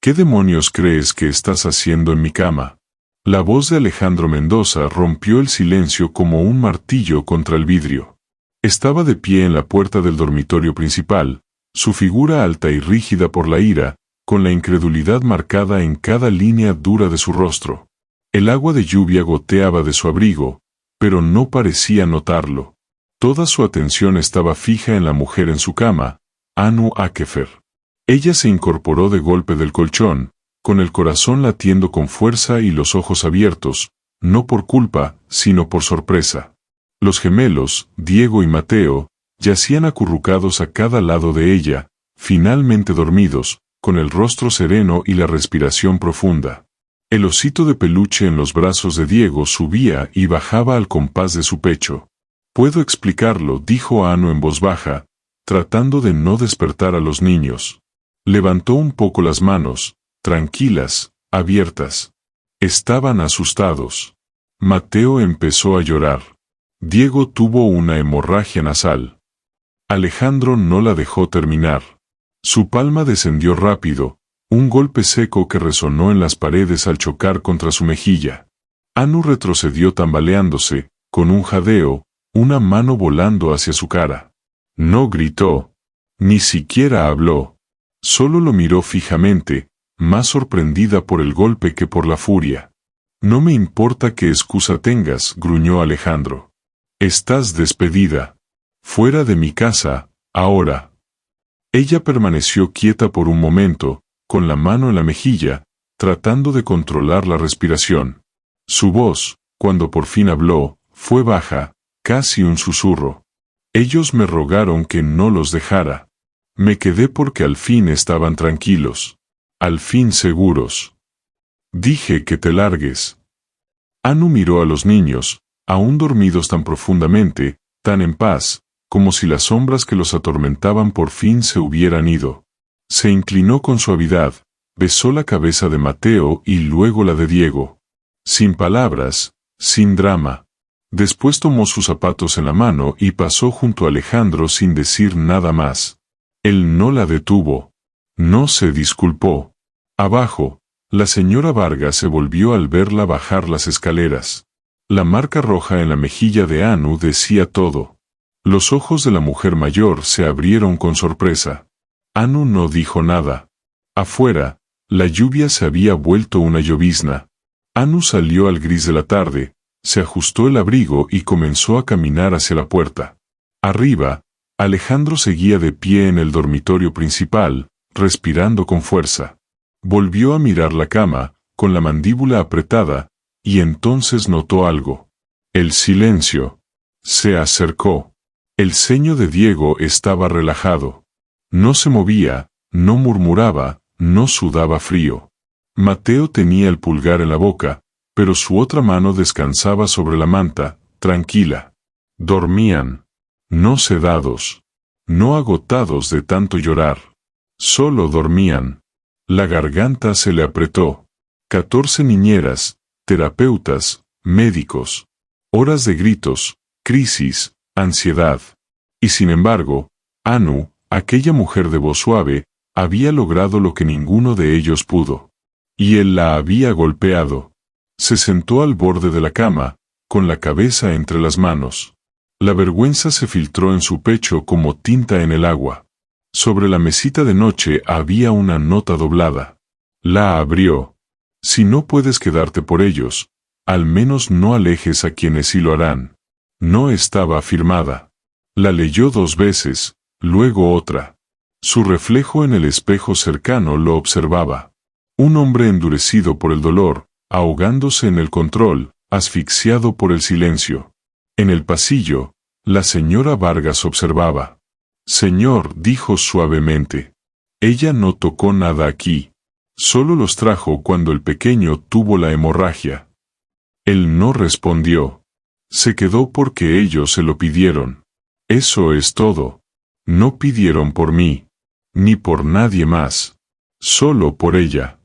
¿Qué demonios crees que estás haciendo en mi cama? La voz de Alejandro Mendoza rompió el silencio como un martillo contra el vidrio. Estaba de pie en la puerta del dormitorio principal, su figura alta y rígida por la ira, con la incredulidad marcada en cada línea dura de su rostro. El agua de lluvia goteaba de su abrigo, pero no parecía notarlo. Toda su atención estaba fija en la mujer en su cama, Anu Akefer. Ella se incorporó de golpe del colchón, con el corazón latiendo con fuerza y los ojos abiertos, no por culpa, sino por sorpresa. Los gemelos, Diego y Mateo, yacían acurrucados a cada lado de ella, finalmente dormidos, con el rostro sereno y la respiración profunda. El osito de peluche en los brazos de Diego subía y bajaba al compás de su pecho. «Puedo explicarlo», dijo Anu en voz baja, tratando de no despertar a los niños. Levantó un poco las manos, tranquilas, abiertas. Estaban asustados. Mateo empezó a llorar. Diego tuvo una hemorragia nasal. Alejandro no la dejó terminar. Su palma descendió rápido, un golpe seco que resonó en las paredes al chocar contra su mejilla. Anu retrocedió tambaleándose, con un jadeo, una mano volando hacia su cara. No gritó. Ni siquiera habló. Solo lo miró fijamente, más sorprendida por el golpe que por la furia. «No me importa qué excusa tengas», gruñó Alejandro. «Estás despedida. Fuera de mi casa, ahora». Ella permaneció quieta por un momento, con la mano en la mejilla, tratando de controlar la respiración. Su voz, cuando por fin habló, fue baja, casi un susurro. «Ellos me rogaron que no los dejara. Me quedé porque al fin estaban tranquilos. Al fin seguros. Dije que te largues». Anu miró a los niños, aún dormidos tan profundamente, tan en paz, como si las sombras que los atormentaban por fin se hubieran ido. Se inclinó con suavidad, besó la cabeza de Mateo y luego la de Diego. Sin palabras, sin drama. Después tomó sus zapatos en la mano y pasó junto a Alejandro sin decir nada más. Él no la detuvo. No se disculpó. Abajo, la señora Vargas se volvió al verla bajar las escaleras. La marca roja en la mejilla de Anu decía todo. Los ojos de la mujer mayor se abrieron con sorpresa. Anu no dijo nada. Afuera, la lluvia se había vuelto una llovizna. Anu salió al gris de la tarde, se ajustó el abrigo y comenzó a caminar hacia la puerta. Arriba, Alejandro seguía de pie en el dormitorio principal, respirando con fuerza. Volvió a mirar la cama, con la mandíbula apretada, y entonces notó algo. El silencio. Se acercó. El ceño de Diego estaba relajado. No se movía, no murmuraba, no sudaba frío. Mateo tenía el pulgar en la boca, pero su otra mano descansaba sobre la manta, tranquila. Dormían. No sedados. No agotados de tanto llorar. Solo dormían. La garganta se le apretó. 14 niñeras, terapeutas, médicos. Horas de gritos, crisis, ansiedad. Y sin embargo, Anu, aquella mujer de voz suave, había logrado lo que ninguno de ellos pudo. Y él la había golpeado. Se sentó al borde de la cama, con la cabeza entre las manos. La vergüenza se filtró en su pecho como tinta en el agua. Sobre la mesita de noche había una nota doblada. La abrió. Si no puedes quedarte por ellos, al menos no alejes a quienes sí lo harán. No estaba firmada. La leyó 2 veces, luego otra. Su reflejo en el espejo cercano lo observaba. Un hombre endurecido por el dolor, ahogándose en el control, asfixiado por el silencio. En el pasillo, la señora Vargas observaba. «Señor», dijo suavemente. «Ella no tocó nada aquí. Solo los trajo cuando el pequeño tuvo la hemorragia». Él no respondió. Se quedó porque ellos se lo pidieron. Eso es todo. No pidieron por mí. Ni por nadie más. Solo por ella.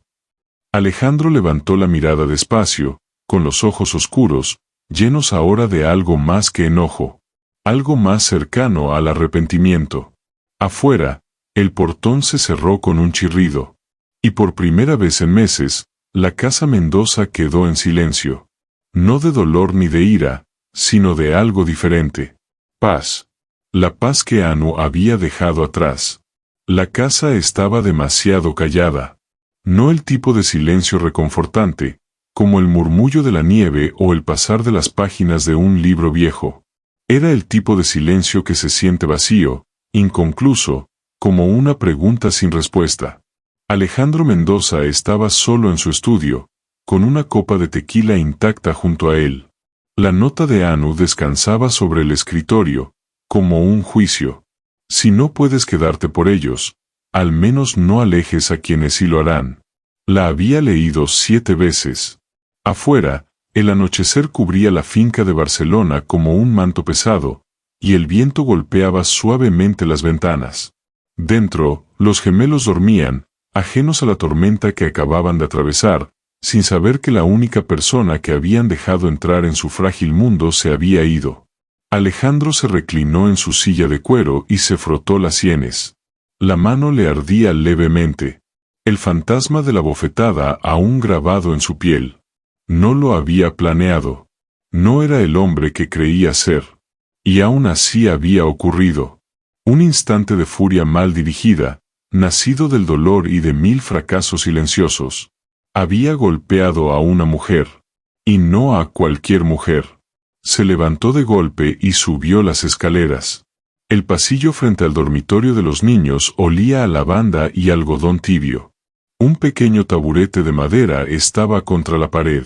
Alejandro levantó la mirada despacio, con los ojos oscuros, llenos ahora de algo más que enojo. Algo más cercano al arrepentimiento. Afuera, el portón se cerró con un chirrido. Y por primera vez en meses, la casa Mendoza quedó en silencio. No de dolor ni de ira, sino de algo diferente. Paz. La paz que Anu había dejado atrás. La casa estaba demasiado callada. No el tipo de silencio reconfortante, como el murmullo de la nieve o el pasar de las páginas de un libro viejo. Era el tipo de silencio que se siente vacío, inconcluso, como una pregunta sin respuesta. Alejandro Mendoza estaba solo en su estudio, con una copa de tequila intacta junto a él. La nota de Anu descansaba sobre el escritorio, como un juicio. Si no puedes quedarte por ellos, al menos no alejes a quienes sí lo harán. La había leído 7 veces. Afuera, el anochecer cubría la finca de Barcelona como un manto pesado, y el viento golpeaba suavemente las ventanas. Dentro, los gemelos dormían, ajenos a la tormenta que acababan de atravesar, sin saber que la única persona que habían dejado entrar en su frágil mundo se había ido. Alejandro se reclinó en su silla de cuero y se frotó las sienes. La mano le ardía levemente. El fantasma de la bofetada aún grabado en su piel. No lo había planeado. No era el hombre que creía ser. Y aún así había ocurrido. Un instante de furia mal dirigida, nacido del dolor y de 1000 fracasos silenciosos. Había golpeado a una mujer. Y no a cualquier mujer. Se levantó de golpe y subió las escaleras. El pasillo frente al dormitorio de los niños olía a lavanda y algodón tibio. Un pequeño taburete de madera estaba contra la pared.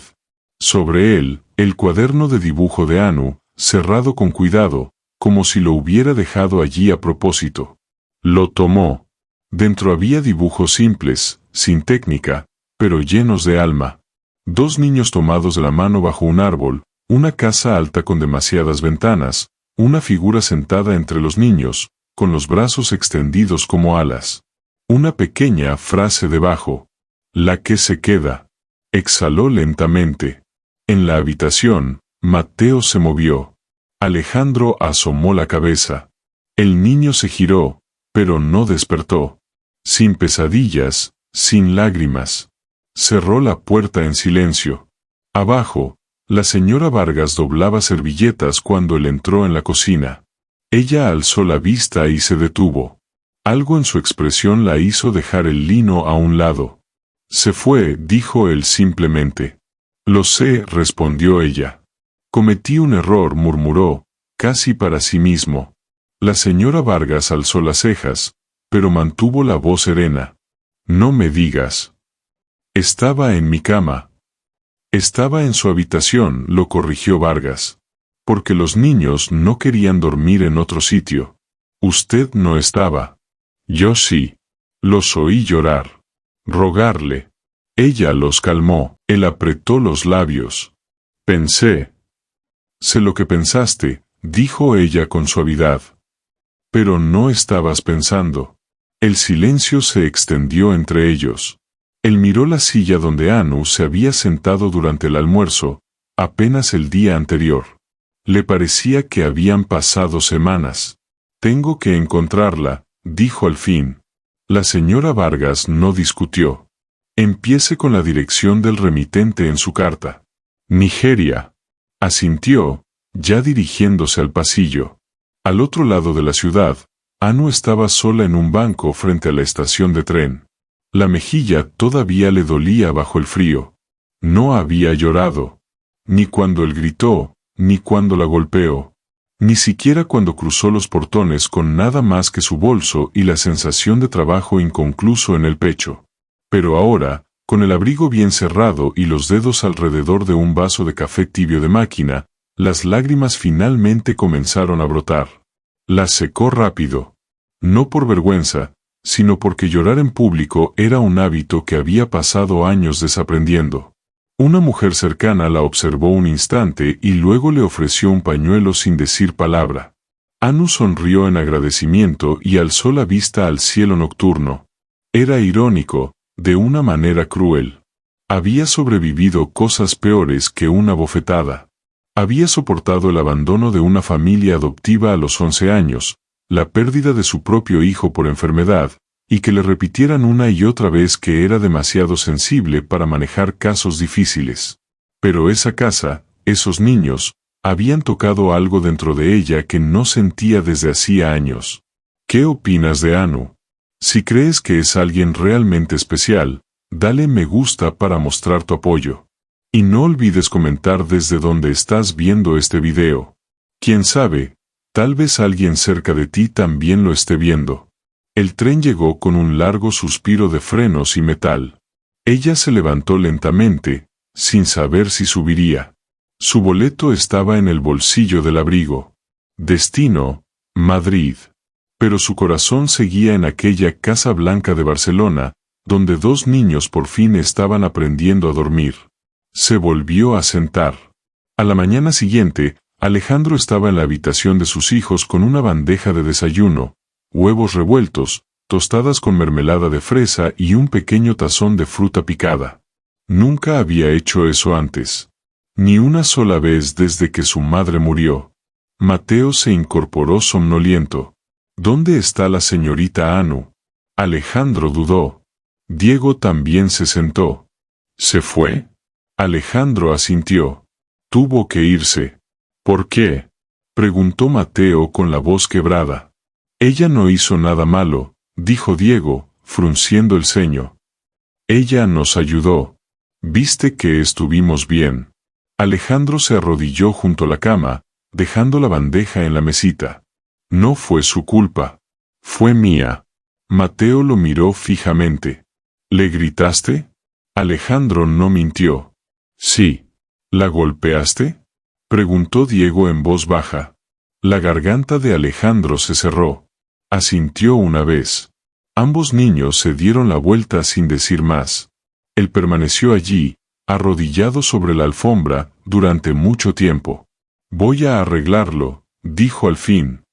Sobre él, el cuaderno de dibujo de Anu, cerrado con cuidado, como si lo hubiera dejado allí a propósito. Lo tomó. Dentro había dibujos simples, sin técnica, pero llenos de alma. 2 niños tomados de la mano bajo un árbol, una casa alta con demasiadas ventanas, una figura sentada entre los niños, con los brazos extendidos como alas. Una pequeña frase debajo. La que se queda. Exhaló lentamente. En la habitación, Mateo se movió. Alejandro asomó la cabeza. El niño se giró, pero no despertó. Sin pesadillas, sin lágrimas. Cerró la puerta en silencio. Abajo, la señora Vargas doblaba servilletas cuando él entró en la cocina. Ella alzó la vista y se detuvo. Algo en su expresión la hizo dejar el lino a un lado. Se fue, dijo él simplemente. Lo sé, respondió ella. Cometí un error, murmuró, casi para sí mismo. La señora Vargas alzó las cejas, pero mantuvo la voz serena. No me digas. Estaba en mi cama. Estaba en su habitación, lo corrigió Vargas. Porque los niños no querían dormir en otro sitio. Usted no estaba. Yo sí. Los oí llorar. Rogarle. Ella los calmó. Él apretó los labios. Pensé. Sé lo que pensaste, dijo ella con suavidad. Pero no estabas pensando. El silencio se extendió entre ellos. Él miró la silla donde Anu se había sentado durante el almuerzo, apenas el día anterior. Le parecía que habían pasado semanas. Tengo que encontrarla, dijo al fin. La señora Vargas no discutió. Empiece con la dirección del remitente en su carta. Nigeria. Asintió, ya dirigiéndose al pasillo. Al otro lado de la ciudad, Anu estaba sola en un banco frente a la estación de tren. La mejilla todavía le dolía bajo el frío. No había llorado. Ni cuando él gritó, ni cuando la golpeó. Ni siquiera cuando cruzó los portones con nada más que su bolso y la sensación de trabajo inconcluso en el pecho. Pero ahora, con el abrigo bien cerrado y los dedos alrededor de un vaso de café tibio de máquina, las lágrimas finalmente comenzaron a brotar. Las secó rápido. No por vergüenza, sino porque llorar en público era un hábito que había pasado años desaprendiendo. Una mujer cercana la observó un instante y luego le ofreció un pañuelo sin decir palabra. Anu sonrió en agradecimiento y alzó la vista al cielo nocturno. Era irónico, de una manera cruel. Había sobrevivido cosas peores que una bofetada. Había soportado el abandono de una familia adoptiva a los 11 años, la pérdida de su propio hijo por enfermedad, y que le repitieran una y otra vez que era demasiado sensible para manejar casos difíciles. Pero esa casa, esos niños, habían tocado algo dentro de ella que no sentía desde hacía años. ¿Qué opinas de Anu? Si crees que es alguien realmente especial, dale me gusta para mostrar tu apoyo. Y no olvides comentar desde donde estás viendo este video. Quién sabe, tal vez alguien cerca de ti también lo esté viendo. El tren llegó con un largo suspiro de frenos y metal. Ella se levantó lentamente, sin saber si subiría. Su boleto estaba en el bolsillo del abrigo. Destino, Madrid. Pero su corazón seguía en aquella Casa Blanca de Barcelona, donde dos niños por fin estaban aprendiendo a dormir. Se volvió a sentar. A la mañana siguiente, Alejandro estaba en la habitación de sus hijos con una bandeja de desayuno, huevos revueltos, tostadas con mermelada de fresa y un pequeño tazón de fruta picada. Nunca había hecho eso antes. Ni una sola vez desde que su madre murió. Mateo se incorporó somnoliento. ¿Dónde está la señorita Anu? Alejandro dudó. Diego también se sentó. ¿Se fue? Alejandro asintió. Tuvo que irse. ¿Por qué? Preguntó Mateo con la voz quebrada. Ella no hizo nada malo, dijo Diego, frunciendo el ceño. Ella nos ayudó. ¿Viste que estuvimos bien? Alejandro se arrodilló junto a la cama, dejando la bandeja en la mesita. No fue su culpa. Fue mía. Mateo lo miró fijamente. ¿Le gritaste? Alejandro no mintió. Sí. ¿La golpeaste? Preguntó Diego en voz baja. La garganta de Alejandro se cerró. Asintió una vez. Ambos niños se dieron la vuelta sin decir más. Él permaneció allí, arrodillado sobre la alfombra, durante mucho tiempo. Voy a arreglarlo, dijo al fin.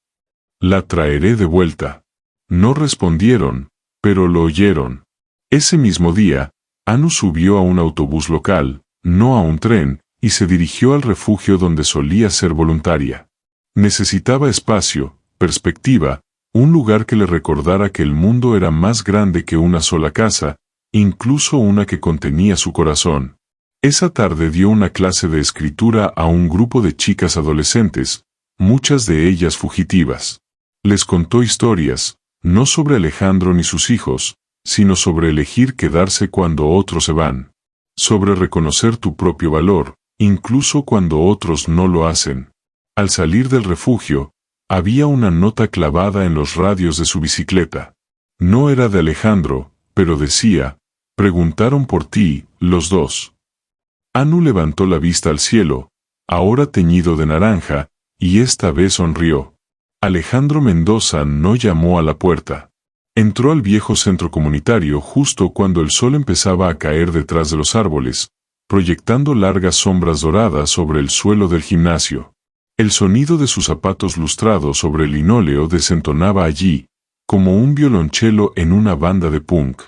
La traeré de vuelta. No respondieron, pero lo oyeron. Ese mismo día, Anu subió a un autobús local, no a un tren, y se dirigió al refugio donde solía ser voluntaria. Necesitaba espacio, perspectiva, un lugar que le recordara que el mundo era más grande que una sola casa, incluso una que contenía su corazón. Esa tarde dio una clase de escritura a un grupo de chicas adolescentes, muchas de ellas fugitivas. Les contó historias, no sobre Alejandro ni sus hijos, sino sobre elegir quedarse cuando otros se van. Sobre reconocer tu propio valor, incluso cuando otros no lo hacen. Al salir del refugio, había una nota clavada en los radios de su bicicleta. No era de Alejandro, pero decía, preguntaron por ti, los dos. Anu levantó la vista al cielo, ahora teñido de naranja, y esta vez sonrió. Alejandro Mendoza no llamó a la puerta. Entró al viejo centro comunitario justo cuando el sol empezaba a caer detrás de los árboles, proyectando largas sombras doradas sobre el suelo del gimnasio. El sonido de sus zapatos lustrados sobre el linóleo desentonaba allí, como un violonchelo en una banda de punk.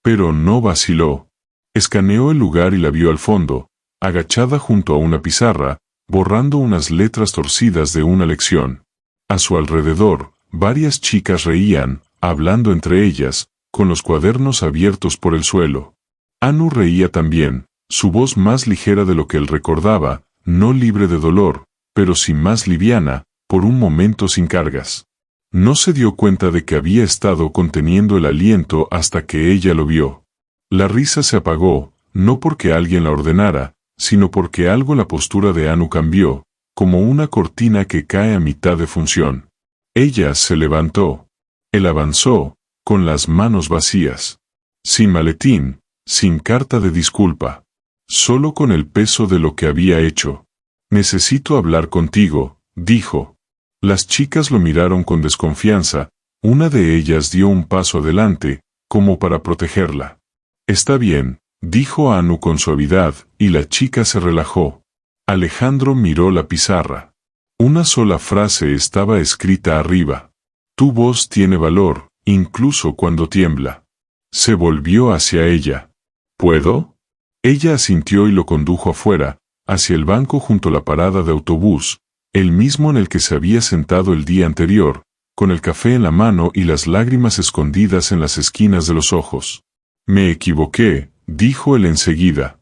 Pero no vaciló. Escaneó el lugar y la vio al fondo, agachada junto a una pizarra, borrando unas letras torcidas de una lección. A su alrededor, varias chicas reían, hablando entre ellas, con los cuadernos abiertos por el suelo. Anu reía también, su voz más ligera de lo que él recordaba, no libre de dolor, pero sí más liviana, por un momento sin cargas. No se dio cuenta de que había estado conteniendo el aliento hasta que ella lo vio. La risa se apagó, no porque alguien la ordenara, sino porque algo la postura de Anu cambió, como una cortina que cae a mitad de función. Ella se levantó. Él avanzó, con las manos vacías. Sin maletín, sin carta de disculpa. Solo con el peso de lo que había hecho. Necesito hablar contigo, dijo. Las chicas lo miraron con desconfianza, una de ellas dio un paso adelante, como para protegerla. Está bien, dijo Anu con suavidad, y la chica se relajó. Alejandro miró la pizarra. Una sola frase estaba escrita arriba. Tu voz tiene valor, incluso cuando tiembla. Se volvió hacia ella. ¿Puedo? Ella asintió y lo condujo afuera, hacia el banco junto a la parada de autobús, el mismo en el que se había sentado el día anterior, con el café en la mano y las lágrimas escondidas en las esquinas de los ojos. Me equivoqué, dijo él enseguida.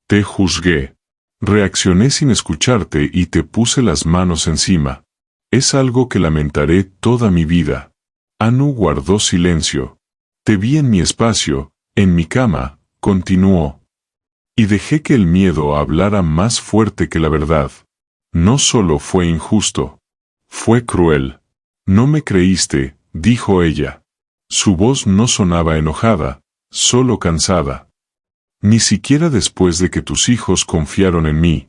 Te juzgué. Reaccioné sin escucharte y te puse las manos encima. Es algo que lamentaré toda mi vida. Anu guardó silencio. Te vi en mi espacio, en mi cama, continuó. Y dejé que el miedo hablara más fuerte que la verdad. No solo fue injusto. Fue cruel. No me creíste, dijo ella. Su voz no sonaba enojada, solo cansada. Ni siquiera después de que tus hijos confiaron en mí.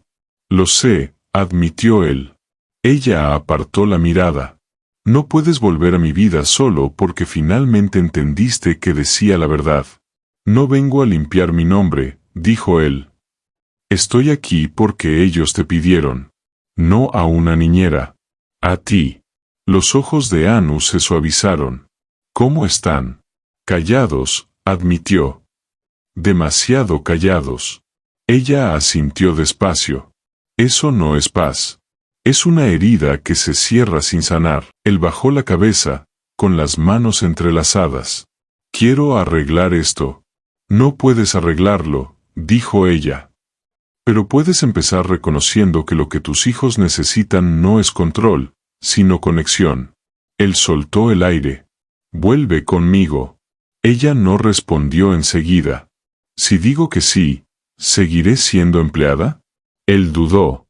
Lo sé, admitió él. Ella apartó la mirada. No puedes volver a mi vida solo porque finalmente entendiste que decía la verdad. No vengo a limpiar mi nombre, dijo él. Estoy aquí porque ellos te pidieron. No a una niñera. A ti. Los ojos de Anu se suavizaron. ¿Cómo están? Callados, admitió. Demasiado callados. Ella asintió despacio. Eso no es paz. Es una herida que se cierra sin sanar. Él bajó la cabeza, con las manos entrelazadas. Quiero arreglar esto. No puedes arreglarlo, dijo ella. Pero puedes empezar reconociendo que lo que tus hijos necesitan no es control, sino conexión. Él soltó el aire. Vuelve conmigo. Ella no respondió enseguida. Si digo que sí, ¿seguiré siendo empleada? Él dudó.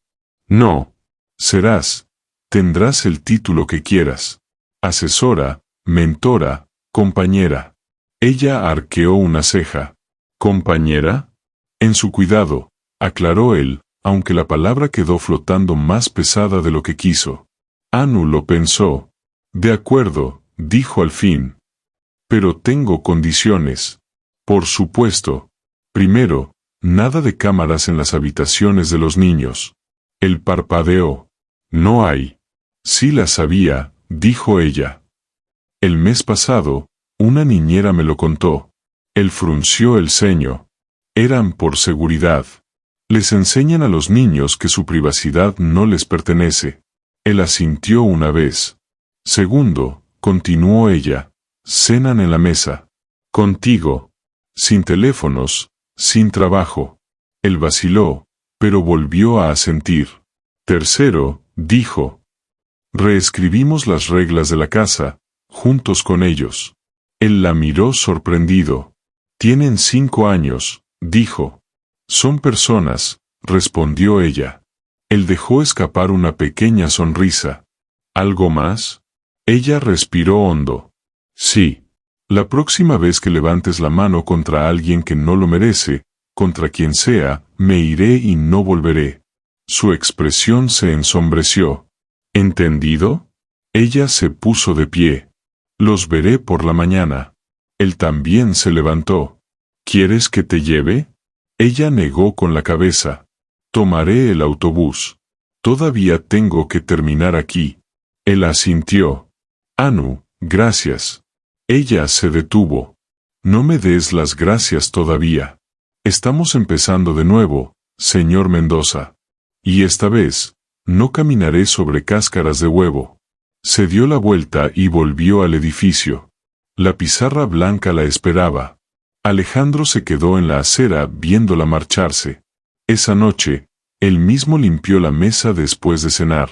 No. Serás. Tendrás el título que quieras. Asesora, mentora, compañera. Ella arqueó una ceja. ¿Compañera? En su cuidado, aclaró él, aunque la palabra quedó flotando más pesada de lo que quiso. Anu lo pensó. De acuerdo, dijo al fin. Pero tengo condiciones. Por supuesto. Primero, nada de cámaras en las habitaciones de los niños. Él parpadeó. No hay. Sí las había, dijo ella. El mes pasado, una niñera me lo contó. Él frunció el ceño. Eran por seguridad. Les enseñan a los niños que su privacidad no les pertenece. Él asintió una vez. Segundo, continuó ella, cenan en la mesa. Contigo. Sin teléfonos, sin trabajo. Él vaciló, pero volvió a asentir. Tercero, dijo. Reescribimos las reglas de la casa, juntos con ellos. Él la miró sorprendido. Tienen 5 años, dijo. Son personas, respondió ella. Él dejó escapar una pequeña sonrisa. ¿Algo más? Ella respiró hondo. Sí. La próxima vez que levantes la mano contra alguien que no lo merece, contra quien sea, me iré y no volveré. Su expresión se ensombreció. ¿Entendido? Ella se puso de pie. Los veré por la mañana. Él también se levantó. ¿Quieres que te lleve? Ella negó con la cabeza. Tomaré el autobús. Todavía tengo que terminar aquí. Él asintió. Anu, gracias. Ella se detuvo. No me des las gracias todavía. Estamos empezando de nuevo, señor Mendoza. Y esta vez, no caminaré sobre cáscaras de huevo. Se dio la vuelta y volvió al edificio. La pizarra blanca la esperaba. Alejandro se quedó en la acera viéndola marcharse. Esa noche, él mismo limpió la mesa después de cenar.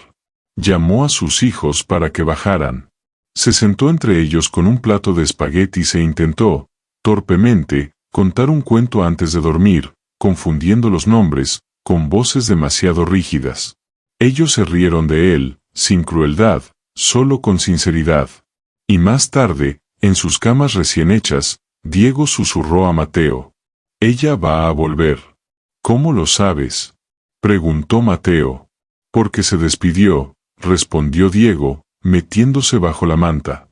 Llamó a sus hijos para que bajaran. Se sentó entre ellos con un plato de espaguetis e intentó, torpemente, contar un cuento antes de dormir, confundiendo los nombres, con voces demasiado rígidas. Ellos se rieron de él, sin crueldad, solo con sinceridad. Y más tarde, en sus camas recién hechas, Diego susurró a Mateo. Ella va a volver. ¿Cómo lo sabes? Preguntó Mateo. Porque se despidió, respondió Diego, metiéndose bajo la manta.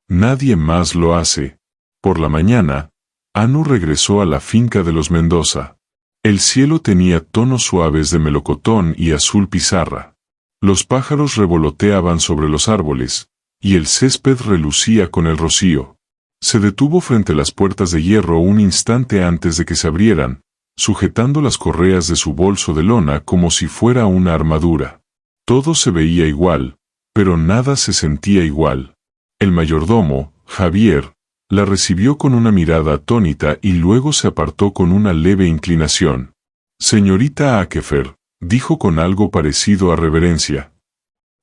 Nadie más lo hace. Por la mañana, Anu regresó a la finca de los Mendoza. El cielo tenía tonos suaves de melocotón y azul pizarra. Los pájaros revoloteaban sobre los árboles, y el césped relucía con el rocío. Se detuvo frente a las puertas de hierro un instante antes de que se abrieran, sujetando las correas de su bolso de lona como si fuera una armadura. Todo se veía igual, pero nada se sentía igual. El mayordomo, Javier, la recibió con una mirada atónita y luego se apartó con una leve inclinación. «Señorita Akefer», dijo con algo parecido a reverencia.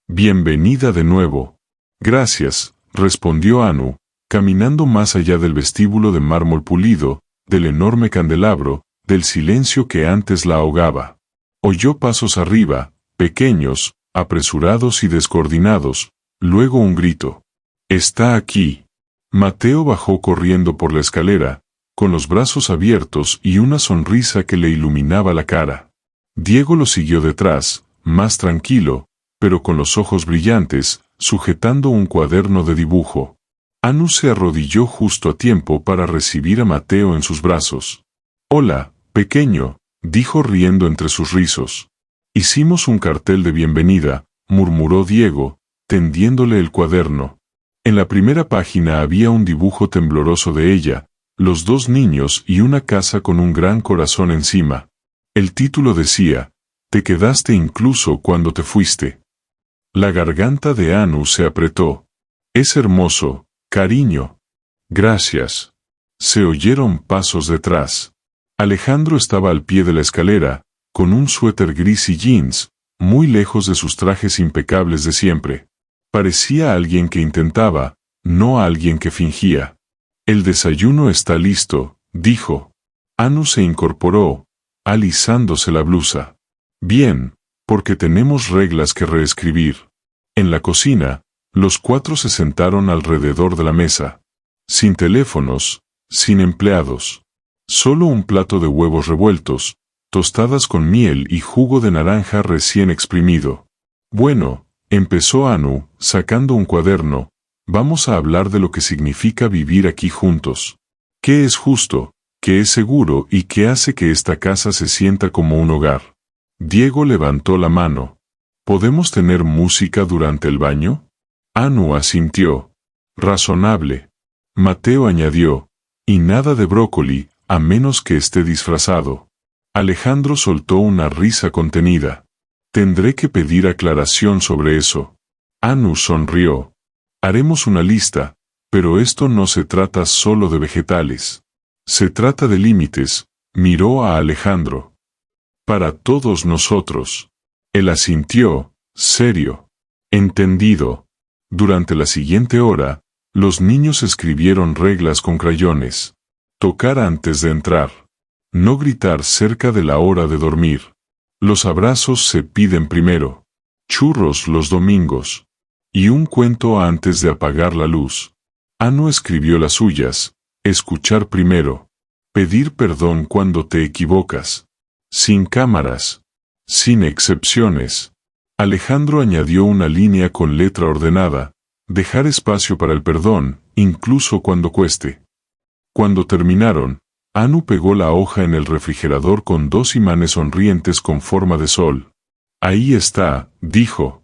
«Bienvenida de nuevo». «Gracias», respondió Anu, caminando más allá del vestíbulo de mármol pulido, del enorme candelabro, del silencio que antes la ahogaba. Oyó pasos arriba, pequeños, apresurados y descoordinados, luego un grito. «Está aquí». Mateo bajó corriendo por la escalera, con los brazos abiertos y una sonrisa que le iluminaba la cara. Diego lo siguió detrás, más tranquilo, pero con los ojos brillantes, sujetando un cuaderno de dibujo. Anu se arrodilló justo a tiempo para recibir a Mateo en sus brazos. «Hola, pequeño», dijo riendo entre sus rizos. «Hicimos un cartel de bienvenida», murmuró Diego, tendiéndole el cuaderno. En la primera página había un dibujo tembloroso de ella, los dos niños y una casa con un gran corazón encima. El título decía, «Te quedaste incluso cuando te fuiste». La garganta de Anu se apretó. «Es hermoso, cariño». «Gracias». Se oyeron pasos detrás. Alejandro estaba al pie de la escalera, con un suéter gris y jeans, muy lejos de sus trajes impecables de siempre. Parecía alguien que intentaba, no alguien que fingía. «El desayuno está listo», dijo. Anu se incorporó, alisándose la blusa. «Bien, porque tenemos reglas que reescribir». En la cocina, los cuatro se sentaron alrededor de la mesa. Sin teléfonos, sin empleados. Solo un plato de huevos revueltos, tostadas con miel y jugo de naranja recién exprimido. «Bueno», empezó Anu, sacando un cuaderno, «vamos a hablar de lo que significa vivir aquí juntos. ¿Qué es justo, qué es seguro y qué hace que esta casa se sienta como un hogar?» Diego levantó la mano. «¿Podemos tener música durante el baño?» Anu asintió. «Razonable». Mateo añadió, «y nada de brócoli, a menos que esté disfrazado». Alejandro soltó una risa contenida. «Tendré que pedir aclaración sobre eso». Anu sonrió. «Haremos una lista, pero esto no se trata solo de vegetales. Se trata de límites», miró a Alejandro. «Para todos nosotros». Él asintió, serio. «Entendido». Durante la siguiente hora, los niños escribieron reglas con crayones. Tocar antes de entrar. No gritar cerca de la hora de dormir. Los abrazos se piden primero. Churros los domingos. Y un cuento antes de apagar la luz. Anu escribió las suyas. Escuchar primero. Pedir perdón cuando te equivocas. Sin cámaras. Sin excepciones. Alejandro añadió una línea con letra ordenada. Dejar espacio para el perdón, incluso cuando cueste. Cuando terminaron, Anu pegó la hoja en el refrigerador con dos imanes sonrientes con forma de sol. «Ahí está», dijo.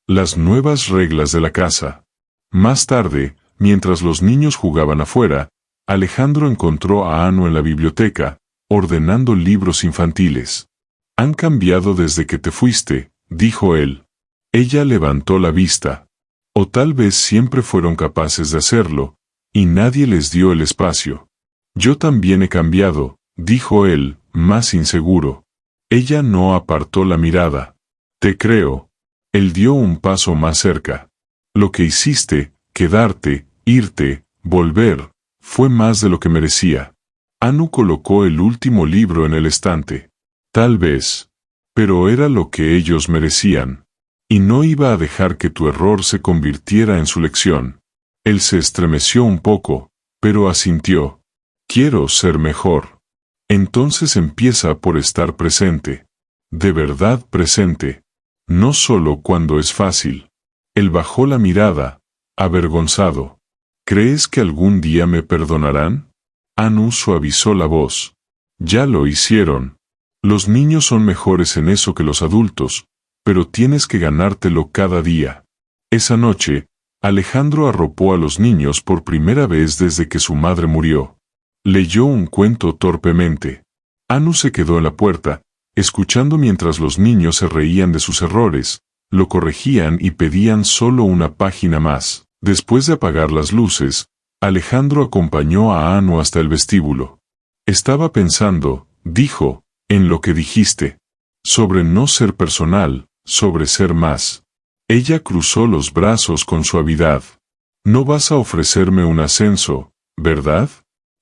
«Las nuevas reglas de la casa». Más tarde, mientras los niños jugaban afuera, Alejandro encontró a Anu en la biblioteca, ordenando libros infantiles. «Han cambiado desde que te fuiste», dijo él. Ella levantó la vista. O tal vez siempre fueron capaces de hacerlo, y nadie les dio el espacio. «Yo también he cambiado», dijo él, más inseguro. Ella no apartó la mirada. «Te creo». Él dio un paso más cerca. «Lo que hiciste, quedarte, irte, volver, fue más de lo que merecía». Anu colocó el último libro en el estante. «Tal vez. Pero era lo que ellos merecían. Y no iba a dejar que tu error se convirtiera en su lección». Él se estremeció un poco, pero asintió. «Quiero ser mejor». Entonces empieza por estar presente. De verdad presente. No solo cuando es fácil. Él bajó la mirada, avergonzado. «¿Crees que algún día me perdonarán?» Anu suavizó la voz. «Ya lo hicieron. Los niños son mejores en eso que los adultos, pero tienes que ganártelo cada día». Esa noche, Alejandro arropó a los niños por primera vez desde que su madre murió. Leyó un cuento torpemente. Anu se quedó en la puerta, escuchando mientras los niños se reían de sus errores, lo corregían y pedían solo una página más. Después de apagar las luces, Alejandro acompañó a Anu hasta el vestíbulo. Estaba pensando, dijo, en lo que dijiste. Sobre no ser personal, sobre ser más. Ella cruzó los brazos con suavidad. No vas a ofrecerme un ascenso, ¿verdad?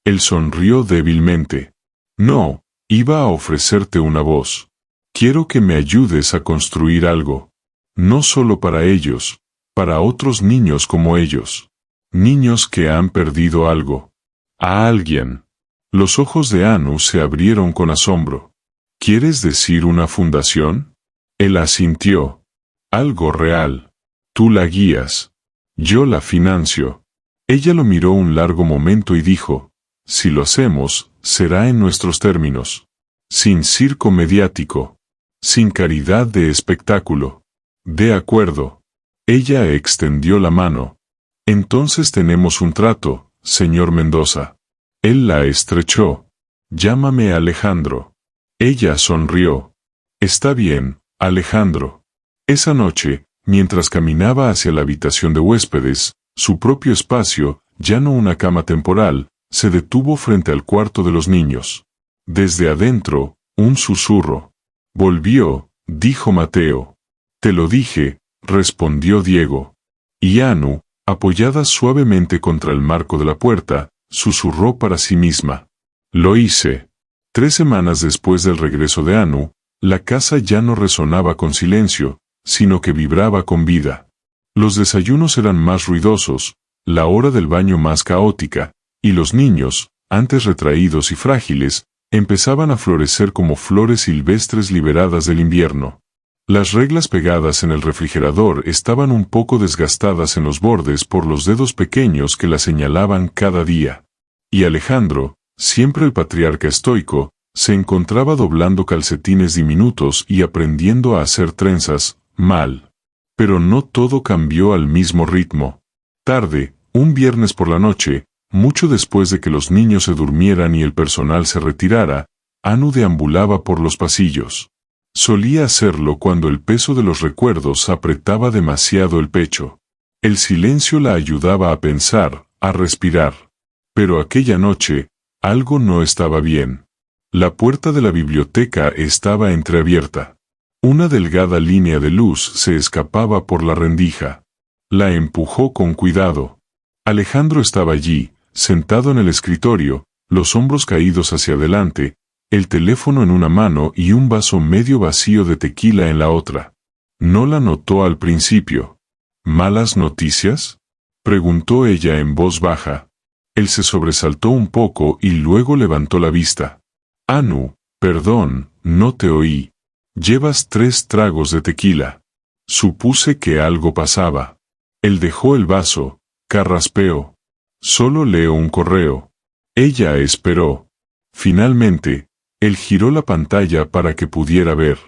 Él sonrió débilmente. No, iba a ofrecerte una voz. Quiero que me ayudes a construir algo. No solo para ellos, para otros niños como ellos. Niños que han perdido algo. A alguien. Los ojos de Anu se abrieron con asombro. ¿Quieres decir una fundación? Él asintió. Algo real. Tú la guías. Yo la financio. Ella lo miró un largo momento y dijo, si lo hacemos, será en nuestros términos. Sin circo mediático. Sin caridad de espectáculo. De acuerdo. Ella extendió la mano. Entonces tenemos un trato, señor Mendoza. Él la estrechó. Llámame Alejandro. Ella sonrió. Está bien, Alejandro. Esa noche, mientras caminaba hacia la habitación de huéspedes, su propio espacio, ya no una cama temporal, se detuvo frente al cuarto de los niños. Desde adentro, un susurro. Volvió, dijo Mateo. Te lo dije, respondió Diego. Y Anu, apoyada suavemente contra el marco de la puerta, susurró para sí misma. Lo hice. 3 semanas después del regreso de Anu, la casa ya no resonaba con silencio, sino que vibraba con vida. Los desayunos eran más ruidosos, la hora del baño más caótica, y los niños, antes retraídos y frágiles, empezaban a florecer como flores silvestres liberadas del invierno. Las reglas pegadas en el refrigerador estaban un poco desgastadas en los bordes por los dedos pequeños que las señalaban cada día. Y Alejandro, siempre el patriarca estoico, se encontraba doblando calcetines diminutos y aprendiendo a hacer trenzas, mal. Pero no todo cambió al mismo ritmo. Tarde, un viernes por la noche, mucho después de que los niños se durmieran y el personal se retirara, Anu deambulaba por los pasillos. Solía hacerlo cuando el peso de los recuerdos apretaba demasiado el pecho. El silencio la ayudaba a pensar, a respirar. Pero aquella noche, algo no estaba bien. La puerta de la biblioteca estaba entreabierta. Una delgada línea de luz se escapaba por la rendija. La empujó con cuidado. Alejandro estaba allí, sentado en el escritorio, los hombros caídos hacia adelante, el teléfono en una mano y un vaso medio vacío de tequila en la otra. No la notó al principio. ¿Malas noticias?, preguntó ella en voz baja. Él se sobresaltó un poco y luego levantó la vista. Anu, perdón, no te oí. Llevas 3 tragos de tequila. Supuse que algo pasaba. Él dejó el vaso, carraspeó. Solo leo un correo. Ella esperó. Finalmente, él giró la pantalla para que pudiera ver.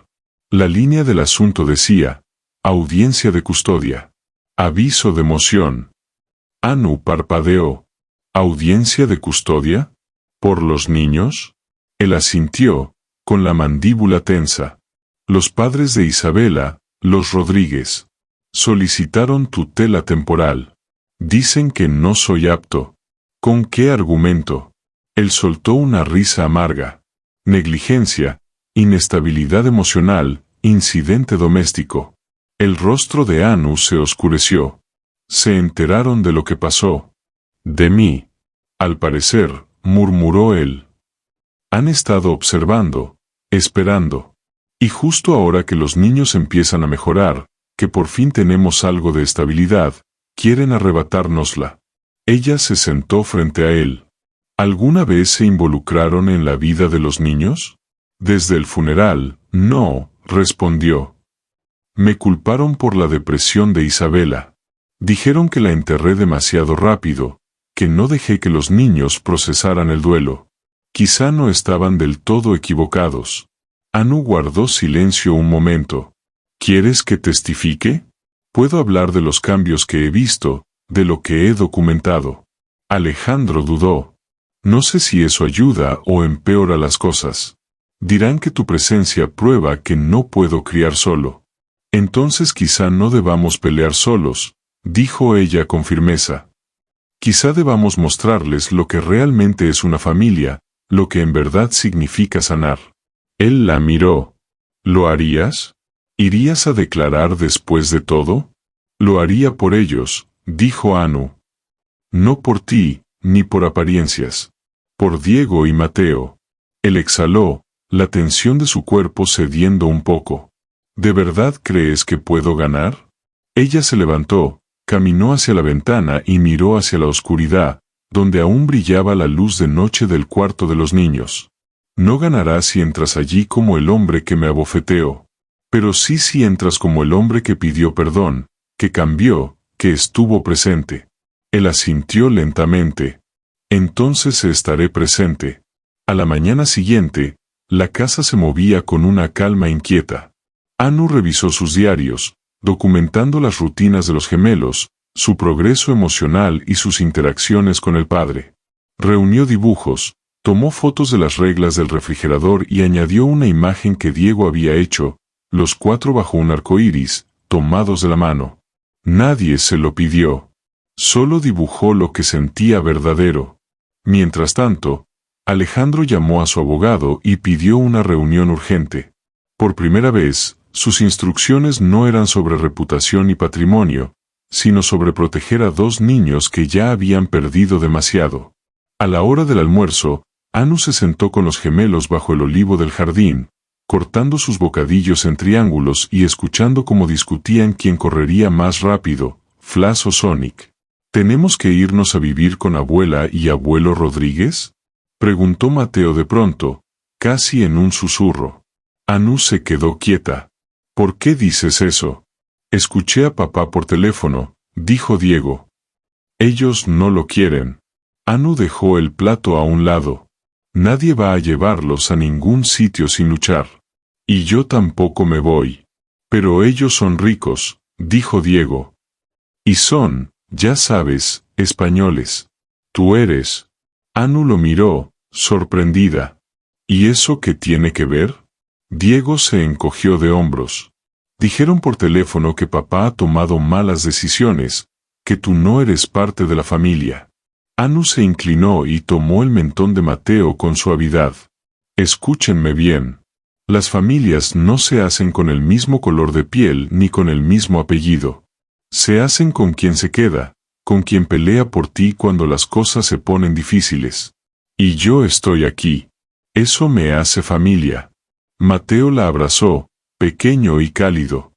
La línea del asunto decía, audiencia de custodia. Aviso de moción. Anu parpadeó. ¿Audiencia de custodia? ¿Por los niños? Él asintió, con la mandíbula tensa. Los padres de Isabela, los Rodríguez, solicitaron tutela temporal. Dicen que no soy apto. ¿Con qué argumento? Él soltó una risa amarga. Negligencia, inestabilidad emocional, incidente doméstico. El rostro de Anu se oscureció. Se enteraron de lo que pasó. De mí. Al parecer, murmuró él. Han estado observando, esperando. Y justo ahora que los niños empiezan a mejorar, que por fin tenemos algo de estabilidad, quieren arrebatárnosla. Ella se sentó frente a él. ¿Alguna vez se involucraron en la vida de los niños? Desde el funeral, no, respondió. Me culparon por la depresión de Isabela. Dijeron que la enterré demasiado rápido, que no dejé que los niños procesaran el duelo. Quizá no estaban del todo equivocados. Anu guardó silencio un momento. ¿Quieres que testifique? Puedo hablar de los cambios que he visto, de lo que he documentado. Alejandro dudó. No sé si eso ayuda o empeora las cosas. Dirán que tu presencia prueba que no puedo criar solo. Entonces quizá no debamos pelear solos, dijo ella con firmeza. Quizá debamos mostrarles lo que realmente es una familia, lo que en verdad significa sanar. Él la miró. ¿Lo harías? ¿Irías a declarar después de todo? Lo haría por ellos, dijo Anu. No por ti, ni por apariencias. Por Diego y Mateo. Él exhaló, la tensión de su cuerpo cediendo un poco. ¿De verdad crees que puedo ganar? Ella se levantó, caminó hacia la ventana y miró hacia la oscuridad, donde aún brillaba la luz de noche del cuarto de los niños. No ganarás si entras allí como el hombre que me abofeteó. Pero sí si entras como el hombre que pidió perdón, que cambió, que estuvo presente. Él asintió lentamente. Entonces estaré presente. A la mañana siguiente, la casa se movía con una calma inquieta. Anu revisó sus diarios, documentando las rutinas de los gemelos, su progreso emocional y sus interacciones con el padre. Reunió dibujos, tomó fotos de las reglas del refrigerador y añadió una imagen que Diego había hecho, los 4 bajo un arco iris, tomados de la mano. Nadie se lo pidió. Solo dibujó lo que sentía verdadero. Mientras tanto, Alejandro llamó a su abogado y pidió una reunión urgente. Por primera vez, sus instrucciones no eran sobre reputación y patrimonio, sino sobre proteger a 2 niños que ya habían perdido demasiado. A la hora del almuerzo, Anu se sentó con los gemelos bajo el olivo del jardín, cortando sus bocadillos en triángulos y escuchando cómo discutían quién correría más rápido, Flash o Sonic. ¿Tenemos que irnos a vivir con abuela y abuelo Rodríguez?, preguntó Mateo de pronto, casi en un susurro. Anu se quedó quieta. ¿Por qué dices eso? Escuché a papá por teléfono, dijo Diego. Ellos no lo quieren. Anu dejó el plato a un lado. Nadie va a llevarlos a ningún sitio sin luchar. Y yo tampoco me voy. Pero ellos son ricos, dijo Diego. Y son, ya sabes, españoles. Tú eres. Anu lo miró, sorprendida. ¿Y eso qué tiene que ver? Diego se encogió de hombros. Dijeron por teléfono que papá ha tomado malas decisiones, que tú no eres parte de la familia. Anu se inclinó y tomó el mentón de Mateo con suavidad. Escúchenme bien. Las familias no se hacen con el mismo color de piel ni con el mismo apellido. Se hacen con quien se queda, con quien pelea por ti cuando las cosas se ponen difíciles. Y yo estoy aquí. Eso me hace familia. Mateo la abrazó, pequeño y cálido.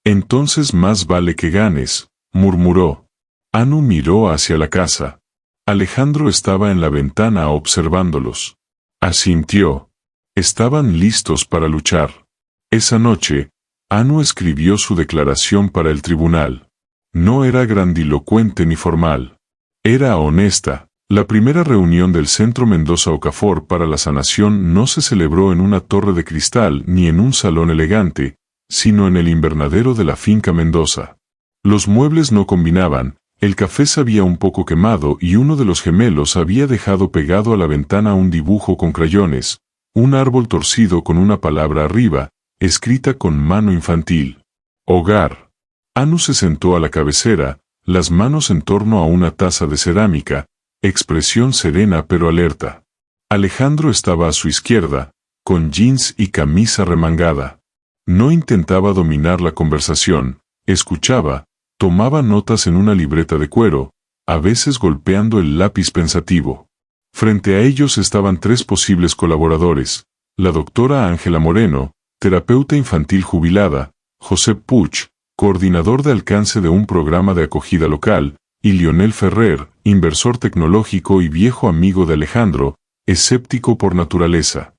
Entonces más vale que ganes, murmuró. Anu miró hacia la casa. Alejandro estaba en la ventana observándolos. Asintió. Estaban listos para luchar. Esa noche, Anu escribió su declaración para el tribunal. No era grandilocuente ni formal. Era honesta. La primera reunión del Centro Mendoza Okafor para la sanación no se celebró en una torre de cristal ni en un salón elegante, sino en el invernadero de la finca Mendoza. Los muebles no combinaban, el café sabía un poco quemado y uno de los gemelos había dejado pegado a la ventana un dibujo con crayones, un árbol torcido con una palabra arriba, escrita con mano infantil. Hogar. Anu se sentó a la cabecera, las manos en torno a una taza de cerámica, expresión serena pero alerta. Alejandro estaba a su izquierda, con jeans y camisa remangada. No intentaba dominar la conversación, escuchaba, tomaba notas en una libreta de cuero, a veces golpeando el lápiz pensativo. Frente a ellos estaban 3 posibles colaboradores, la doctora Ángela Moreno, terapeuta infantil jubilada, José Puch, coordinador de alcance de un programa de acogida local, y Lionel Ferrer, inversor tecnológico y viejo amigo de Alejandro, escéptico por naturaleza.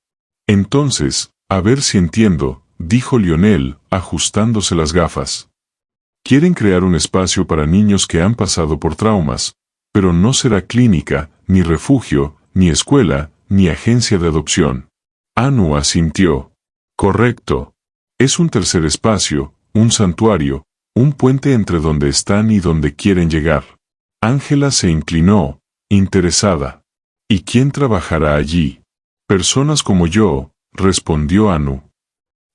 Entonces, a ver si entiendo, dijo Lionel, ajustándose las gafas. Quieren crear un espacio para niños que han pasado por traumas, pero no será clínica, ni refugio, ni escuela, ni agencia de adopción. Anu asintió. Correcto. Es un tercer espacio, un santuario, un puente entre donde están y donde quieren llegar. Ángela se inclinó, interesada. ¿Y quién trabajará allí? Personas como yo, respondió Anu.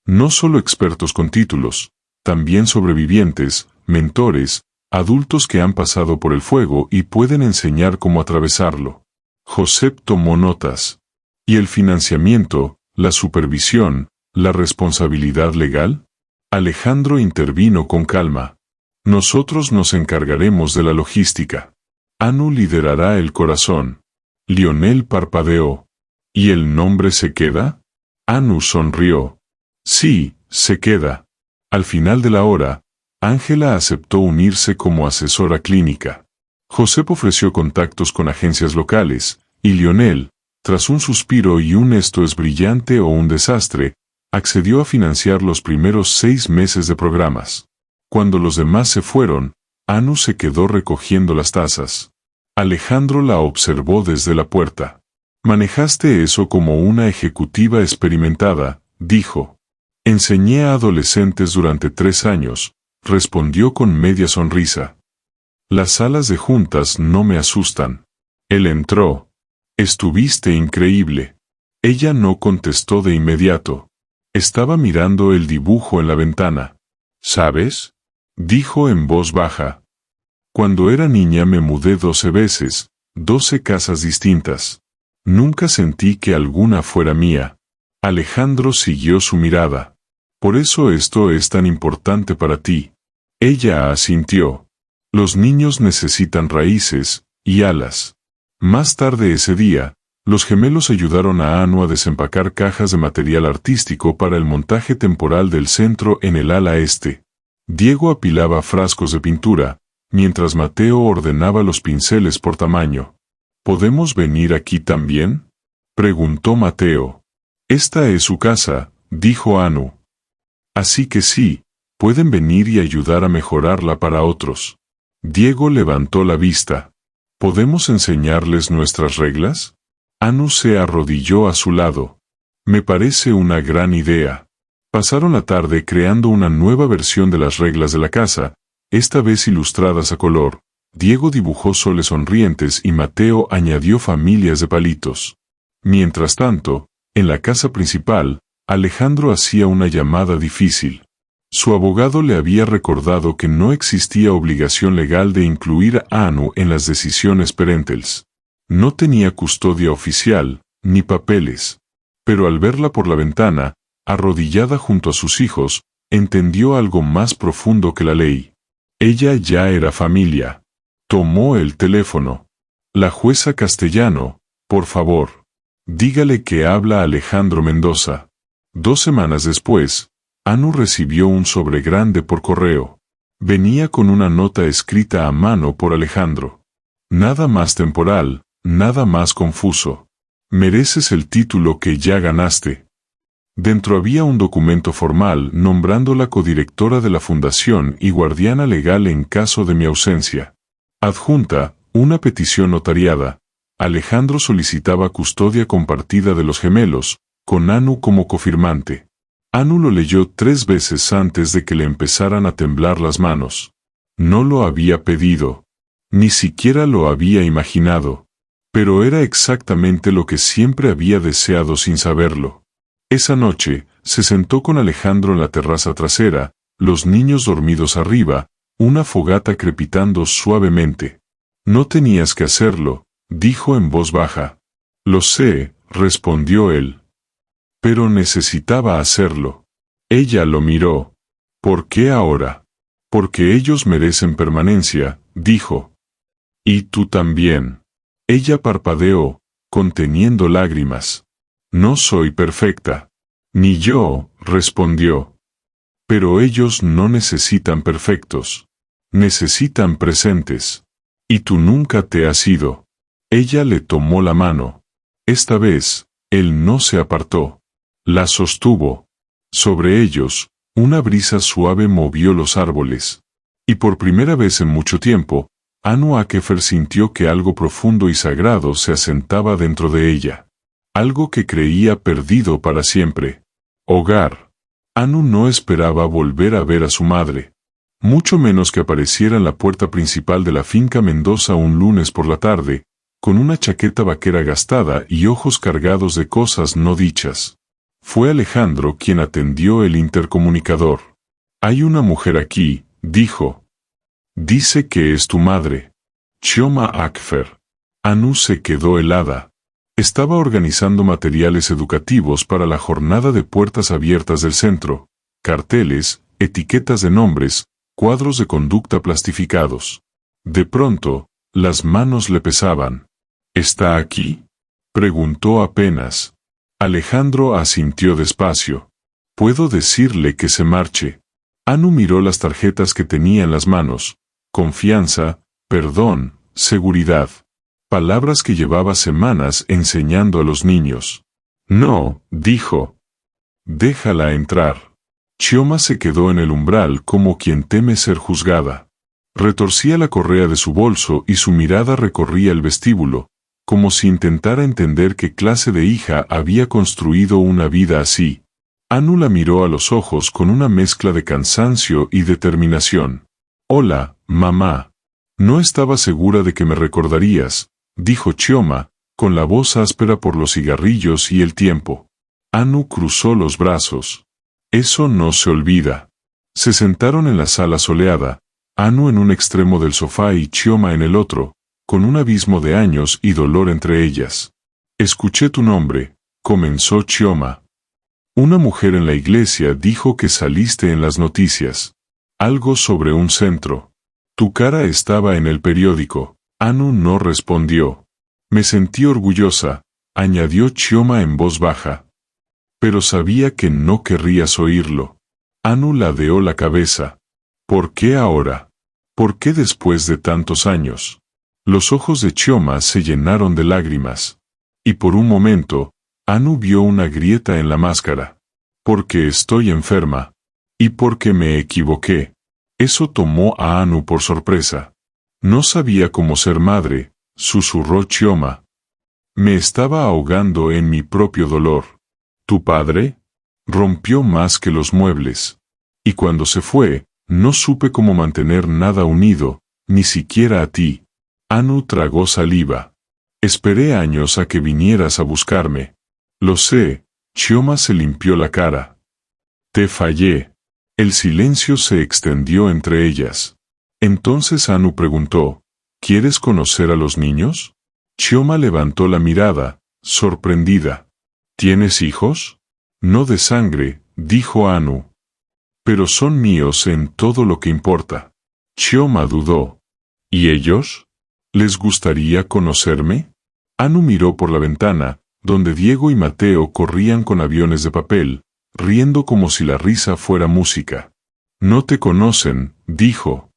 No solo expertos con títulos, también sobrevivientes, mentores, adultos que han pasado por el fuego y pueden enseñar cómo atravesarlo. Josep tomó notas. ¿Y el financiamiento, la supervisión, la responsabilidad legal? Alejandro intervino con calma. Nosotros nos encargaremos de la logística. Anu liderará el corazón. Lionel parpadeó. ¿Y el nombre se queda? Anu sonrió. Sí, se queda. Al final de la hora, Ángela aceptó unirse como asesora clínica. Josep ofreció contactos con agencias locales, y Lionel, tras un suspiro y un esto es brillante o un desastre, accedió a financiar los primeros 6 meses de programas. Cuando los demás se fueron, Anu se quedó recogiendo las tazas. Alejandro la observó desde la puerta. Manejaste eso como una ejecutiva experimentada, dijo. Enseñé a adolescentes durante 3 años, respondió con media sonrisa. Las salas de juntas no me asustan. Él entró. Estuviste increíble. Ella no contestó de inmediato. Estaba mirando el dibujo en la ventana. ¿Sabes? Dijo en voz baja. Cuando era niña me mudé 12 veces, 12 casas distintas. Nunca sentí que alguna fuera mía. Alejandro siguió su mirada. Por eso esto es tan importante para ti. Ella asintió. Los niños necesitan raíces y alas. Más tarde ese día, los gemelos ayudaron a Anu a desempacar cajas de material artístico para el montaje temporal del centro en el ala este. Diego apilaba frascos de pintura, mientras Mateo ordenaba los pinceles por tamaño. ¿Podemos venir aquí también? Preguntó Mateo. Esta es su casa, dijo Anu. Así que sí, pueden venir y ayudar a mejorarla para otros. Diego levantó la vista. ¿Podemos enseñarles nuestras reglas? Anu se arrodilló a su lado. Me parece una gran idea. Pasaron la tarde creando una nueva versión de las reglas de la casa, esta vez ilustradas a color. Diego dibujó soles sonrientes y Mateo añadió familias de palitos. Mientras tanto, en la casa principal, Alejandro hacía una llamada difícil. Su abogado le había recordado que no existía obligación legal de incluir a Anu en las decisiones parentales. No tenía custodia oficial, ni papeles. Pero al verla por la ventana, arrodillada junto a sus hijos, entendió algo más profundo que la ley. Ella ya era familia. Tomó el teléfono. La jueza Castellano, por favor. Dígale que habla Alejandro Mendoza. 2 semanas después, Anu recibió un sobre grande por correo. Venía con una nota escrita a mano por Alejandro. Nada más temporal, nada más confuso. Mereces el título que ya ganaste. Dentro había un documento formal nombrándola codirectora de la fundación y guardiana legal en caso de mi ausencia. Adjunta, una petición notariada. Alejandro solicitaba custodia compartida de los gemelos, con Anu como cofirmante. Anu lo leyó 3 veces antes de que le empezaran a temblar las manos. No lo había pedido. Ni siquiera lo había imaginado. Pero era exactamente lo que siempre había deseado sin saberlo. Esa noche, se sentó con Alejandro en la terraza trasera, los niños dormidos arriba, una fogata crepitando suavemente. No tenías que hacerlo, dijo en voz baja. Lo sé, respondió él. Pero necesitaba hacerlo. Ella lo miró. ¿Por qué ahora? Porque ellos merecen permanencia, dijo. Y tú también. Ella parpadeó, conteniendo lágrimas. No soy perfecta. Ni yo, respondió. Pero ellos no necesitan perfectos. Necesitan presentes. Y tú nunca te has ido. Ella le tomó la mano. Esta vez, él no se apartó. La sostuvo. Sobre ellos, una brisa suave movió los árboles. Y por primera vez en mucho tiempo, Anu Akefer sintió que algo profundo y sagrado se asentaba dentro de ella. Algo que creía perdido para siempre. Hogar. Anu no esperaba volver a ver a su madre. Mucho menos que apareciera en la puerta principal de la finca Mendoza un lunes por la tarde, con una chaqueta vaquera gastada y ojos cargados de cosas no dichas. Fue Alejandro quien atendió el intercomunicador. Hay una mujer aquí, dijo. Dice que es tu madre. Chioma Akfer. Anu se quedó helada. Estaba organizando materiales educativos para la jornada de puertas abiertas del centro, carteles, etiquetas de nombres, cuadros de conducta plastificados. De pronto, las manos le pesaban. ¿Está aquí?, preguntó apenas. Alejandro asintió despacio. ¿Puedo decirle que se marche? Anu miró las tarjetas que tenía en las manos. Confianza, perdón, seguridad. Palabras que llevaba semanas enseñando a los niños. No, dijo. Déjala entrar. Chioma se quedó en el umbral como quien teme ser juzgada. Retorcía la correa de su bolso y su mirada recorría el vestíbulo, como si intentara entender qué clase de hija había construido una vida así. Anu la miró a los ojos con una mezcla de cansancio y determinación. Hola, mamá. No estaba segura de que me recordarías, dijo Chioma, con la voz áspera por los cigarrillos y el tiempo. Anu cruzó los brazos. Eso no se olvida. Se sentaron en la sala soleada, Anu en un extremo del sofá y Chioma en el otro, con un abismo de años y dolor entre ellas. Escuché tu nombre, comenzó Chioma. Una mujer en la iglesia dijo que saliste en las noticias. Algo sobre un centro. Tu cara estaba en el periódico. Anu no respondió. Me sentí orgullosa, añadió Chioma en voz baja. Pero sabía que no querrías oírlo. Anu ladeó la cabeza. ¿Por qué ahora? ¿Por qué después de tantos años? Los ojos de Chioma se llenaron de lágrimas. Y por un momento, Anu vio una grieta en la máscara. Porque estoy enferma. Y porque me equivoqué. Eso tomó a Anu por sorpresa. No sabía cómo ser madre, susurró Chioma. Me estaba ahogando en mi propio dolor. ¿Tu padre? Rompió más que los muebles. Y cuando se fue, no supe cómo mantener nada unido, ni siquiera a ti. Anu tragó saliva. Esperé años a que vinieras a buscarme. Lo sé, Chioma se limpió la cara. Te fallé. El silencio se extendió entre ellas. Entonces Anu preguntó, ¿quieres conocer a los niños? Chioma levantó la mirada, sorprendida. ¿Tienes hijos? No de sangre, dijo Anu. Pero son míos en todo lo que importa. Chioma dudó. ¿Y ellos? ¿Les gustaría conocerme? Anu miró por la ventana, donde Diego y Mateo corrían con aviones de papel, riendo como si la risa fuera música. No te conocen, dijo.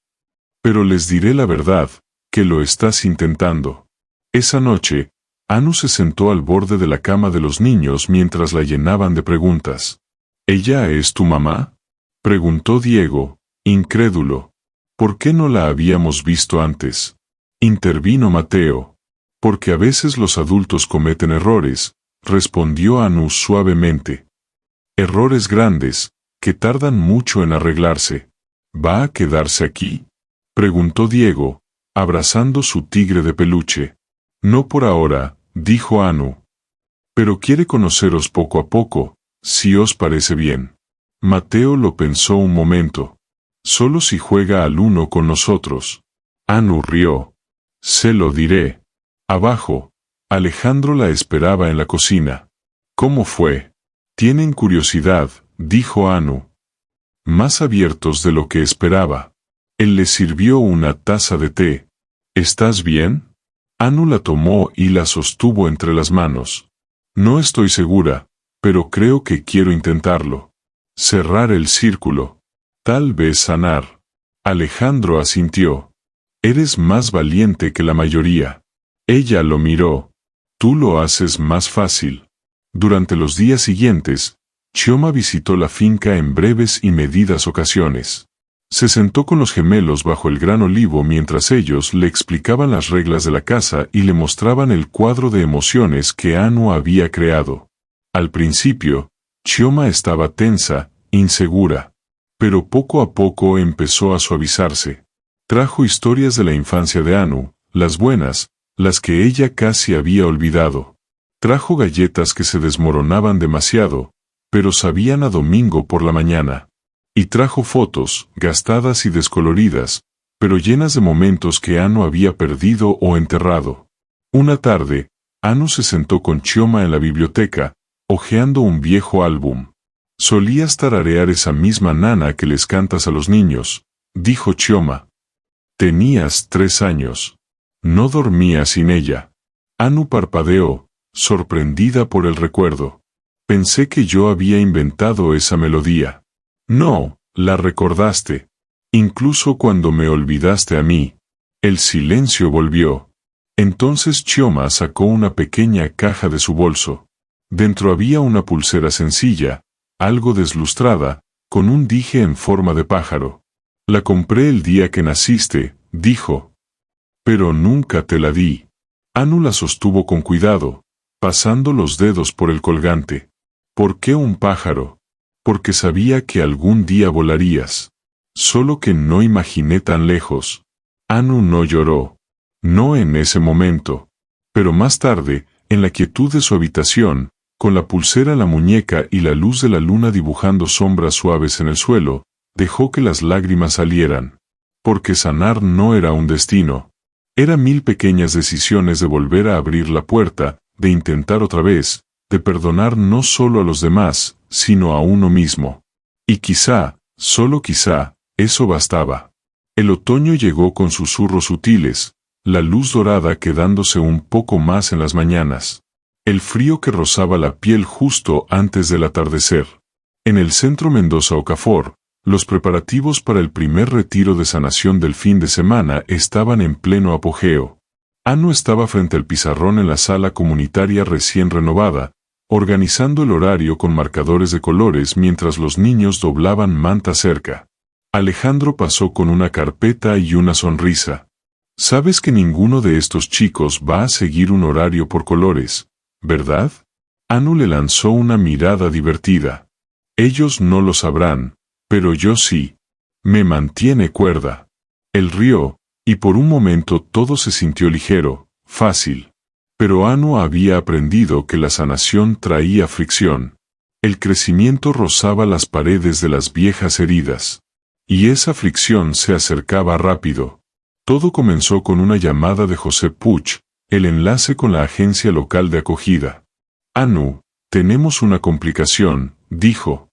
Pero les diré la verdad, que lo estás intentando. Esa noche, Anu se sentó al borde de la cama de los niños mientras la llenaban de preguntas. ¿Ella es tu mamá? Preguntó Diego, incrédulo. ¿Por qué no la habíamos visto antes? Intervino Mateo. Porque a veces los adultos cometen errores, respondió Anu suavemente. Errores grandes, que tardan mucho en arreglarse. ¿Va a quedarse aquí?, preguntó Diego, abrazando su tigre de peluche. No por ahora, dijo Anu. Pero quiere conoceros poco a poco, si os parece bien. Mateo lo pensó un momento. Solo si juega al uno con nosotros. Anu rió. Se lo diré. Abajo, Alejandro la esperaba en la cocina. ¿Cómo fue? Tienen curiosidad, dijo Anu. Más abiertos de lo que esperaba. Él le sirvió una taza de té. ¿Estás bien? Anu la tomó y la sostuvo entre las manos. No estoy segura, pero creo que quiero intentarlo. Cerrar el círculo. Tal vez sanar. Alejandro asintió. Eres más valiente que la mayoría. Ella lo miró. Tú lo haces más fácil. Durante los días siguientes, Chioma visitó la finca en breves y medidas ocasiones. Se sentó con los gemelos bajo el gran olivo mientras ellos le explicaban las reglas de la casa y le mostraban el cuadro de emociones que Anu había creado. Al principio, Chioma estaba tensa, insegura. Pero poco a poco empezó a suavizarse. Trajo historias de la infancia de Anu, las buenas, las que ella casi había olvidado. Trajo galletas que se desmoronaban demasiado, pero sabían a domingo por la mañana. Y trajo fotos, gastadas y descoloridas, pero llenas de momentos que Anu había perdido o enterrado. Una tarde, Anu se sentó con Chioma en la biblioteca, hojeando un viejo álbum. «Solías tararear esa misma nana que les cantas a los niños», dijo Chioma. «Tenías 3 años. No dormía sin ella». Anu parpadeó, sorprendida por el recuerdo. «Pensé que yo había inventado esa melodía». «No, la recordaste. Incluso cuando me olvidaste a mí». El silencio volvió. Entonces Chioma sacó una pequeña caja de su bolso. Dentro había una pulsera sencilla, algo deslustrada, con un dije en forma de pájaro. «La compré el día que naciste», dijo. «Pero nunca te la di». Anu la sostuvo con cuidado, pasando los dedos por el colgante. «¿Por qué un pájaro?» «Porque sabía que algún día volarías. Solo que no imaginé tan lejos». Anu no lloró. No en ese momento. Pero más tarde, en la quietud de su habitación, con la pulsera en la muñeca y la luz de la luna dibujando sombras suaves en el suelo, dejó que las lágrimas salieran. Porque sanar no era un destino. Era 1000 pequeñas decisiones de volver a abrir la puerta, de intentar otra vez, de perdonar no solo a los demás, sino a uno mismo. Y quizá, solo quizá, eso bastaba. El otoño llegó con susurros sutiles, la luz dorada quedándose un poco más en las mañanas. El frío que rozaba la piel justo antes del atardecer. En el centro Mendoza Okafor, los preparativos para el primer retiro de sanación del fin de semana estaban en pleno apogeo. Anu estaba frente al pizarrón en la sala comunitaria recién renovada, organizando el horario con marcadores de colores mientras los niños doblaban manta cerca. Alejandro pasó con una carpeta y una sonrisa. «Sabes que ninguno de estos chicos va a seguir un horario por colores, ¿verdad?» Anu le lanzó una mirada divertida. «Ellos no lo sabrán, pero yo sí. Me mantiene cuerda». Él rió, y por un momento todo se sintió ligero, fácil. Pero Anu había aprendido que la sanación traía fricción. El crecimiento rozaba las paredes de las viejas heridas. Y esa fricción se acercaba rápido. Todo comenzó con una llamada de José Puch, el enlace con la agencia local de acogida. «Anu, tenemos una complicación», dijo.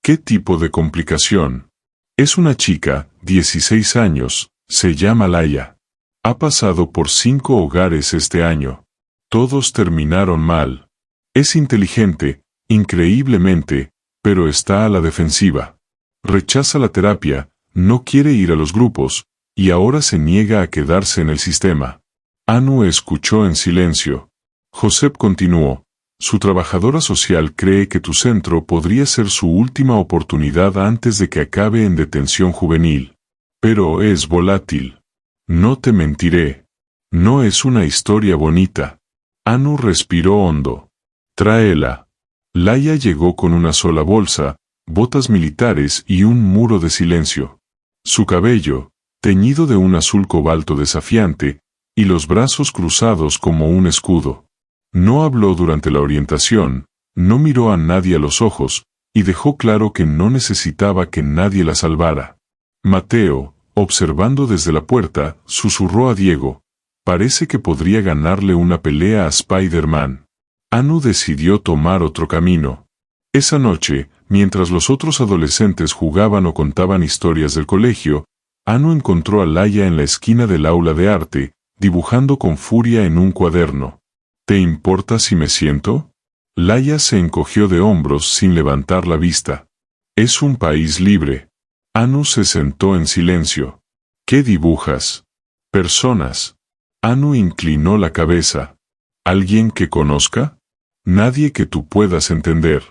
«¿Qué tipo de complicación?» «Es una chica, 16 años, se llama Laia. Ha pasado por 5 hogares este año. Todos terminaron mal. Es inteligente, increíblemente, pero está a la defensiva. Rechaza la terapia, no quiere ir a los grupos, y ahora se niega a quedarse en el sistema». Anu escuchó en silencio. Josep continuó. «Su trabajadora social cree que tu centro podría ser su última oportunidad antes de que acabe en detención juvenil. Pero es volátil. No te mentiré. No es una historia bonita». Anu respiró hondo. «Tráela». Laia llegó con una sola bolsa, botas militares y un muro de silencio. Su cabello, teñido de un azul cobalto desafiante, y los brazos cruzados como un escudo. No habló durante la orientación, no miró a nadie a los ojos, y dejó claro que no necesitaba que nadie la salvara. Mateo, observando desde la puerta, susurró a Diego: «Parece que podría ganarle una pelea a Spider-Man». Anu decidió tomar otro camino. Esa noche, mientras los otros adolescentes jugaban o contaban historias del colegio, Anu encontró a Laia en la esquina del aula de arte, dibujando con furia en un cuaderno. «¿Te importa si me siento?» Laia se encogió de hombros sin levantar la vista. «Es un país libre». Anu se sentó en silencio. «¿Qué dibujas?» «Personas». Anu inclinó la cabeza. «¿Alguien que conozca?» «Nadie que tú puedas entender».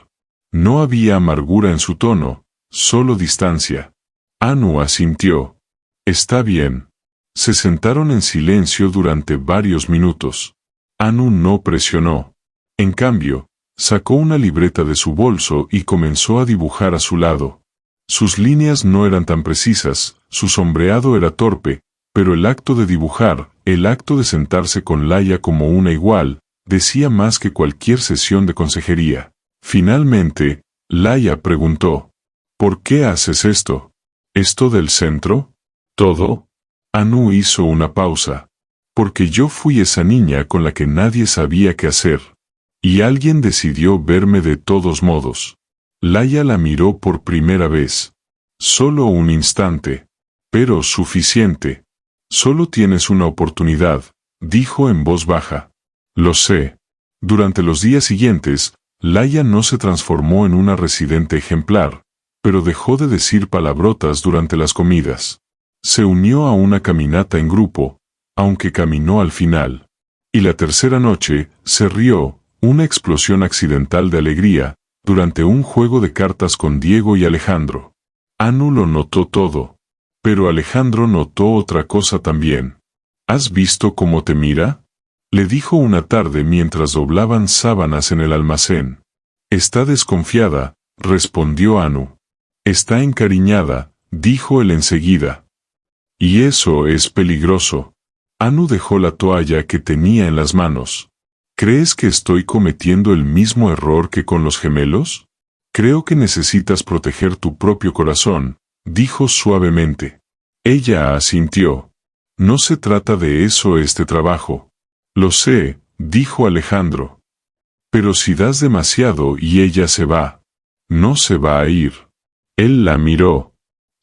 No había amargura en su tono, solo distancia. Anu asintió. «Está bien». Se sentaron en silencio durante varios minutos. Anu no presionó. En cambio, sacó una libreta de su bolso y comenzó a dibujar a su lado. Sus líneas no eran tan precisas, su sombreado era torpe, pero el acto de dibujar, el acto de sentarse con Laia como una igual, decía más que cualquier sesión de consejería. Finalmente, Laia preguntó: ¿Por qué haces esto? ¿Esto del centro? ¿Todo? Anu hizo una pausa. Porque yo fui esa niña con la que nadie sabía qué hacer. Y alguien decidió verme de todos modos. Laia la miró por primera vez. Solo un instante. Pero suficiente. Solo tienes una oportunidad, dijo en voz baja. Lo sé. Durante los días siguientes, Laia no se transformó en una residente ejemplar, pero dejó de decir palabrotas durante las comidas. Se unió a una caminata en grupo, aunque caminó al final. Y la tercera noche, se rió, una explosión accidental de alegría, durante un juego de cartas con Diego y Alejandro. Anu lo notó todo. Pero Alejandro notó otra cosa también. ¿Has visto cómo te mira? Le dijo una tarde mientras doblaban sábanas en el almacén. Está desconfiada, respondió Anu. Está encariñada, dijo él enseguida. Y eso es peligroso. Anu dejó la toalla que tenía en las manos. ¿Crees que estoy cometiendo el mismo error que con los gemelos? Creo que necesitas proteger tu propio corazón, dijo suavemente. Ella asintió. No se trata de eso este trabajo. Lo sé, dijo Alejandro. Pero si das demasiado y ella se va, no se va a ir. Él la miró.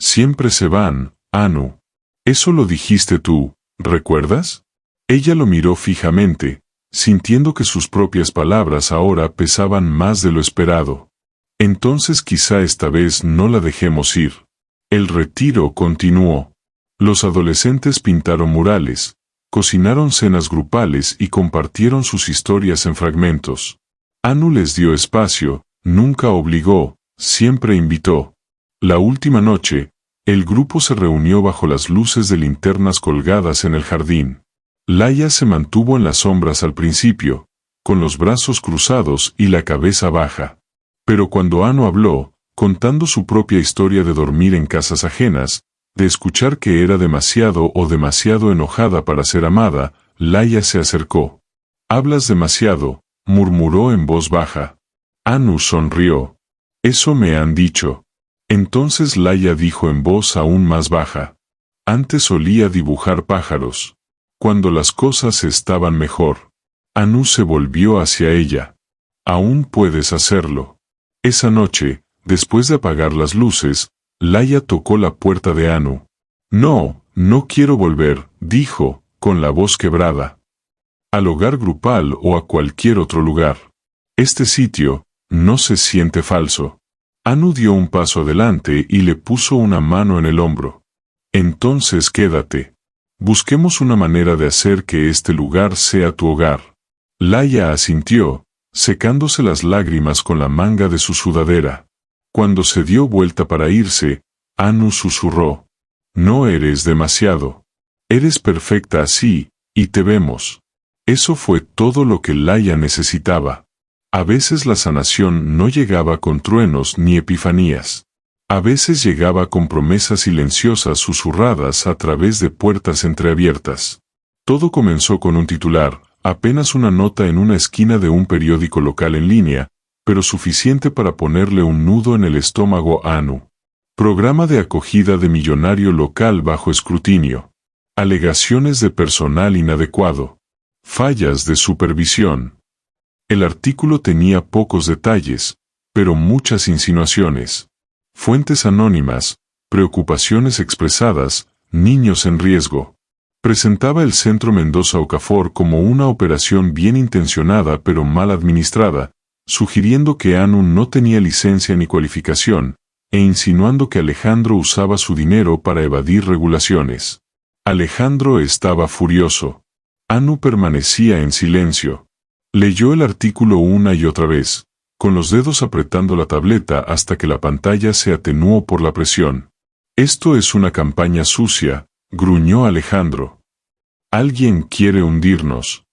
Siempre se van, Anu. Eso lo dijiste tú, ¿recuerdas? Ella lo miró fijamente, sintiendo que sus propias palabras ahora pesaban más de lo esperado. Entonces quizá esta vez no la dejemos ir. El retiro continuó. Los adolescentes pintaron murales, cocinaron cenas grupales y compartieron sus historias en fragmentos. Anu les dio espacio, nunca obligó, siempre invitó. La última noche, el grupo se reunió bajo las luces de linternas colgadas en el jardín. Laia se mantuvo en las sombras al principio, con los brazos cruzados y la cabeza baja. Pero cuando Anu habló, contando su propia historia de dormir en casas ajenas, de escuchar que era demasiado o demasiado enojada para ser amada, Laia se acercó. «Hablas demasiado», murmuró en voz baja. Anu sonrió. «Eso me han dicho». Entonces Laia dijo en voz aún más baja. «Antes solía dibujar pájaros. Cuando las cosas estaban mejor». Anu se volvió hacia ella. «Aún puedes hacerlo». Esa noche, después de apagar las luces, Laia tocó la puerta de Anu. «No, no quiero volver», dijo, con la voz quebrada. «Al hogar grupal o a cualquier otro lugar. Este sitio no se siente falso». Anu dio un paso adelante y le puso una mano en el hombro. «Entonces quédate. Busquemos una manera de hacer que este lugar sea tu hogar». Laia asintió, secándose las lágrimas con la manga de su sudadera. Cuando se dio vuelta para irse, Anu susurró. «No eres demasiado. Eres perfecta así, y te vemos». Eso fue todo lo que Laia necesitaba. A veces la sanación no llegaba con truenos ni epifanías. A veces llegaba con promesas silenciosas susurradas a través de puertas entreabiertas. Todo comenzó con un titular, apenas una nota en una esquina de un periódico local en línea, pero suficiente para ponerle un nudo en el estómago a Anu. Programa de acogida de millonario local bajo escrutinio. Alegaciones de personal inadecuado. Fallas de supervisión. El artículo tenía pocos detalles, pero muchas insinuaciones. Fuentes anónimas, preocupaciones expresadas, niños en riesgo. Presentaba el Centro Mendoza Okafor como una operación bien intencionada pero mal administrada, sugiriendo que Anu no tenía licencia ni cualificación, e insinuando que Alejandro usaba su dinero para evadir regulaciones. Alejandro estaba furioso. Anu permanecía en silencio. Leyó el artículo una y otra vez, con los dedos apretando la tableta hasta que la pantalla se atenuó por la presión. «Esto es una campaña sucia», gruñó Alejandro. «Alguien quiere hundirnos.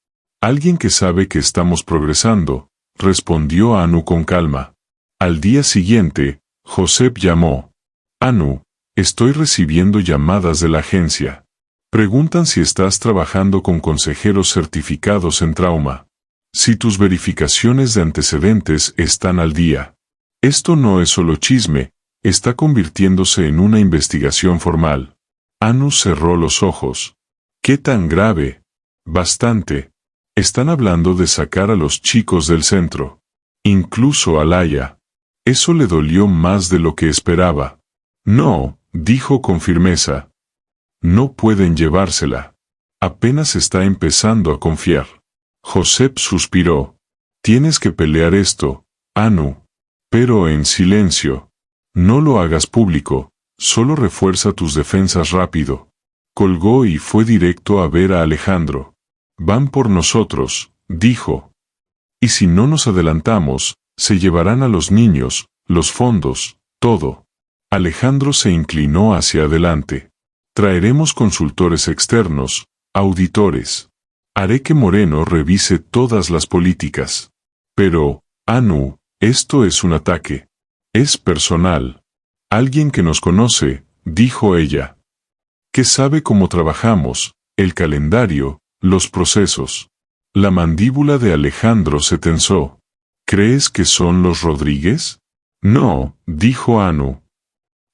Alguien que sabe que estamos progresando», respondió Anu con calma. Al día siguiente, Josep llamó. «Anu, estoy recibiendo llamadas de la agencia. Preguntan si estás trabajando con consejeros certificados en trauma. Si tus verificaciones de antecedentes están al día. Esto no es solo chisme, Está convirtiéndose en una investigación formal. Anu cerró los ojos. ¿Qué tan grave? Bastante. Están hablando de sacar a los chicos del centro. Incluso a Laia. Eso le dolió más de lo que esperaba. No, dijo con firmeza. No pueden llevársela. Apenas está empezando a confiar. Josep suspiró. Tienes que pelear esto, Anu. Pero en silencio. No lo hagas público, solo refuerza tus defensas rápido. Colgó y fue directo a ver a Alejandro. Van por nosotros, dijo. Y si no nos adelantamos, se llevarán a los niños, los fondos, todo. Alejandro se inclinó hacia adelante. Traeremos consultores externos, auditores. Haré que Moreno revise todas las políticas. Pero, Anu, esto es un ataque. Es personal. Alguien que nos conoce, dijo ella. Que sabe cómo trabajamos, el calendario, los procesos. La mandíbula de Alejandro se tensó. ¿Crees que son los Rodríguez? No, dijo Anu.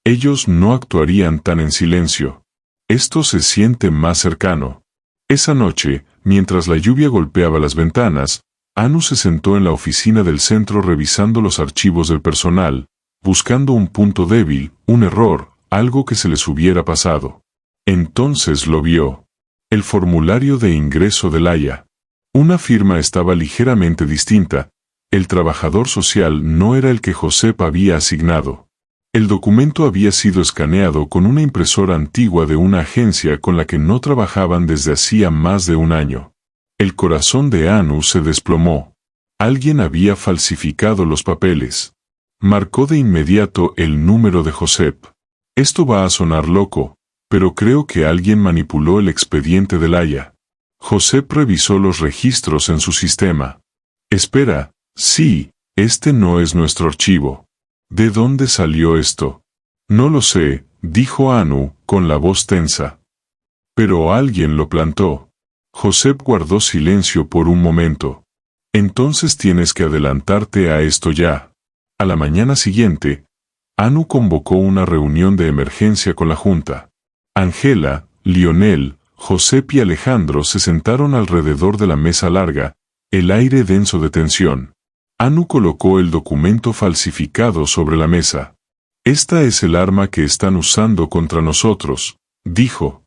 Ellos no actuarían tan en silencio. Esto se siente más cercano. Esa noche, mientras la lluvia golpeaba las ventanas, Anu se sentó en la oficina del centro revisando los archivos del personal, buscando un punto débil, un error, algo que se les hubiera pasado. Entonces lo vio. El formulario de ingreso de Laia. Una firma estaba ligeramente distinta. El trabajador social no era el que Josep había asignado. El documento había sido escaneado con una impresora antigua de una agencia con la que no trabajaban desde hacía más de un año. El corazón de Anu se desplomó. Alguien había falsificado los papeles. Marcó de inmediato el número de Josep. Esto va a sonar loco, pero creo que alguien manipuló el expediente de Laia. Josep revisó los registros en su sistema. Espera, sí, este no es nuestro archivo. ¿De dónde salió esto? No lo sé, dijo Anu, con la voz tensa. Pero alguien lo plantó. Josep guardó silencio por un momento. Entonces tienes que adelantarte a esto ya. A la mañana siguiente, Anu convocó una reunión de emergencia con la Junta. Ángela, Lionel, Josep y Alejandro se sentaron alrededor de la mesa larga, el aire denso de tensión. Anu colocó el documento falsificado sobre la mesa. Esta es el arma que están usando contra nosotros, dijo.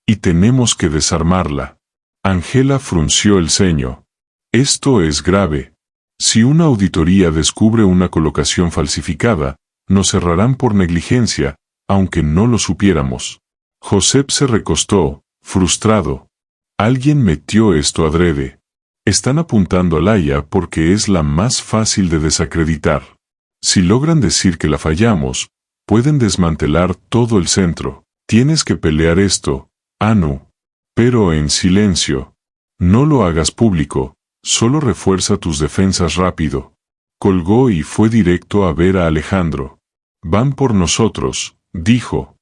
Y tenemos que desarmarla. Ángela frunció el ceño. Esto es grave. Si una auditoría descubre una colocación falsificada, nos cerrarán por negligencia, aunque no lo supiéramos. Josep se recostó, frustrado. Alguien metió esto adrede. Están apuntando a Laia porque es la más fácil de desacreditar. Si logran decir que la fallamos, pueden desmantelar todo el centro. Tienes que pelear esto, Anu. Pero en silencio. No lo hagas público, solo refuerza tus defensas rápido. Colgó y fue directo a ver a Alejandro. Van por nosotros, dijo.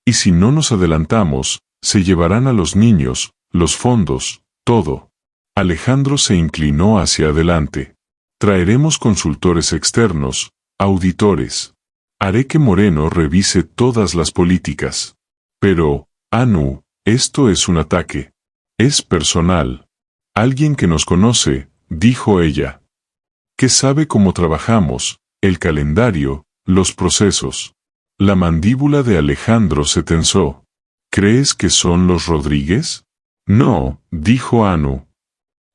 Y si no nos adelantamos, se llevarán a los niños, los fondos, todo. Alejandro se inclinó hacia adelante. Traeremos consultores externos, auditores. Haré que Moreno revise todas las políticas. Pero, Anu, esto es un ataque. Es personal. Alguien que nos conoce, dijo ella. Que sabe cómo trabajamos, el calendario, los procesos. La mandíbula de Alejandro se tensó. ¿Crees que son los Rodríguez? No, dijo Anu.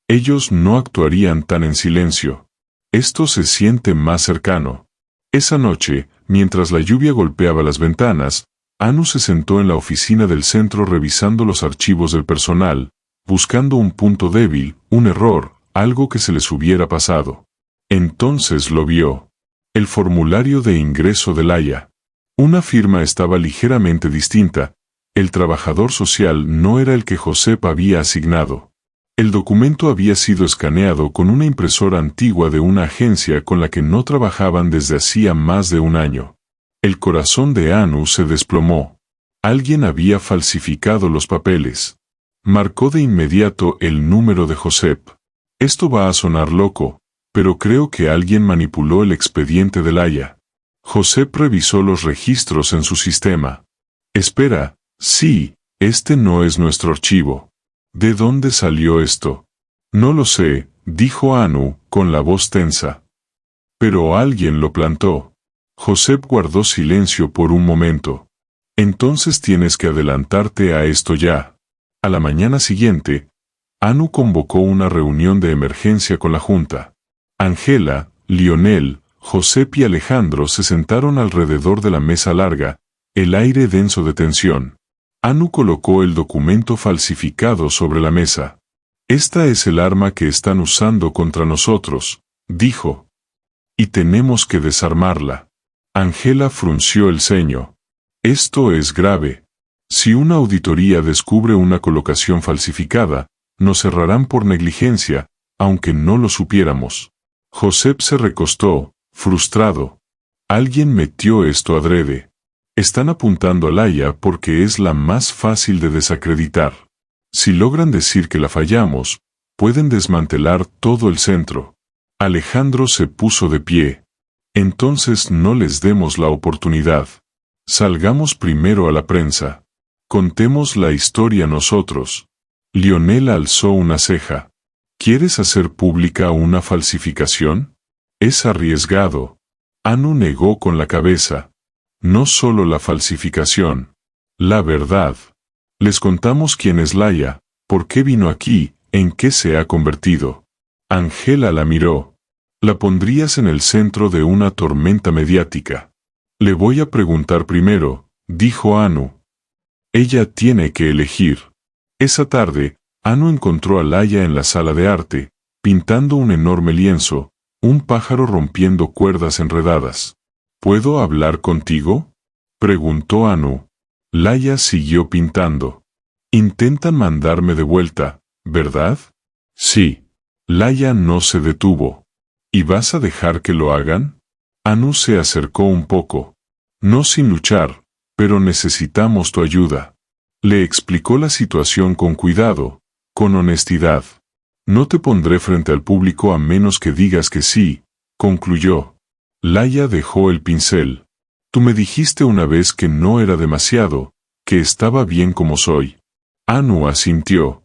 Ellos no actuarían tan en silencio. Esto se siente más cercano. Esa noche, mientras la lluvia golpeaba las ventanas, Anu se sentó en la oficina del centro revisando los archivos del personal, buscando un punto débil, un error, algo que se les hubiera pasado. Entonces lo vio. El formulario de ingreso de Laia. Una firma estaba ligeramente distinta. El trabajador social no era el que Josep había asignado. El documento había sido escaneado con una impresora antigua de una agencia con la que no trabajaban desde hacía más de un año. El corazón de Anu se desplomó. Alguien había falsificado los papeles. Marcó de inmediato el número de Josep. Esto va a sonar loco, pero creo que alguien manipuló el expediente de Laia. Josep revisó los registros en su sistema. Espera, sí, este no es nuestro archivo. ¿De dónde salió esto? No lo sé, dijo Anu, con la voz tensa. Pero alguien lo plantó. Josep guardó silencio por un momento. Entonces tienes que adelantarte a esto ya. A la mañana siguiente, Anu convocó una reunión de emergencia con la Junta. Ángela, Lionel, Josep y Alejandro se sentaron alrededor de la mesa larga, el aire denso de tensión. Anu colocó el documento falsificado sobre la mesa. Esta es el arma que están usando contra nosotros, dijo. Y tenemos que desarmarla. Ángela frunció el ceño. Esto es grave. Si una auditoría descubre una colocación falsificada, nos cerrarán por negligencia, aunque no lo supiéramos. Josep se recostó, frustrado. Alguien metió esto adrede. Están apuntando a Laia porque es la más fácil de desacreditar. Si logran decir que la fallamos, pueden desmantelar todo el centro. Alejandro se puso de pie. Entonces no les demos la oportunidad. Salgamos primero a la prensa. Contemos la historia nosotros. Lionel alzó una ceja. ¿Quieres hacer pública una falsificación? Es arriesgado. Anu negó con la cabeza. No solo la falsificación. La verdad. Les contamos quién es Laia, por qué vino aquí, en qué se ha convertido. Ángela la miró. La pondrías en el centro de una tormenta mediática. Le voy a preguntar primero, dijo Anu. Ella tiene que elegir. Esa tarde, Anu encontró a Laia en la sala de arte, pintando un enorme lienzo, un pájaro rompiendo cuerdas enredadas. ¿Puedo hablar contigo? Preguntó Anu. Laia siguió pintando. Intentan mandarme de vuelta, ¿verdad? Sí. Laia no se detuvo. ¿Y vas a dejar que lo hagan? Anu se acercó un poco. No sin luchar, pero necesitamos tu ayuda. Le explicó la situación con cuidado, con honestidad. No te pondré frente al público a menos que digas que sí, concluyó. Laia dejó el pincel. Tú me dijiste una vez que no era demasiado, que estaba bien como soy. Anu asintió.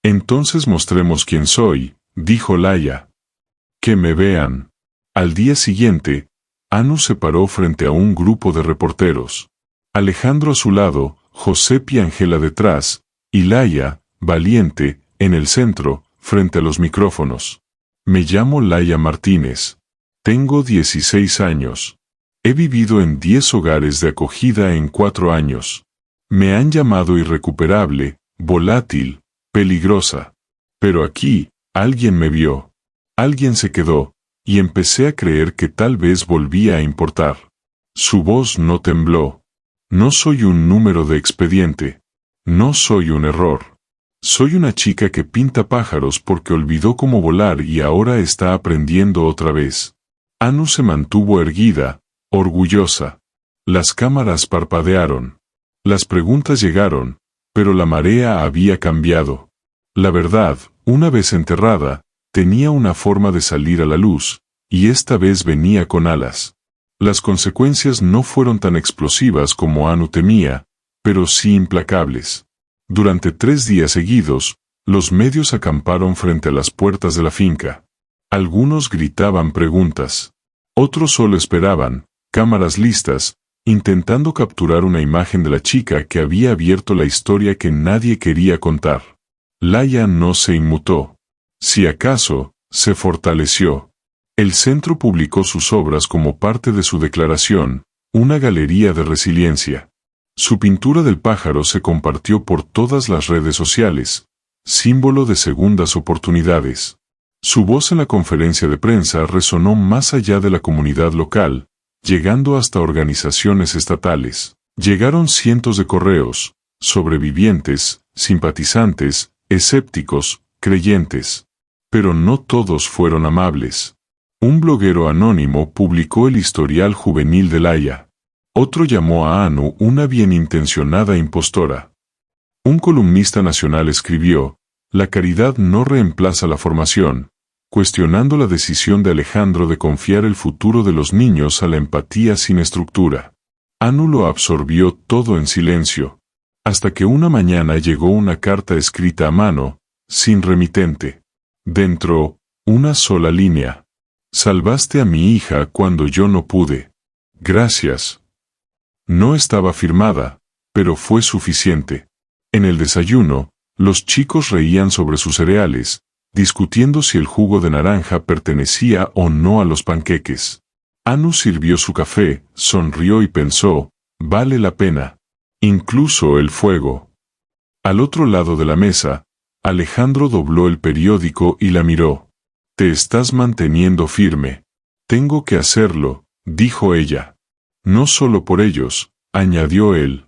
Entonces mostremos quién soy, dijo Laia. Que me vean. Al día siguiente, Anu se paró frente a un grupo de reporteros. Alejandro a su lado, Josep y Ángela detrás, y Laia, valiente, en el centro, frente a los micrófonos. Me llamo Laia Martínez. Tengo 16 años. He vivido en 10 hogares de acogida en 4 años. Me han llamado irrecuperable, volátil, peligrosa. Pero aquí, alguien me vio. Alguien se quedó, y empecé a creer que tal vez volvía a importar. Su voz no tembló. No soy un número de expediente. No soy un error. Soy una chica que pinta pájaros porque olvidó cómo volar y ahora está aprendiendo otra vez. Anu se mantuvo erguida, orgullosa. Las cámaras parpadearon. Las preguntas llegaron, pero la marea había cambiado. La verdad, una vez enterrada, tenía una forma de salir a la luz, y esta vez venía con alas. Las consecuencias no fueron tan explosivas como Anu temía, pero sí implacables. Durante 3 días seguidos, los medios acamparon frente a las puertas de la finca. Algunos gritaban preguntas. Otros solo esperaban, cámaras listas, intentando capturar una imagen de la chica que había abierto la historia que nadie quería contar. Laia no se inmutó. Si acaso, se fortaleció. El centro publicó sus obras como parte de su declaración, una galería de resiliencia. Su pintura del pájaro se compartió por todas las redes sociales, símbolo de segundas oportunidades. Su voz en la conferencia de prensa resonó más allá de la comunidad local, llegando hasta organizaciones estatales. Llegaron cientos de correos, sobrevivientes, simpatizantes, escépticos, creyentes. Pero no todos fueron amables. Un bloguero anónimo publicó el historial juvenil de Laia. Otro llamó a Anu una bienintencionada impostora. Un columnista nacional escribió, la caridad no reemplaza la formación, cuestionando la decisión de Alejandro de confiar el futuro de los niños a la empatía sin estructura. Anu lo absorbió todo en silencio, hasta que una mañana llegó una carta escrita a mano, sin remitente. Dentro, una sola línea. Salvaste a mi hija cuando yo no pude. Gracias. No estaba firmada, pero fue suficiente. En el desayuno, los chicos reían sobre sus cereales, discutiendo si el jugo de naranja pertenecía o no a los panqueques. Anu sirvió su café, sonrió y pensó, vale la pena. Incluso el fuego. Al otro lado de la mesa, Alejandro dobló el periódico y la miró. Te estás manteniendo firme. Tengo que hacerlo, dijo ella. No solo por ellos, añadió él.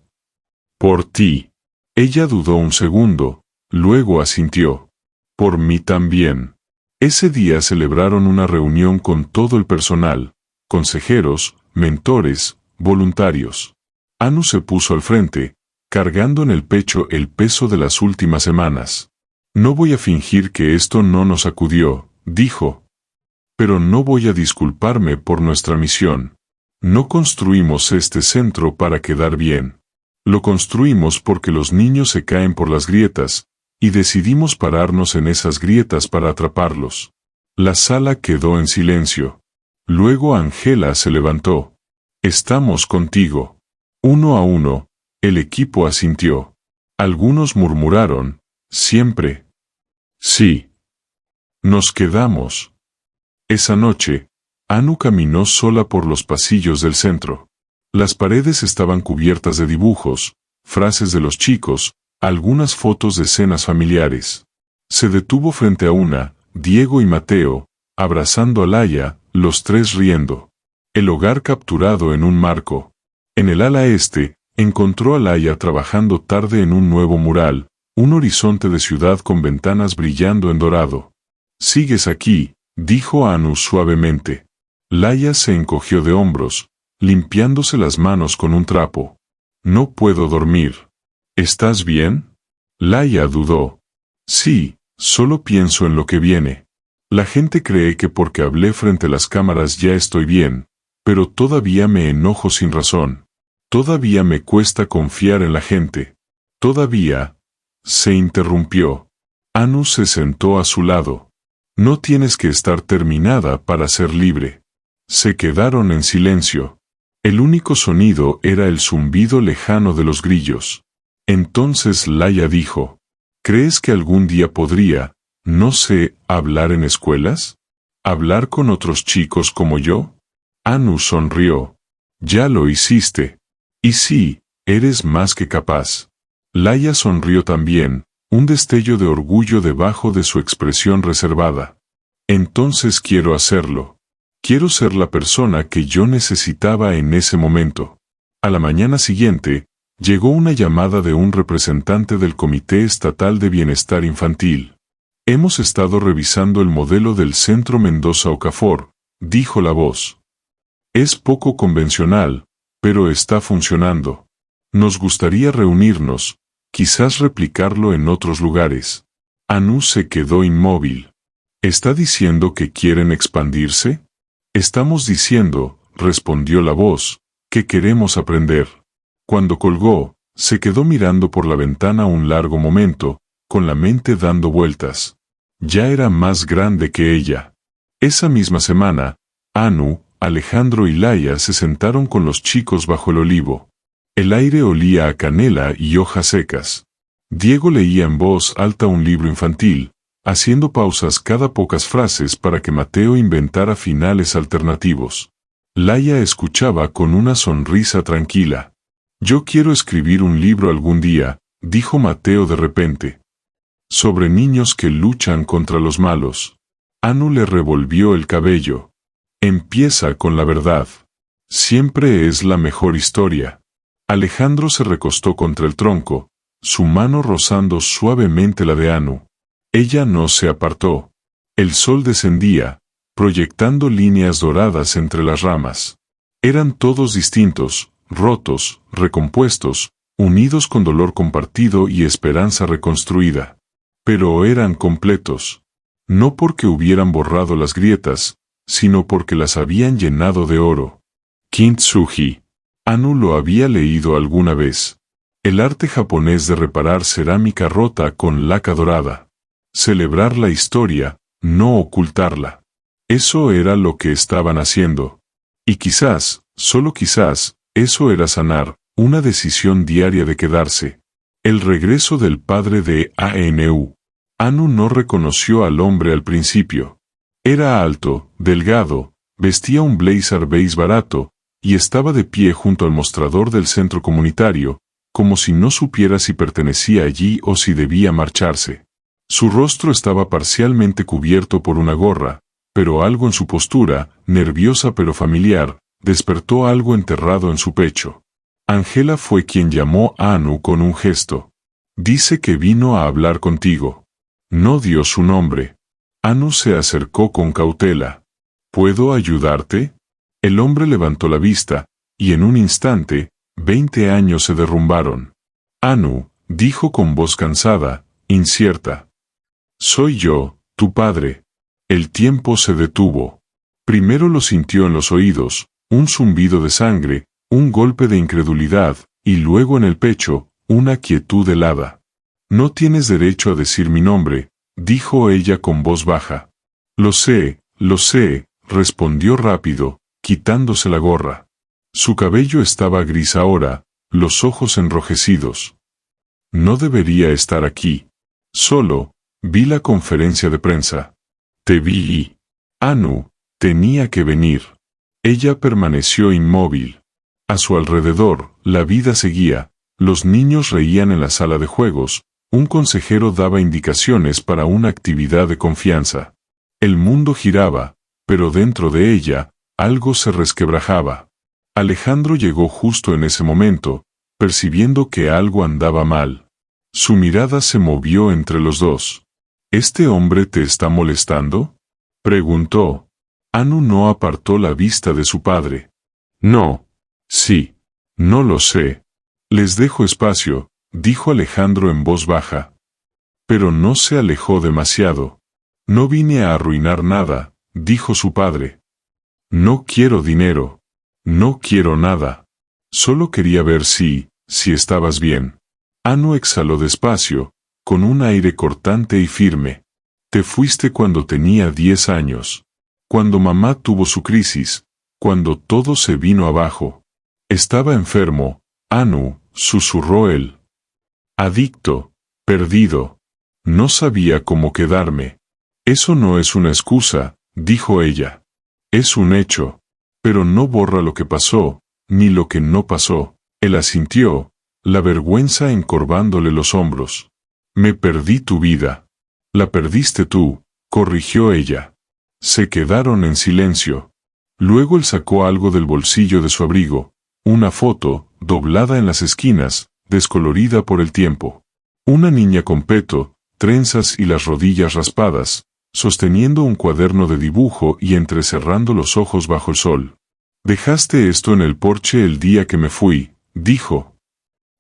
Por ti. Ella dudó un segundo, luego asintió. Por mí también. Ese día celebraron una reunión con todo el personal, consejeros, mentores, voluntarios. Anu se puso al frente, cargando en el pecho el peso de las últimas semanas. No voy a fingir que esto no nos sacudió, dijo. Pero no voy a disculparme por nuestra misión. No construimos este centro para quedar bien. Lo construimos porque los niños se caen por las grietas, y decidimos pararnos en esas grietas para atraparlos. La sala quedó en silencio. Luego Angela se levantó. Estamos contigo. Uno a uno, el equipo asintió. Algunos murmuraron, siempre. Sí. Nos quedamos. Esa noche, Anu caminó sola por los pasillos del centro. Las paredes estaban cubiertas de dibujos, frases de los chicos, algunas fotos de escenas familiares. Se detuvo frente a una, Diego y Mateo, abrazando a Laia, los tres riendo. El hogar capturado en un marco. En el ala este, encontró a Laia trabajando tarde en un nuevo mural, un horizonte de ciudad con ventanas brillando en dorado. «Sigues aquí», dijo Anu suavemente. Laia se encogió de hombros, limpiándose las manos con un trapo. «No puedo dormir». «¿Estás bien?» Laia dudó. «Sí, solo pienso en lo que viene. La gente cree que porque hablé frente a las cámaras ya estoy bien, pero todavía me enojo sin razón. Todavía me cuesta confiar en la gente. Todavía». Se interrumpió. Anu se sentó a su lado. «No tienes que estar terminada para ser libre». Se quedaron en silencio. El único sonido era el zumbido lejano de los grillos. Entonces Laia dijo, «¿Crees que algún día podría, no sé, hablar en escuelas? ¿Hablar con otros chicos como yo?» Anu sonrió. «Ya lo hiciste. Y sí, eres más que capaz». Laia sonrió también, un destello de orgullo debajo de su expresión reservada. «Entonces quiero hacerlo. Quiero ser la persona que yo necesitaba en ese momento». A la mañana siguiente, llegó una llamada de un representante del Comité Estatal de Bienestar Infantil. «Hemos estado revisando el modelo del Centro Mendoza Okafor», dijo la voz. «Es poco convencional, pero está funcionando. Nos gustaría reunirnos, quizás replicarlo en otros lugares». Anu se quedó inmóvil. «¿Está diciendo que quieren expandirse?» «Estamos diciendo», respondió la voz, «que queremos aprender». Cuando colgó, se quedó mirando por la ventana un largo momento, con la mente dando vueltas. Ya era más grande que ella. Esa misma semana, Anu, Alejandro y Laia se sentaron con los chicos bajo el olivo. El aire olía a canela y hojas secas. Diego leía en voz alta un libro infantil, haciendo pausas cada pocas frases para que Mateo inventara finales alternativos. Laia escuchaba con una sonrisa tranquila. «Yo quiero escribir un libro algún día», dijo Mateo de repente. «Sobre niños que luchan contra los malos». Anu le revolvió el cabello. «Empieza con la verdad. Siempre es la mejor historia». Alejandro se recostó contra el tronco, su mano rozando suavemente la de Anu. Ella no se apartó. El sol descendía, proyectando líneas doradas entre las ramas. Eran todos distintos, rotos, recompuestos, unidos con dolor compartido y esperanza reconstruida. Pero eran completos. no porque hubieran borrado las grietas, sino porque las habían llenado de oro. Kintsugi. Anu lo había leído alguna vez. El arte japonés de reparar cerámica rota con laca dorada. Celebrar la historia, no ocultarla. Eso era lo que estaban haciendo. Y quizás, solo quizás, eso era sanar, una decisión diaria de quedarse. El regreso del padre de Anu. Anu no reconoció al hombre al principio. Era alto, delgado, vestía un blazer beige barato, y estaba de pie junto al mostrador del centro comunitario, como si no supiera si pertenecía allí o si debía marcharse. Su rostro estaba parcialmente cubierto por una gorra, pero algo en su postura, nerviosa pero familiar, despertó algo enterrado en su pecho. Angela fue quien llamó a Anu con un gesto. Dice que vino a hablar contigo. No dio su nombre. Anu se acercó con cautela. ¿Puedo ayudarte? El hombre levantó la vista, y en un instante, 20 años se derrumbaron. Anu, dijo con voz cansada, incierta. Soy yo, tu padre. El tiempo se detuvo. Primero lo sintió en los oídos, un zumbido de sangre, un golpe de incredulidad, y luego en el pecho, una quietud helada. No tienes derecho a decir mi nombre, dijo ella con voz baja. Lo sé, respondió rápido, quitándose la gorra. Su cabello estaba gris ahora, los ojos enrojecidos. No debería estar aquí. Solo, vi la conferencia de prensa. Te vi. Anu, tenía que venir. Ella permaneció inmóvil. A su alrededor, la vida seguía, los niños reían en la sala de juegos, un consejero daba indicaciones para una actividad de confianza. El mundo giraba, pero dentro de ella, algo se resquebrajaba. Alejandro llegó justo en ese momento, percibiendo que algo andaba mal. Su mirada se movió entre los dos. ¿Este hombre te está molestando?, preguntó. Anu no apartó la vista de su padre. No. Sí. No lo sé. Les dejo espacio, dijo Alejandro en voz baja. Pero no se alejó demasiado. No vine a arruinar nada, dijo su padre. No quiero dinero. No quiero nada. Solo quería ver si estabas bien. Anu exhaló despacio, con un aire cortante y firme. Te fuiste cuando tenía 10 años. Cuando mamá tuvo su crisis, cuando todo se vino abajo. Estaba enfermo, Anu, susurró él. Adicto, perdido. No sabía cómo quedarme. Eso no es una excusa, dijo ella. Es un hecho. Pero no borra lo que pasó, ni lo que no pasó. Él asintió, la vergüenza encorvándole los hombros. Me perdí tu vida. La perdiste tú, corrigió ella. Se quedaron en silencio. Luego él sacó algo del bolsillo de su abrigo, una foto, doblada en las esquinas, descolorida por el tiempo. Una niña con peto, trenzas y las rodillas raspadas, sosteniendo un cuaderno de dibujo y entrecerrando los ojos bajo el sol. Dejaste esto en el porche el día que me fui, dijo.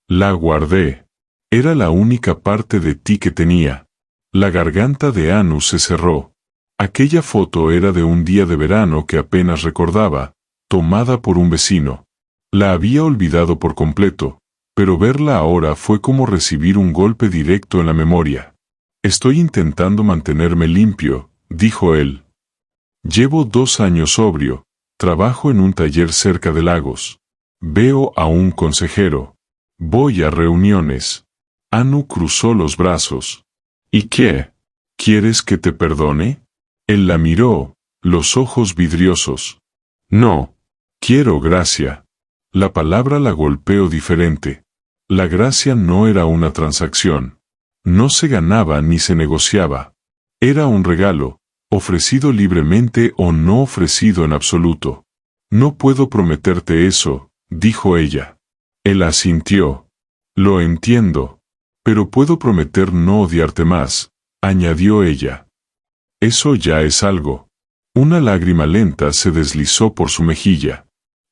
La guardé. Era la única parte de ti que tenía. La garganta de Anu se cerró. Aquella foto era de un día de verano que apenas recordaba, tomada por un vecino. La había olvidado por completo, pero verla ahora fue como recibir un golpe directo en la memoria. Estoy intentando mantenerme limpio, dijo él. Llevo 2 años sobrio, trabajo en un taller cerca de Lagos. Veo a un consejero. Voy a reuniones. Anu cruzó los brazos. ¿Y qué? ¿Quieres que te perdone? Él la miró, los ojos vidriosos. No. Quiero gracia. La palabra la golpeó diferente. La gracia no era una transacción. No se ganaba ni se negociaba. Era un regalo, ofrecido libremente o no ofrecido en absoluto. No puedo prometerte eso, dijo ella. Él asintió. Lo entiendo. Pero puedo prometer no odiarte más, añadió ella. Eso ya es algo. Una lágrima lenta se deslizó por su mejilla.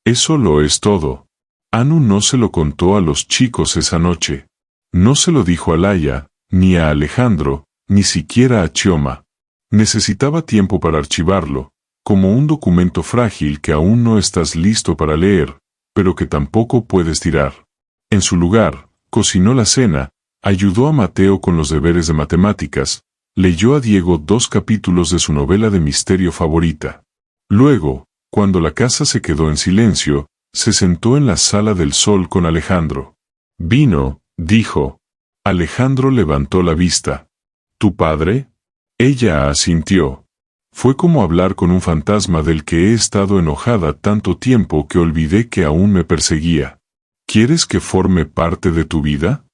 Eso lo es todo. Anu no se lo contó a los chicos esa noche. No se lo dijo a Laia, ni a Alejandro, ni siquiera a Chioma. Necesitaba tiempo para archivarlo, como un documento frágil que aún no estás listo para leer, pero que tampoco puedes tirar. En su lugar, cocinó la cena, ayudó a Mateo con los deberes de matemáticas, leyó a Diego 2 capítulos de su novela de misterio favorita. Luego, cuando la casa se quedó en silencio, se sentó en la sala del sol con Alejandro. «Vino», dijo. Alejandro levantó la vista. «¿Tu padre?» Ella asintió. Fue como hablar con un fantasma del que he estado enojada tanto tiempo que olvidé que aún me perseguía. ¿Quieres que forme parte de tu vida?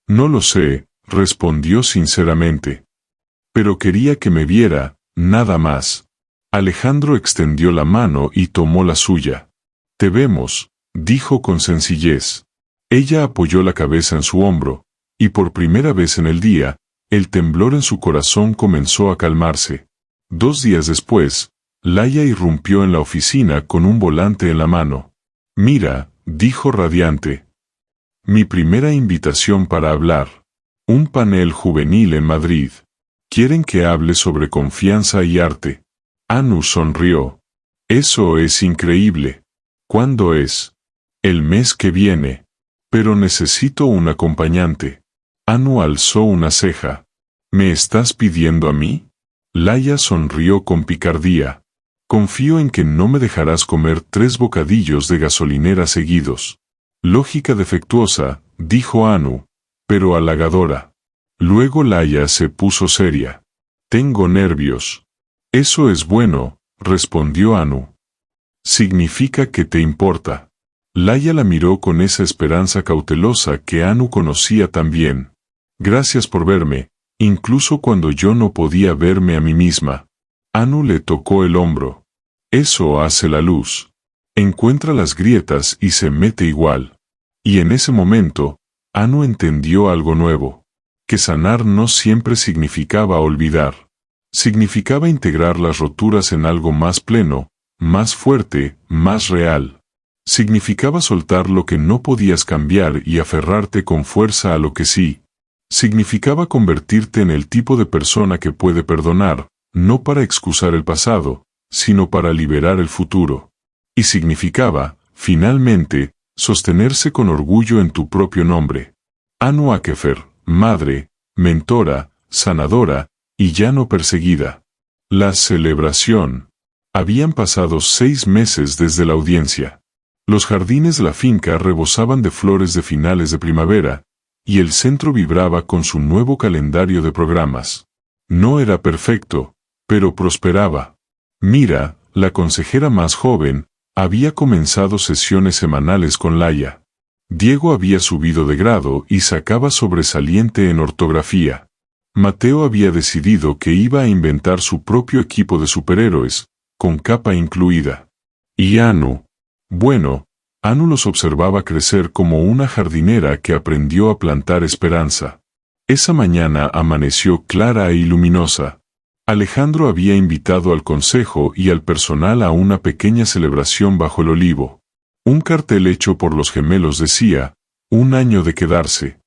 No lo sé, respondió sinceramente. Pero quería que me viera, nada más. Alejandro extendió la mano y tomó la suya. Te vemos, dijo con sencillez. Ella apoyó la cabeza en su hombro, y por primera vez en el día, el temblor en su corazón comenzó a calmarse. 2 días después, Laia irrumpió en la oficina con un volante en la mano. Mira, dijo radiante. Mi primera invitación para hablar. Un panel juvenil en Madrid. Quieren que hable sobre confianza y arte. Anu sonrió. Eso es increíble. ¿Cuándo es? El mes que viene. Pero necesito un acompañante. Anu alzó una ceja. ¿Me estás pidiendo a mí? Laia sonrió con picardía. Confío en que no me dejarás comer 3 bocadillos de gasolinera seguidos. Lógica defectuosa, dijo Anu, pero halagadora. Luego Laia se puso seria. Tengo nervios. Eso es bueno, respondió Anu. Significa que te importa. Laia la miró con esa esperanza cautelosa que Anu conocía tan bien. Gracias por verme, incluso cuando yo no podía verme a mí misma. Anu le tocó el hombro. Eso hace la luz. Encuentra las grietas y se mete igual. Y en ese momento, Anu entendió algo nuevo. Que sanar no siempre significaba olvidar. Significaba integrar las roturas en algo más pleno, más fuerte, más real. Significaba soltar lo que no podías cambiar y aferrarte con fuerza a lo que sí. Significaba convertirte en el tipo de persona que puede perdonar, no para excusar el pasado, sino para liberar el futuro. Y significaba, finalmente, sostenerse con orgullo en tu propio nombre. Anu Akefer, madre, mentora, sanadora, y ya no perseguida. La celebración. Habían pasado 6 meses desde la audiencia. Los jardines de la finca rebosaban de flores de finales de primavera, y el centro vibraba con su nuevo calendario de programas. No era perfecto, pero prosperaba. Mira, la consejera más joven, había comenzado sesiones semanales con Laia. Diego había subido de grado y sacaba sobresaliente en ortografía. Mateo había decidido que iba a inventar su propio equipo de superhéroes, con capa incluida. Y Anu. Bueno, Anu los observaba crecer como una jardinera que aprendió a plantar esperanza. Esa mañana amaneció clara e luminosa. Alejandro había invitado al consejo y al personal a una pequeña celebración bajo el olivo. Un cartel hecho por los gemelos decía, 1 año de quedarse.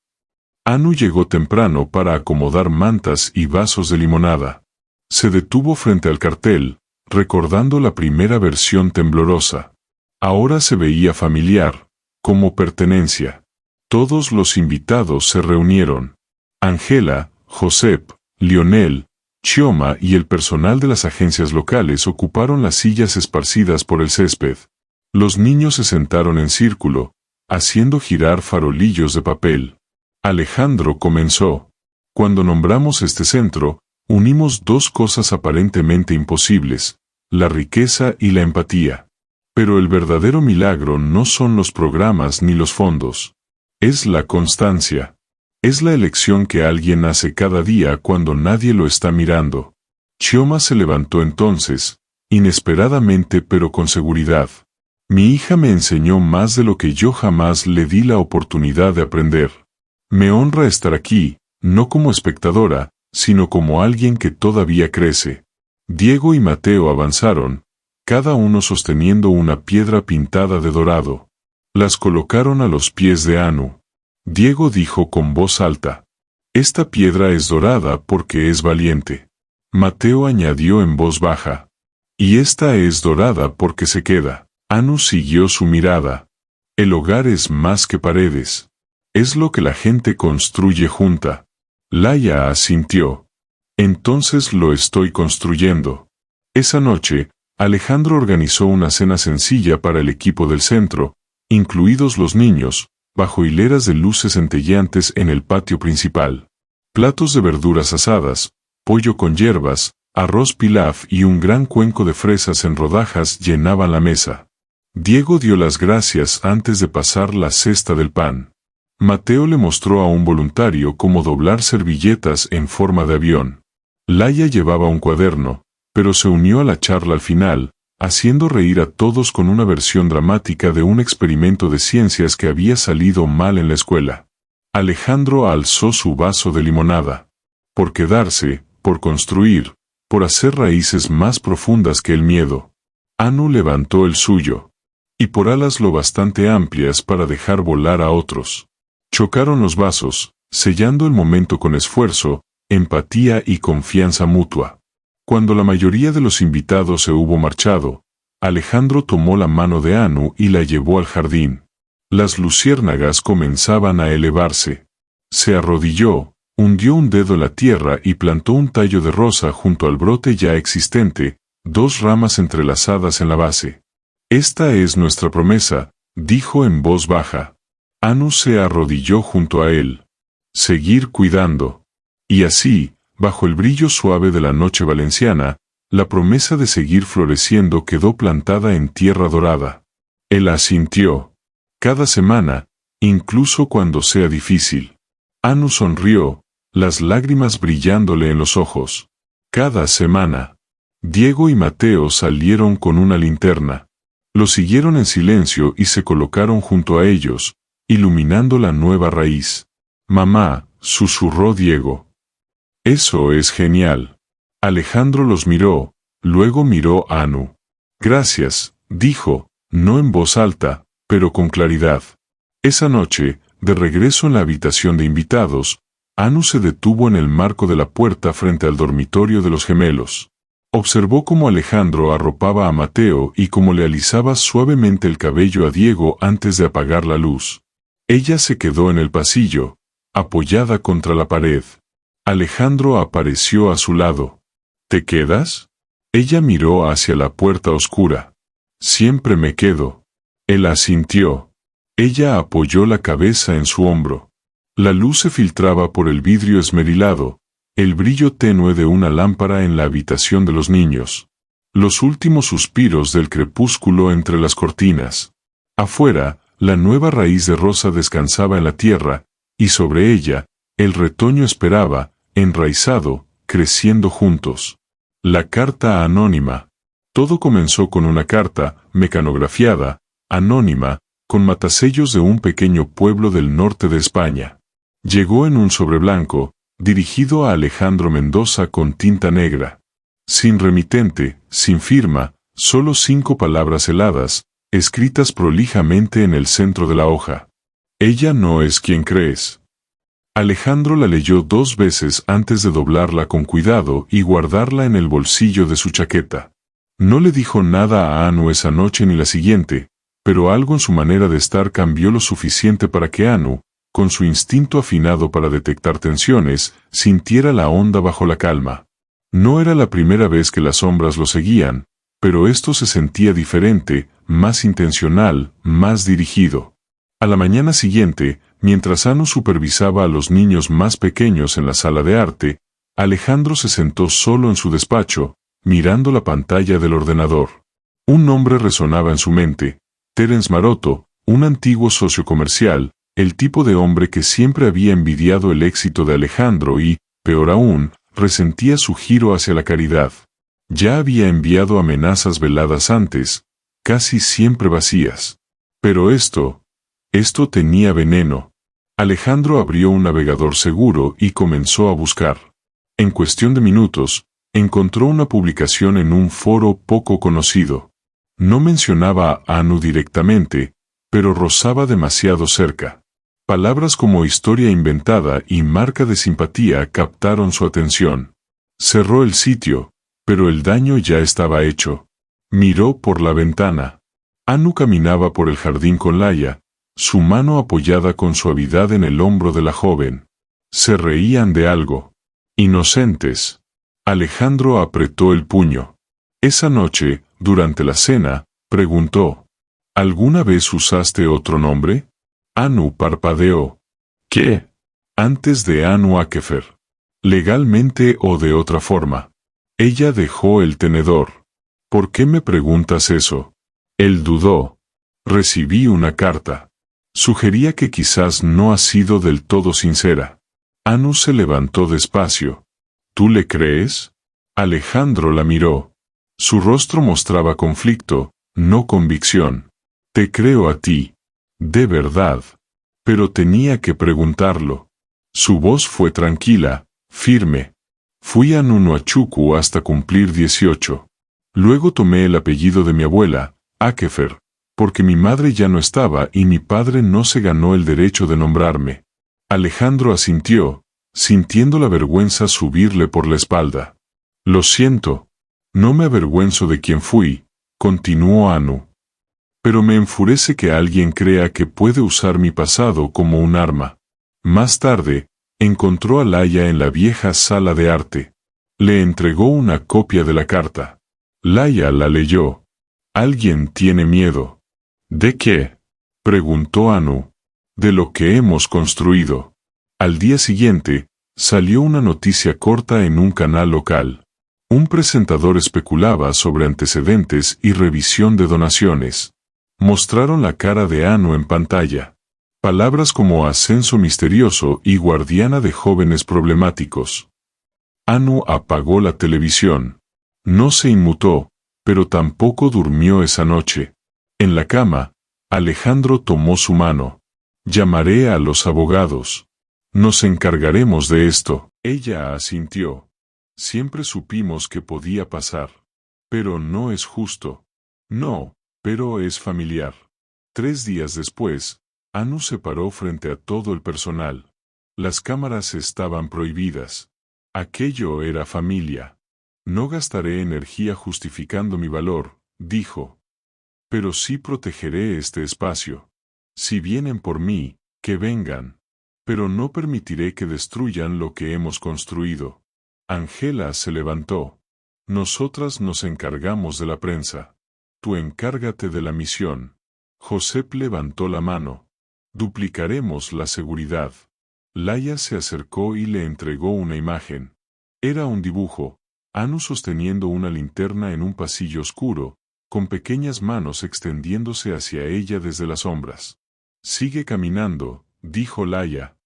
Anu llegó temprano para acomodar mantas y vasos de limonada. Se detuvo frente al cartel, recordando la primera versión temblorosa. Ahora se veía familiar, como pertenencia. Todos los invitados se reunieron. Angela, Josep, Lionel, Chioma y el personal de las agencias locales ocuparon las sillas esparcidas por el césped. Los niños se sentaron en círculo, haciendo girar farolillos de papel. Alejandro comenzó. Cuando nombramos este centro, unimos 2 cosas aparentemente imposibles, la riqueza y la empatía. Pero el verdadero milagro no son los programas ni los fondos. Es la constancia. Es la elección que alguien hace cada día cuando nadie lo está mirando. Chioma se levantó entonces, inesperadamente pero con seguridad. Mi hija me enseñó más de lo que yo jamás le di la oportunidad de aprender. Me honra estar aquí, no como espectadora, sino como alguien que todavía crece. Diego y Mateo avanzaron, cada uno sosteniendo una piedra pintada de dorado. Las colocaron a los pies de Anu. Diego dijo con voz alta, esta piedra es dorada porque es valiente. Mateo añadió en voz baja. Y esta es dorada porque se queda. Anu siguió su mirada. El hogar es más que paredes. Es lo que la gente construye junta. Laia asintió. Entonces lo estoy construyendo. Esa noche, Alejandro organizó una cena sencilla para el equipo del centro, incluidos los niños, bajo hileras de luces centelleantes en el patio principal. Platos de verduras asadas, pollo con hierbas, arroz pilaf y un gran cuenco de fresas en rodajas llenaban la mesa. Diego dio las gracias antes de pasar la cesta del pan. Mateo le mostró a un voluntario cómo doblar servilletas en forma de avión. Laia llevaba un cuaderno, pero se unió a la charla al final, haciendo reír a todos con una versión dramática de un experimento de ciencias que había salido mal en la escuela. Alejandro alzó su vaso de limonada. Por quedarse, por construir, por hacer raíces más profundas que el miedo. Anu levantó el suyo. Y por alas lo bastante amplias para dejar volar a otros. Chocaron los vasos, sellando el momento con esfuerzo, empatía y confianza mutua. Cuando la mayoría de los invitados se hubo marchado, Alejandro tomó la mano de Anu y la llevó al jardín. Las luciérnagas comenzaban a elevarse. Se arrodilló, hundió un dedo en la tierra y plantó un tallo de rosa junto al brote ya existente, 2 ramas entrelazadas en la base. Esta es nuestra promesa, dijo en voz baja. Anu se arrodilló junto a él. Seguir cuidando. Y así, bajo el brillo suave de la noche valenciana, la promesa de seguir floreciendo quedó plantada en tierra dorada. Él asintió. Cada semana, incluso cuando sea difícil. Anu sonrió, las lágrimas brillándole en los ojos. Cada semana. Diego y Mateo salieron con una linterna. Lo siguieron en silencio y se colocaron junto a ellos, iluminando la nueva raíz. Mamá, susurró Diego. Eso es genial. Alejandro los miró, luego miró a Anu. Gracias, dijo, no en voz alta, pero con claridad. Esa noche, de regreso en la habitación de invitados, Anu se detuvo en el marco de la puerta frente al dormitorio de los gemelos. Observó cómo Alejandro arropaba a Mateo y cómo le alisaba suavemente el cabello a Diego antes de apagar la luz. Ella se quedó en el pasillo, apoyada contra la pared. Alejandro apareció a su lado. ¿Te quedas? Ella miró hacia la puerta oscura. Siempre me quedo. Él asintió. Ella apoyó la cabeza en su hombro. La luz se filtraba por el vidrio esmerilado, el brillo tenue de una lámpara en la habitación de los niños. Los últimos suspiros del crepúsculo entre las cortinas. Afuera, la nueva raíz de rosa descansaba en la tierra, y sobre ella, el retoño esperaba, enraizado, creciendo juntos. La carta anónima. Todo comenzó con una carta, mecanografiada, anónima, con matasellos de un pequeño pueblo del norte de España. Llegó en un sobre blanco, dirigido a Alejandro Mendoza con tinta negra. Sin remitente, sin firma, solo 5 palabras heladas, escritas prolijamente en el centro de la hoja. Ella no es quien crees. Alejandro la leyó 2 veces antes de doblarla con cuidado y guardarla en el bolsillo de su chaqueta. No le dijo nada a Anu esa noche ni la siguiente, pero algo en su manera de estar cambió lo suficiente para que Anu, con su instinto afinado para detectar tensiones, sintiera la onda bajo la calma. No era la primera vez que las sombras lo seguían, pero esto se sentía diferente, más intencional, más dirigido. A la mañana siguiente, mientras Anu supervisaba a los niños más pequeños en la sala de arte, Alejandro se sentó solo en su despacho, mirando la pantalla del ordenador. Un nombre resonaba en su mente: Terence Maroto, un antiguo socio comercial, el tipo de hombre que siempre había envidiado el éxito de Alejandro y, peor aún, resentía su giro hacia la caridad. Ya había enviado amenazas veladas antes, casi siempre vacías. Pero esto tenía veneno. Alejandro abrió un navegador seguro y comenzó a buscar. En cuestión de minutos, encontró una publicación en un foro poco conocido. No mencionaba a Anu directamente, pero rozaba demasiado cerca. Palabras como historia inventada y marca de simpatía captaron su atención. Cerró el sitio, pero el daño ya estaba hecho. Miró por la ventana. Anu caminaba por el jardín con Laia, su mano apoyada con suavidad en el hombro de la joven. Se reían de algo. Inocentes. Alejandro apretó el puño. Esa noche, durante la cena, preguntó: ¿alguna vez usaste otro nombre? Anu parpadeó. ¿Qué? Antes de Anu Akefer. ¿Legalmente o de otra forma? Ella dejó el tenedor. ¿Por qué me preguntas eso? Él dudó. Recibí una carta. Sugería que quizás no ha sido del todo sincera. Anu se levantó despacio. ¿Tú le crees? Alejandro la miró. Su rostro mostraba conflicto, no convicción. Te creo a ti. De verdad. Pero tenía que preguntarlo. Su voz fue tranquila, firme. Fui a Nunuachucu hasta cumplir 18. Luego tomé el apellido de mi abuela, Akefer, porque mi madre ya no estaba y mi padre no se ganó el derecho de nombrarme. Alejandro asintió, sintiendo la vergüenza subirle por la espalda. Lo siento. No me avergüenzo de quien fui, continuó Anu. Pero me enfurece que alguien crea que puede usar mi pasado como un arma. Más tarde, encontró a Laia en la vieja sala de arte. Le entregó una copia de la carta. Laia la leyó. Alguien tiene miedo. ¿De qué? Preguntó Anu. De lo que hemos construido. Al día siguiente, salió una noticia corta en un canal local. Un presentador especulaba sobre antecedentes y revisión de donaciones. Mostraron la cara de Anu en pantalla. Palabras como ascenso misterioso y guardiana de jóvenes problemáticos. Anu apagó la televisión. No se inmutó, pero tampoco durmió esa noche. En la cama, Alejandro tomó su mano. Llamaré a los abogados. Nos encargaremos de esto. Ella asintió. Siempre supimos que podía pasar. Pero no es justo. No, pero es familiar. 3 días después, Anu se paró frente a todo el personal. Las cámaras estaban prohibidas. Aquello era familia. No gastaré energía justificando mi valor, dijo. Pero sí protegeré este espacio. Si vienen por mí, que vengan. Pero no permitiré que destruyan lo que hemos construido. Angela se levantó. Nosotras nos encargamos de la prensa. Tú encárgate de la misión. Josep levantó la mano. Duplicaremos la seguridad. Laia se acercó y le entregó una imagen. Era un dibujo, Anu sosteniendo una linterna en un pasillo oscuro, con pequeñas manos extendiéndose hacia ella desde las sombras. Sigue caminando, dijo Laia.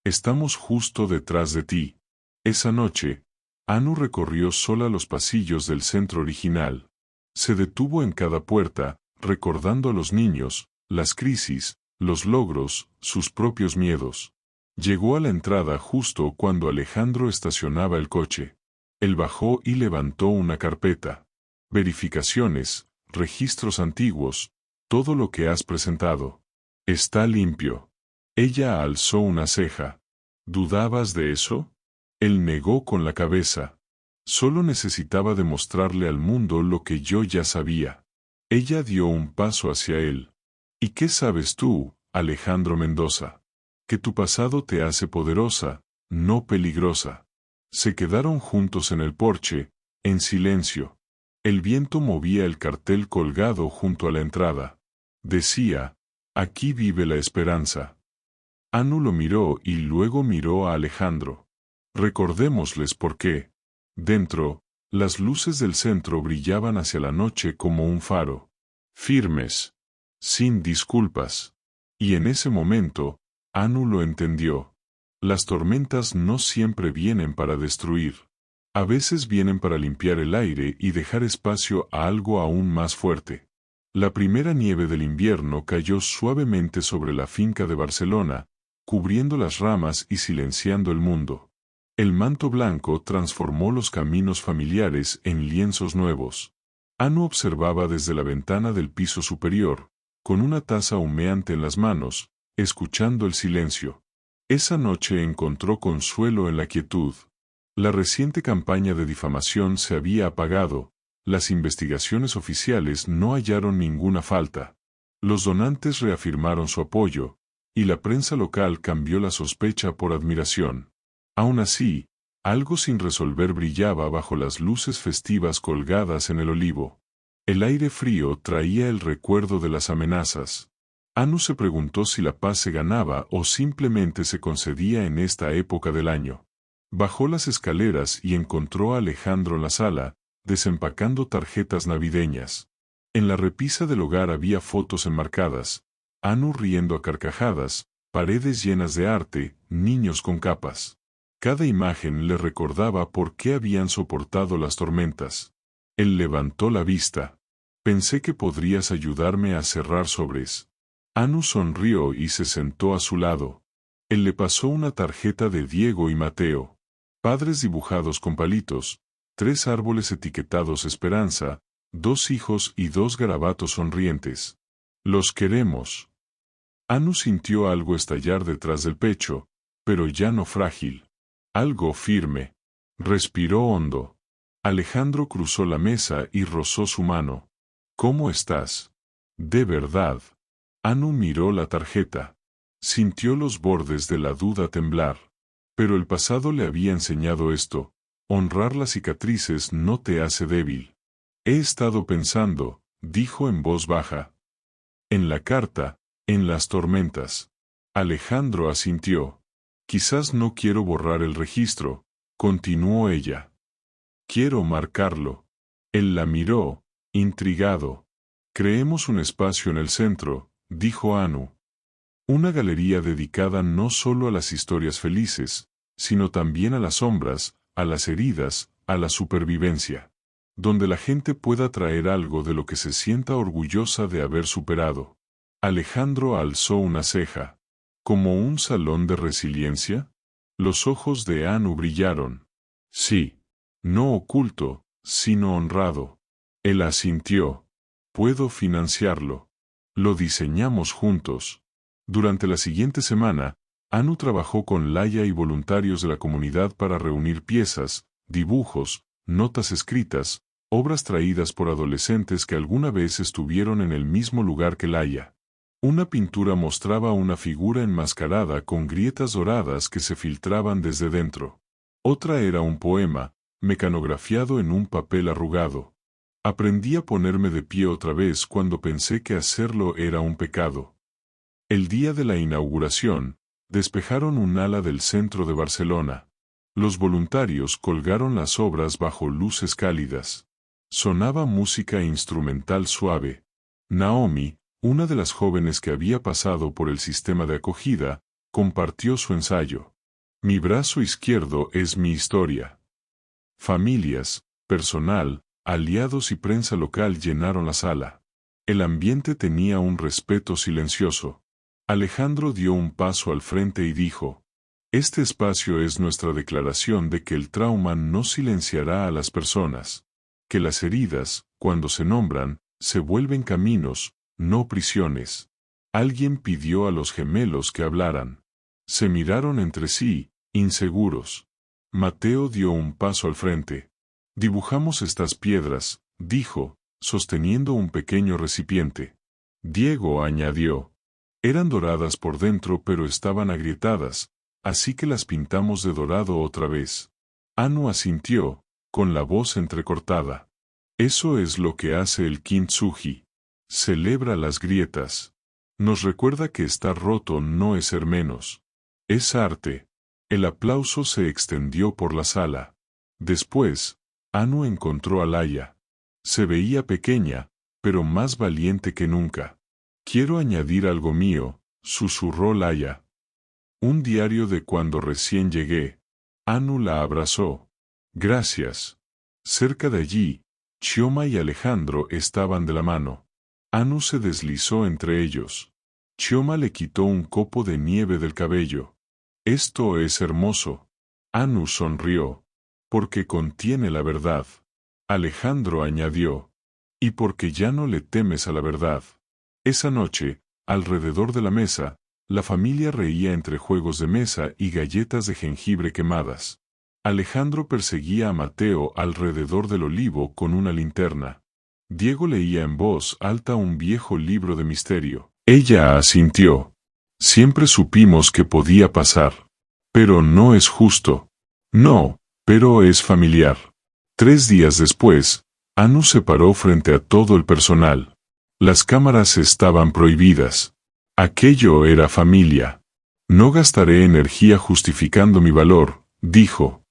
Estamos justo detrás de ti. Esa noche, Anu recorrió sola los pasillos del centro original. Se detuvo en cada puerta, recordando a los niños, las crisis, los logros, sus propios miedos. Llegó a la entrada justo cuando Alejandro estacionaba el coche. Él bajó y levantó una carpeta. Verificaciones, registros antiguos, todo lo que has presentado. Está limpio. Ella alzó una ceja. ¿Dudabas de eso? Él negó con la cabeza. Solo necesitaba demostrarle al mundo lo que yo ya sabía. Ella dio un paso hacia él. ¿Y qué sabes tú, Alejandro Mendoza? Que tu pasado te hace poderosa, no peligrosa. Se quedaron juntos en el porche, en silencio. El viento movía el cartel colgado junto a la entrada. Decía, aquí vive la esperanza. Anu lo miró y luego miró a Alejandro. Recordémosles por qué. Dentro, las luces del centro brillaban hacia la noche como un faro. Firmes. Sin disculpas. Y en ese momento, Anu lo entendió. Las tormentas no siempre vienen para destruir. A veces vienen para limpiar el aire y dejar espacio a algo aún más fuerte. La primera nieve del invierno cayó suavemente sobre la finca de Barcelona, cubriendo las ramas y silenciando el mundo. El manto blanco transformó los caminos familiares en lienzos nuevos. Anu observaba desde la ventana del piso superior, con una taza humeante en las manos, escuchando el silencio. Esa noche encontró consuelo en la quietud. La reciente campaña de difamación se había apagado, las investigaciones oficiales no hallaron ninguna falta. Los donantes reafirmaron su apoyo, y la prensa local cambió la sospecha por admiración. Aún así, algo sin resolver brillaba bajo las luces festivas colgadas en el olivo. El aire frío traía el recuerdo de las amenazas. Anu se preguntó si la paz se ganaba o simplemente se concedía en esta época del año. Bajó las escaleras y encontró a Alejandro en la sala, desempacando tarjetas navideñas. En la repisa del hogar había fotos enmarcadas, Anu riendo a carcajadas, paredes llenas de arte, niños con capas. Cada imagen le recordaba por qué habían soportado las tormentas. Él levantó la vista. Pensé que podrías ayudarme a cerrar sobres. Anu sonrió y se sentó a su lado. Él le pasó una tarjeta de Diego y Mateo. Padres dibujados con palitos, 3 árboles etiquetados Esperanza, 2 hijos y 2 garabatos sonrientes. Los queremos. Anu sintió algo estallar detrás del pecho, pero ya no frágil. Algo firme. Respiró hondo. Alejandro cruzó la mesa y rozó su mano. ¿Cómo estás? De verdad. Anu miró la tarjeta. Sintió los bordes de la duda temblar. Pero el pasado le había enseñado esto. Honrar las cicatrices no te hace débil. He estado pensando, dijo en voz baja. En la carta, en las tormentas. Alejandro asintió. Quizás no quiero borrar el registro, continuó ella. Quiero marcarlo. Él la miró, intrigado. Creemos un espacio en el centro, dijo Anu. Una galería dedicada no solo a las historias felices, sino también a las sombras, a las heridas, a la supervivencia. Donde la gente pueda traer algo de lo que se sienta orgullosa de haber superado. Alejandro alzó una ceja. ¿Como un salón de resiliencia? Los ojos de Anu brillaron. Sí. No oculto, sino honrado. Él asintió. Puedo financiarlo. Lo diseñamos juntos. Durante la siguiente semana, Anu trabajó con Laia y voluntarios de la comunidad para reunir piezas, dibujos, notas escritas, obras traídas por adolescentes que alguna vez estuvieron en el mismo lugar que Laia. Una pintura mostraba una figura enmascarada con grietas doradas que se filtraban desde dentro. Otra era un poema, mecanografiado en un papel arrugado. Aprendí a ponerme de pie otra vez cuando pensé que hacerlo era un pecado. El día de la inauguración, despejaron un ala del centro de Barcelona. Los voluntarios colgaron las obras bajo luces cálidas. Sonaba música instrumental suave. Naomi, una de las jóvenes que había pasado por el sistema de acogida, compartió su ensayo. Mi brazo izquierdo es mi historia. Familias, personal, aliados y prensa local llenaron la sala. El ambiente tenía un respeto silencioso. Alejandro dio un paso al frente y dijo, este espacio es nuestra declaración de que el trauma no silenciará a las personas, que las heridas, cuando se nombran, se vuelven caminos, no prisiones. Alguien pidió a los gemelos que hablaran. Se miraron entre sí, inseguros. Mateo dio un paso al frente. Dibujamos estas piedras, dijo, sosteniendo un pequeño recipiente. Diego añadió. Eran doradas por dentro pero estaban agrietadas, así que las pintamos de dorado otra vez. Anu asintió, con la voz entrecortada. Eso es lo que hace el kintsugi. Celebra las grietas. Nos recuerda que estar roto no es ser menos. Es arte. El aplauso se extendió por la sala. Después, Anu encontró a Laia. Se veía pequeña, pero más valiente que nunca. Quiero añadir algo mío, susurró Laia. Un diario de cuando recién llegué. Anu la abrazó. Gracias. Cerca de allí, Chioma y Alejandro estaban de la mano. Anu se deslizó entre ellos. Chioma le quitó un copo de nieve del cabello. Esto es hermoso. Anu sonrió. Porque contiene la verdad. Alejandro añadió. Y porque ya no le temes a la verdad. Esa noche, alrededor de la mesa, la familia reía entre juegos de mesa y galletas de jengibre quemadas. Alejandro perseguía a Mateo alrededor del olivo con una linterna. Diego leía en voz alta un viejo libro de misterio. Ella asintió. Siempre supimos que podía pasar. Pero no es justo. No, pero es familiar. 3 días después, Anu se paró frente a todo el personal. Las cámaras estaban prohibidas. Aquello era familia. No gastaré energía justificando mi valor, dijo.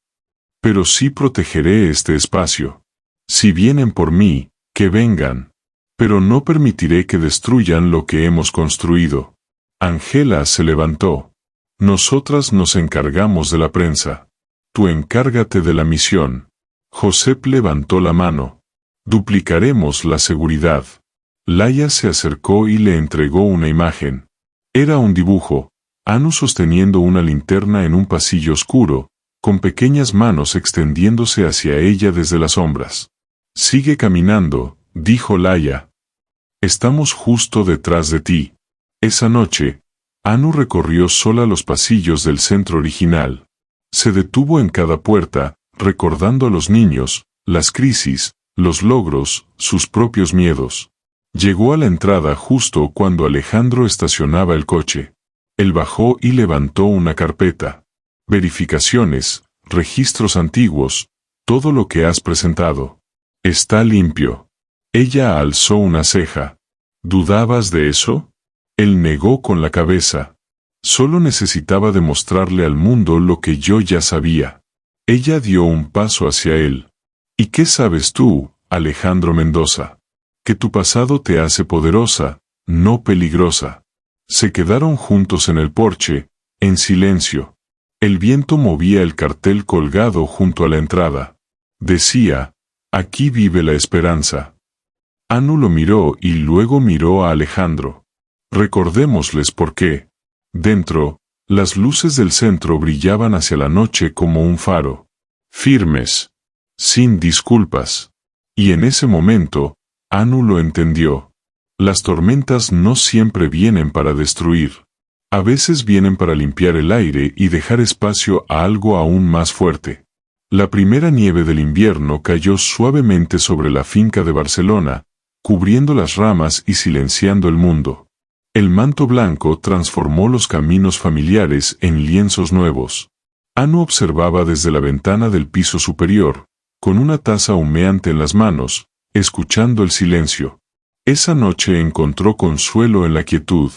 Pero sí protegeré este espacio. Si vienen por mí, que vengan. Pero no permitiré que destruyan lo que hemos construido. Ángela se levantó. Nosotras nos encargamos de la prensa. Tú encárgate de la misión. Josep levantó la mano. Duplicaremos la seguridad. Laia se acercó y le entregó una imagen. Era un dibujo, Anu sosteniendo una linterna en un pasillo oscuro, con pequeñas manos extendiéndose hacia ella desde las sombras. Sigue caminando, dijo Laia. Estamos justo detrás de ti. Esa noche, Anu recorrió sola los pasillos del centro original. Se detuvo en cada puerta, recordando a los niños, las crisis, los logros, sus propios miedos. Llegó a la entrada justo cuando Alejandro estacionaba el coche. Él bajó y levantó una carpeta. Verificaciones, registros antiguos, todo lo que has presentado. Está limpio. Ella alzó una ceja. ¿Dudabas de eso? Él negó con la cabeza. Solo necesitaba demostrarle al mundo lo que yo ya sabía. Ella dio un paso hacia él. ¿Y qué sabes tú, Alejandro Mendoza? Que tu pasado te hace poderosa, no peligrosa. Se quedaron juntos en el porche, en silencio. El viento movía el cartel colgado junto a la entrada. Decía, aquí vive la esperanza. Anu lo miró y luego miró a Alejandro. Recordémosles por qué. Dentro, las luces del centro brillaban hacia la noche como un faro. Firmes. Sin disculpas. Y en ese momento, Anu lo entendió. Las tormentas no siempre vienen para destruir. A veces vienen para limpiar el aire y dejar espacio a algo aún más fuerte. La primera nieve del invierno cayó suavemente sobre la finca de Barcelona, cubriendo las ramas y silenciando el mundo. El manto blanco transformó los caminos familiares en lienzos nuevos. Anu observaba desde la ventana del piso superior, con una taza humeante en las manos, escuchando el silencio. Esa noche encontró consuelo en la quietud.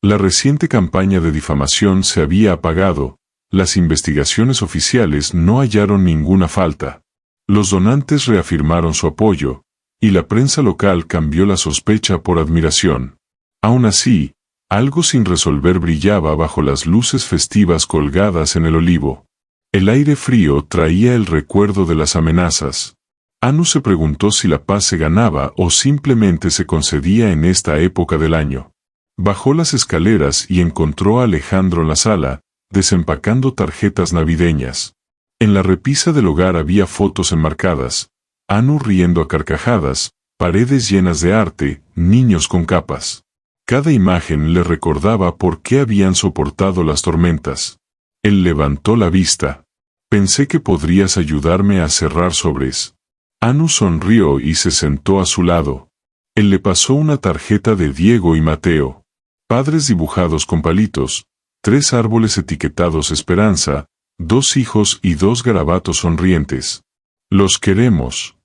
La reciente campaña de difamación se había apagado, las investigaciones oficiales no hallaron ninguna falta. Los donantes reafirmaron su apoyo, y la prensa local cambió la sospecha por admiración. Aún así, algo sin resolver brillaba bajo las luces festivas colgadas en el olivo. El aire frío traía el recuerdo de las amenazas. Anu se preguntó si la paz se ganaba o simplemente se concedía en esta época del año. Bajó las escaleras y encontró a Alejandro en la sala, desempacando tarjetas navideñas. En la repisa del hogar había fotos enmarcadas, Anu riendo a carcajadas, paredes llenas de arte, niños con capas. Cada imagen le recordaba por qué habían soportado las tormentas. Él levantó la vista. Pensé que podrías ayudarme a cerrar sobres. Anu sonrió y se sentó a su lado. Él le pasó una tarjeta de Diego y Mateo. Padres dibujados con palitos, 3 árboles etiquetados Esperanza, 2 hijos y 2 garabatos sonrientes. Los queremos.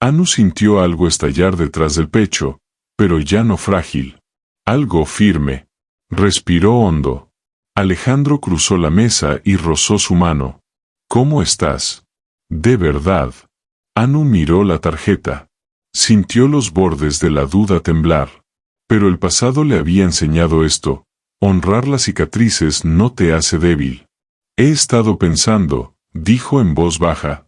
Anu sintió algo estallar detrás del pecho, pero ya no frágil. Algo firme. Respiró hondo. Alejandro cruzó la mesa y rozó su mano. ¿Cómo estás? De verdad. Anu miró la tarjeta. Sintió los bordes de la duda temblar. Pero el pasado le había enseñado esto. Honrar las cicatrices no te hace débil. He estado pensando, dijo en voz baja.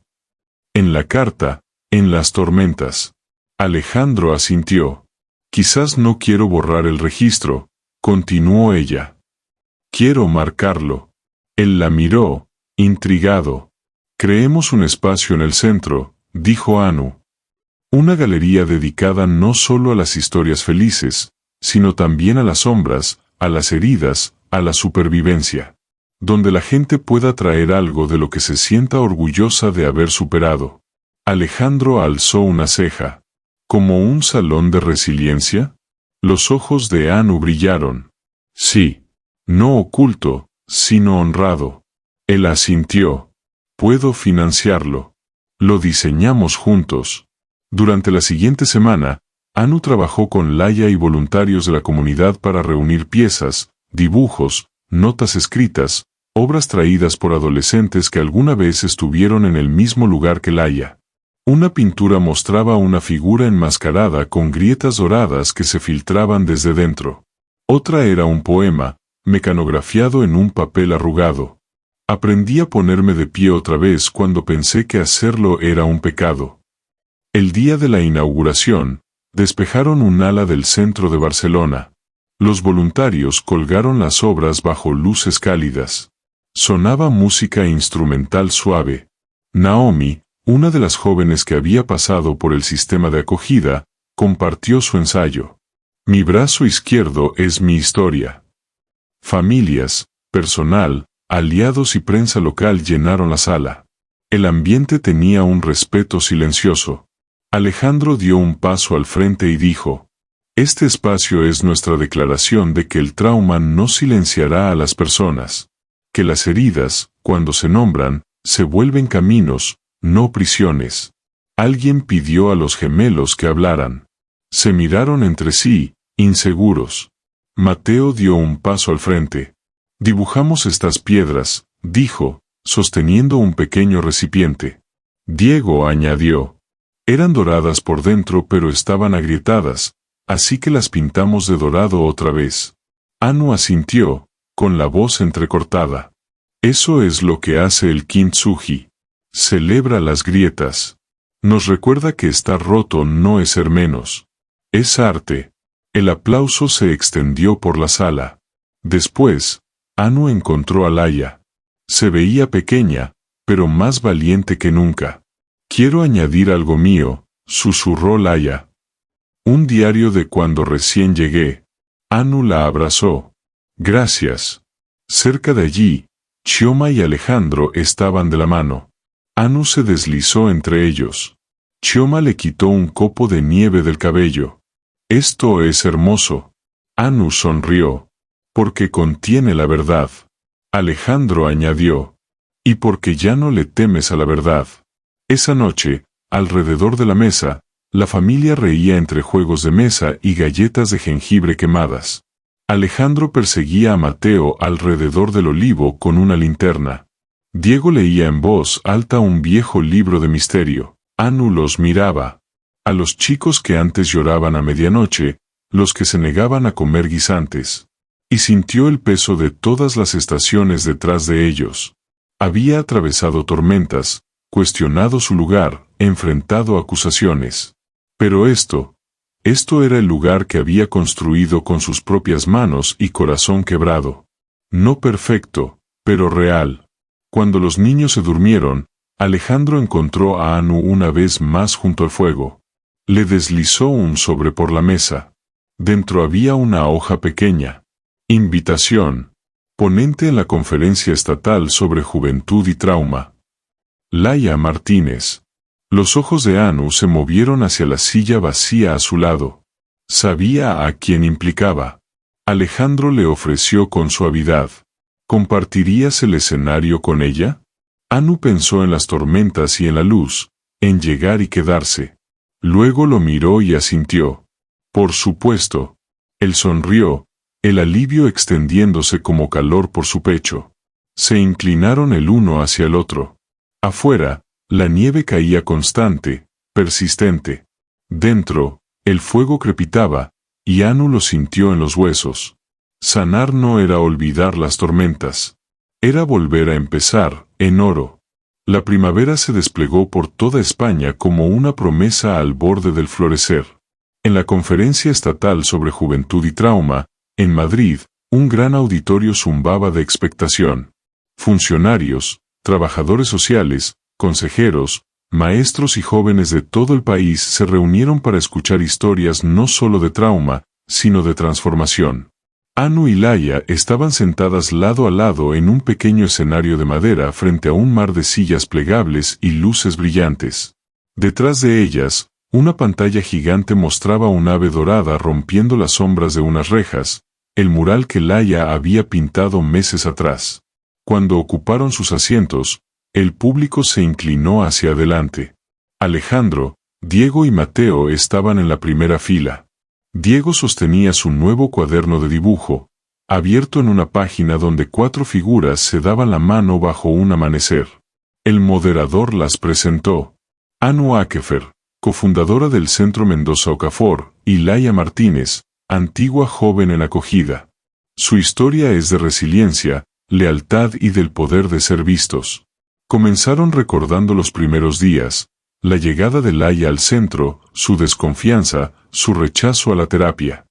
En la carta, en las tormentas. Alejandro asintió. Quizás no quiero borrar el registro, continuó ella. Quiero marcarlo. Él la miró, intrigado. Creemos un espacio en el centro, dijo Anu. Una galería dedicada no solo a las historias felices, sino también a las sombras, a las heridas, a la supervivencia. donde la gente pueda traer algo de lo que se sienta orgullosa de haber superado. Alejandro alzó una ceja. ¿Como un salón de resiliencia? Los ojos de Anu brillaron. Sí. No oculto, sino honrado. Él asintió. Puedo financiarlo. Lo diseñamos juntos. Durante la siguiente semana, Anu trabajó con Laia y voluntarios de la comunidad para reunir piezas, dibujos, notas escritas, obras traídas por adolescentes que alguna vez estuvieron en el mismo lugar que Laia. Una pintura mostraba una figura enmascarada con grietas doradas que se filtraban desde dentro. Otra era un poema, mecanografiado en un papel arrugado. Aprendí a ponerme de pie otra vez cuando pensé que hacerlo era un pecado. El día de la inauguración, despejaron un ala del centro de Barcelona. Los voluntarios colgaron las obras bajo luces cálidas. Sonaba música instrumental suave. Naomi, una de las jóvenes que había pasado por el sistema de acogida, compartió su ensayo. Mi brazo izquierdo es mi historia. Familias, personal, aliados y prensa local llenaron la sala. El ambiente tenía un respeto silencioso. Alejandro dio un paso al frente y dijo: este espacio es nuestra declaración de que el trauma no silenciará a las personas, que las heridas, cuando se nombran, se vuelven caminos, no prisiones. Alguien pidió a los gemelos que hablaran. Se miraron entre sí, inseguros. Mateo dio un paso al frente. Dibujamos estas piedras, dijo, sosteniendo un pequeño recipiente. Diego añadió. Eran doradas por dentro pero estaban agrietadas, así que las pintamos de dorado otra vez. Anu asintió, con la voz entrecortada. Eso es lo que hace el kintsugi. Celebra las grietas. Nos recuerda que estar roto no es ser menos. Es arte. El aplauso se extendió por la sala. Después, Anu encontró a Laia. Se veía pequeña, pero más valiente que nunca. Quiero añadir algo mío, susurró Laia. Un diario de cuando recién llegué. Anu la abrazó. Gracias. Cerca de allí, Chioma y Alejandro estaban de la mano. Anu se deslizó entre ellos. Chioma le quitó un copo de nieve del cabello. Esto es hermoso. Anu sonrió. Porque contiene la verdad. Alejandro añadió. Y porque ya no le temes a la verdad. Esa noche, alrededor de la mesa, la familia reía entre juegos de mesa y galletas de jengibre quemadas. Alejandro perseguía a Mateo alrededor del olivo con una linterna. Diego leía en voz alta un viejo libro de misterio. Anu los miraba. A los chicos que antes lloraban a medianoche, los que se negaban a comer guisantes. Y sintió el peso de todas las estaciones detrás de ellos. Había atravesado tormentas, cuestionado su lugar, enfrentado acusaciones. Pero esto era el lugar que había construido con sus propias manos y corazón quebrado. No perfecto, pero real. Cuando los niños se durmieron, Alejandro encontró a Anu una vez más junto al fuego. Le deslizó un sobre por la mesa. Dentro había una hoja pequeña. Invitación. Ponente en la Conferencia Estatal sobre Juventud y Trauma. Laia Martínez. Los ojos de Anu se movieron hacia la silla vacía a su lado. Sabía a quién implicaba. Alejandro le ofreció con suavidad. ¿Compartirías el escenario con ella? Anu pensó en las tormentas y en la luz, en llegar y quedarse. Luego lo miró y asintió. Por supuesto. Él sonrió, el alivio extendiéndose como calor por su pecho. Se inclinaron el uno hacia el otro. Afuera, la nieve caía constante, persistente. Dentro, el fuego crepitaba, y Anu lo sintió en los huesos. Sanar no era olvidar las tormentas. Era volver a empezar, en oro. La primavera se desplegó por toda España como una promesa al borde del florecer. En la Conferencia Estatal sobre Juventud y Trauma, en Madrid, un gran auditorio zumbaba de expectación. Funcionarios, trabajadores sociales, consejeros, maestros y jóvenes de todo el país se reunieron para escuchar historias no solo de trauma, sino de transformación. Anu y Laia estaban sentadas lado a lado en un pequeño escenario de madera frente a un mar de sillas plegables y luces brillantes. Detrás de ellas, una pantalla gigante mostraba un ave dorada rompiendo las sombras de unas rejas, el mural que Laia había pintado meses atrás. Cuando ocuparon sus asientos, el público se inclinó hacia adelante. Alejandro, Diego y Mateo estaban en la primera fila. Diego sostenía su nuevo cuaderno de dibujo, abierto en una página donde 4 figuras se daban la mano bajo un amanecer. El moderador las presentó. Anu Akefer, cofundadora del Centro Mendoza Okafor, y Laia Martínez, antigua joven en acogida. Su historia es de resiliencia, lealtad y del poder de ser vistos. Comenzaron recordando los primeros días, la llegada de Laia al centro, su desconfianza, su rechazo a la terapia.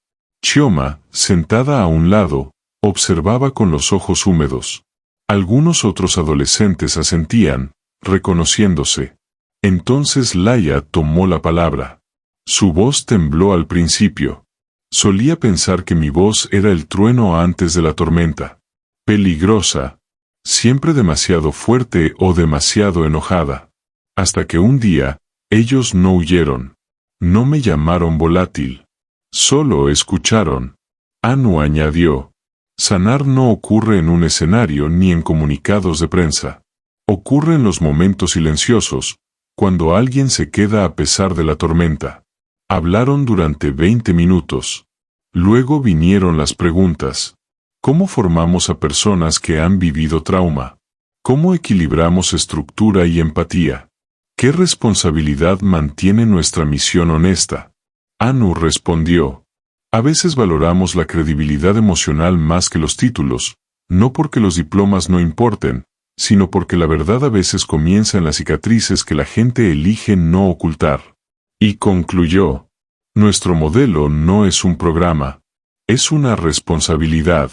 Chioma, sentada a un lado, observaba con los ojos húmedos. Algunos otros adolescentes asentían, reconociéndose. Entonces Laia tomó la palabra. Su voz tembló al principio. Solía pensar que mi voz era el trueno antes de la tormenta. Peligrosa. Siempre demasiado fuerte o demasiado enojada. Hasta que un día, ellos no huyeron. No me llamaron volátil. Solo escucharon. Anu añadió. Sanar no ocurre en un escenario ni en comunicados de prensa. Ocurre en los momentos silenciosos, cuando alguien se queda a pesar de la tormenta. Hablaron durante 20 minutos. Luego vinieron las preguntas. ¿Cómo formamos a personas que han vivido trauma? ¿Cómo equilibramos estructura y empatía? ¿Qué responsabilidad mantiene nuestra misión honesta? Anu respondió. A veces valoramos la credibilidad emocional más que los títulos, no porque los diplomas no importen, sino porque la verdad a veces comienza en las cicatrices que la gente elige no ocultar. Y concluyó. Nuestro modelo no es un programa, es una responsabilidad.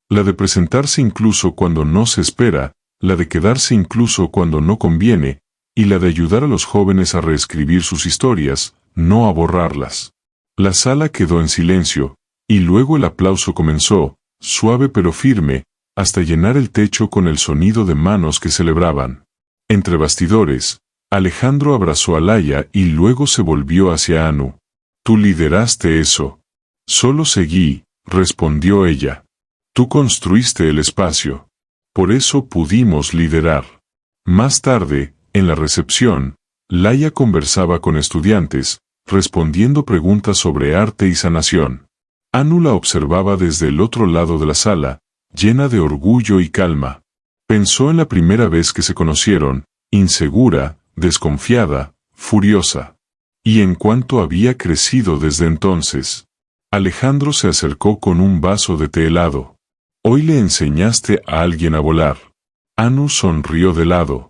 La de presentarse incluso cuando no se espera, la de quedarse incluso cuando no conviene, y la de ayudar a los jóvenes a reescribir sus historias, no a borrarlas. La sala quedó en silencio, y luego el aplauso comenzó, suave pero firme, hasta llenar el techo con el sonido de manos que celebraban. Entre bastidores, Alejandro abrazó a Laia y luego se volvió hacia Anu. Tú lideraste eso. Solo seguí, respondió ella. Tú construiste el espacio. Por eso pudimos liderar. Más tarde, en la recepción, Laia conversaba con estudiantes, respondiendo preguntas sobre arte y sanación. Anu la observaba desde el otro lado de la sala, llena de orgullo y calma. Pensó en la primera vez que se conocieron, insegura, desconfiada, furiosa. Y en cuánto había crecido desde entonces. Alejandro se acercó con un vaso de té helado. Hoy le enseñaste a alguien a volar. Anu sonrió de lado.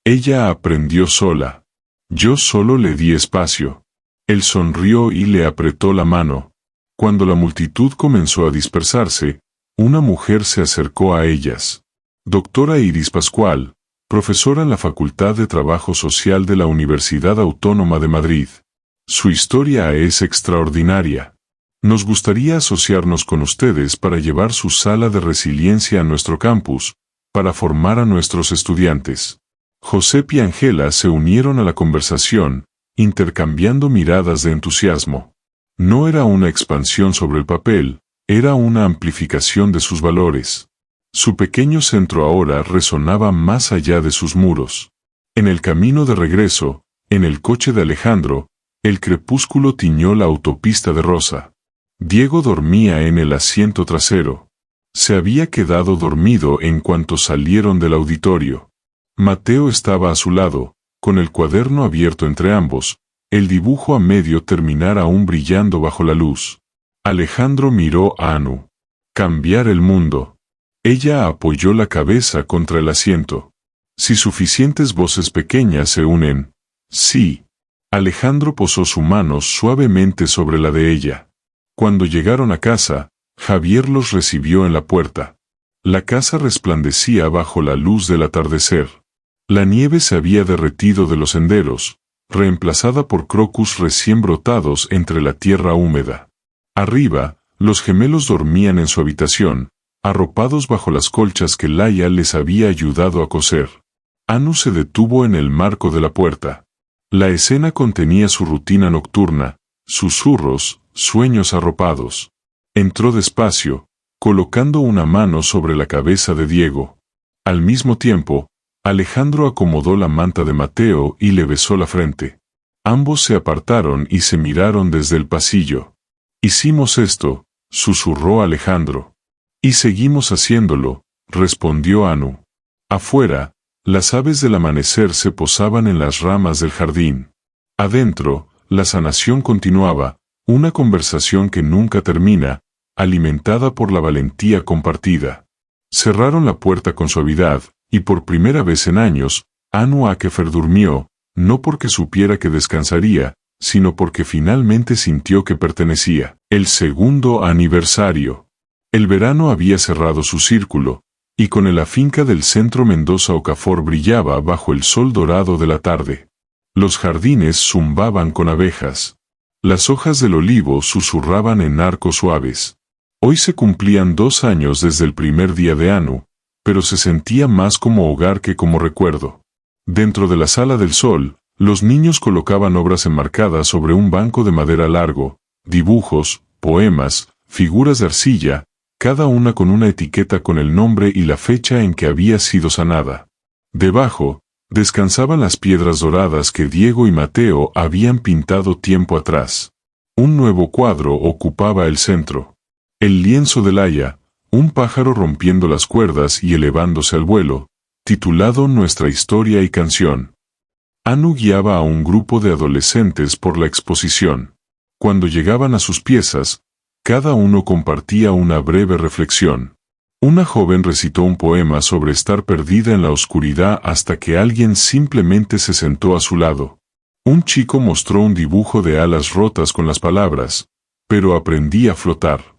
Ella aprendió sola. Yo solo le di espacio. Él sonrió y le apretó la mano. Cuando la multitud comenzó a dispersarse, una mujer se acercó a ellas. Doctora Iris Pascual, profesora en la Facultad de Trabajo Social de la Universidad Autónoma de Madrid. Su historia es extraordinaria. Nos gustaría asociarnos con ustedes para llevar su sala de resiliencia a nuestro campus, para formar a nuestros estudiantes. José y Ángela se unieron a la conversación, intercambiando miradas de entusiasmo. No era una expansión sobre el papel, era una amplificación de sus valores. Su pequeño centro ahora resonaba más allá de sus muros. En el camino de regreso, en el coche de Alejandro, el crepúsculo tiñó la autopista de rosa. Diego dormía en el asiento trasero. Se había quedado dormido en cuanto salieron del auditorio. Mateo estaba a su lado, con el cuaderno abierto entre ambos, el dibujo a medio terminar aún brillando bajo la luz. Alejandro miró a Anu. Cambiar el mundo. Ella apoyó la cabeza contra el asiento. Si suficientes voces pequeñas se unen, sí. Alejandro posó su mano suavemente sobre la de ella. Cuando llegaron a casa, Javier los recibió en la puerta. La casa resplandecía bajo la luz del atardecer. La nieve se había derretido de los senderos, reemplazada por crocus recién brotados entre la tierra húmeda. Arriba, Los gemelos dormían en su habitación, arropados bajo las colchas que Laia les había ayudado a coser. Anu se detuvo en el marco de la puerta. La escena contenía su rutina nocturna, susurros, sueños arropados. Entró despacio, colocando una mano sobre la cabeza de Diego. Al mismo tiempo, Alejandro acomodó la manta de Mateo y le besó la frente. Ambos se apartaron y se miraron desde el pasillo. «Hicimos esto», susurró Alejandro. «Y seguimos haciéndolo», respondió Anu. Afuera, las aves del amanecer se posaban en las ramas del jardín. Adentro, la sanación continuaba, una conversación que nunca termina, alimentada por la valentía compartida. Cerraron la puerta con suavidad, y por primera vez en años, Anu Akefer durmió, no porque supiera que descansaría, sino porque finalmente sintió que pertenecía. El segundo aniversario. El verano había cerrado su círculo, y con el afinca del centro Mendoza Okafor brillaba bajo el sol dorado de la tarde. Los jardines zumbaban con abejas. Las hojas del olivo susurraban en arcos suaves. Hoy se cumplían 2 años desde el primer día de Anu, pero se sentía más como hogar que como recuerdo. Dentro de la sala del sol, los niños colocaban obras enmarcadas sobre un banco de madera largo, dibujos, poemas, figuras de arcilla, cada una con una etiqueta con el nombre y la fecha en que había sido sanada. Debajo, descansaban las piedras doradas que Diego y Mateo habían pintado tiempo atrás. Un nuevo cuadro ocupaba el centro. El lienzo de Laia, un pájaro rompiendo las cuerdas y elevándose al vuelo, titulado Nuestra historia y canción. Anu guiaba a un grupo de adolescentes por la exposición. Cuando llegaban a sus piezas, cada uno compartía una breve reflexión. Una joven recitó un poema sobre estar perdida en la oscuridad hasta que alguien simplemente se sentó a su lado. Un chico mostró un dibujo de alas rotas con las palabras, pero aprendí a flotar.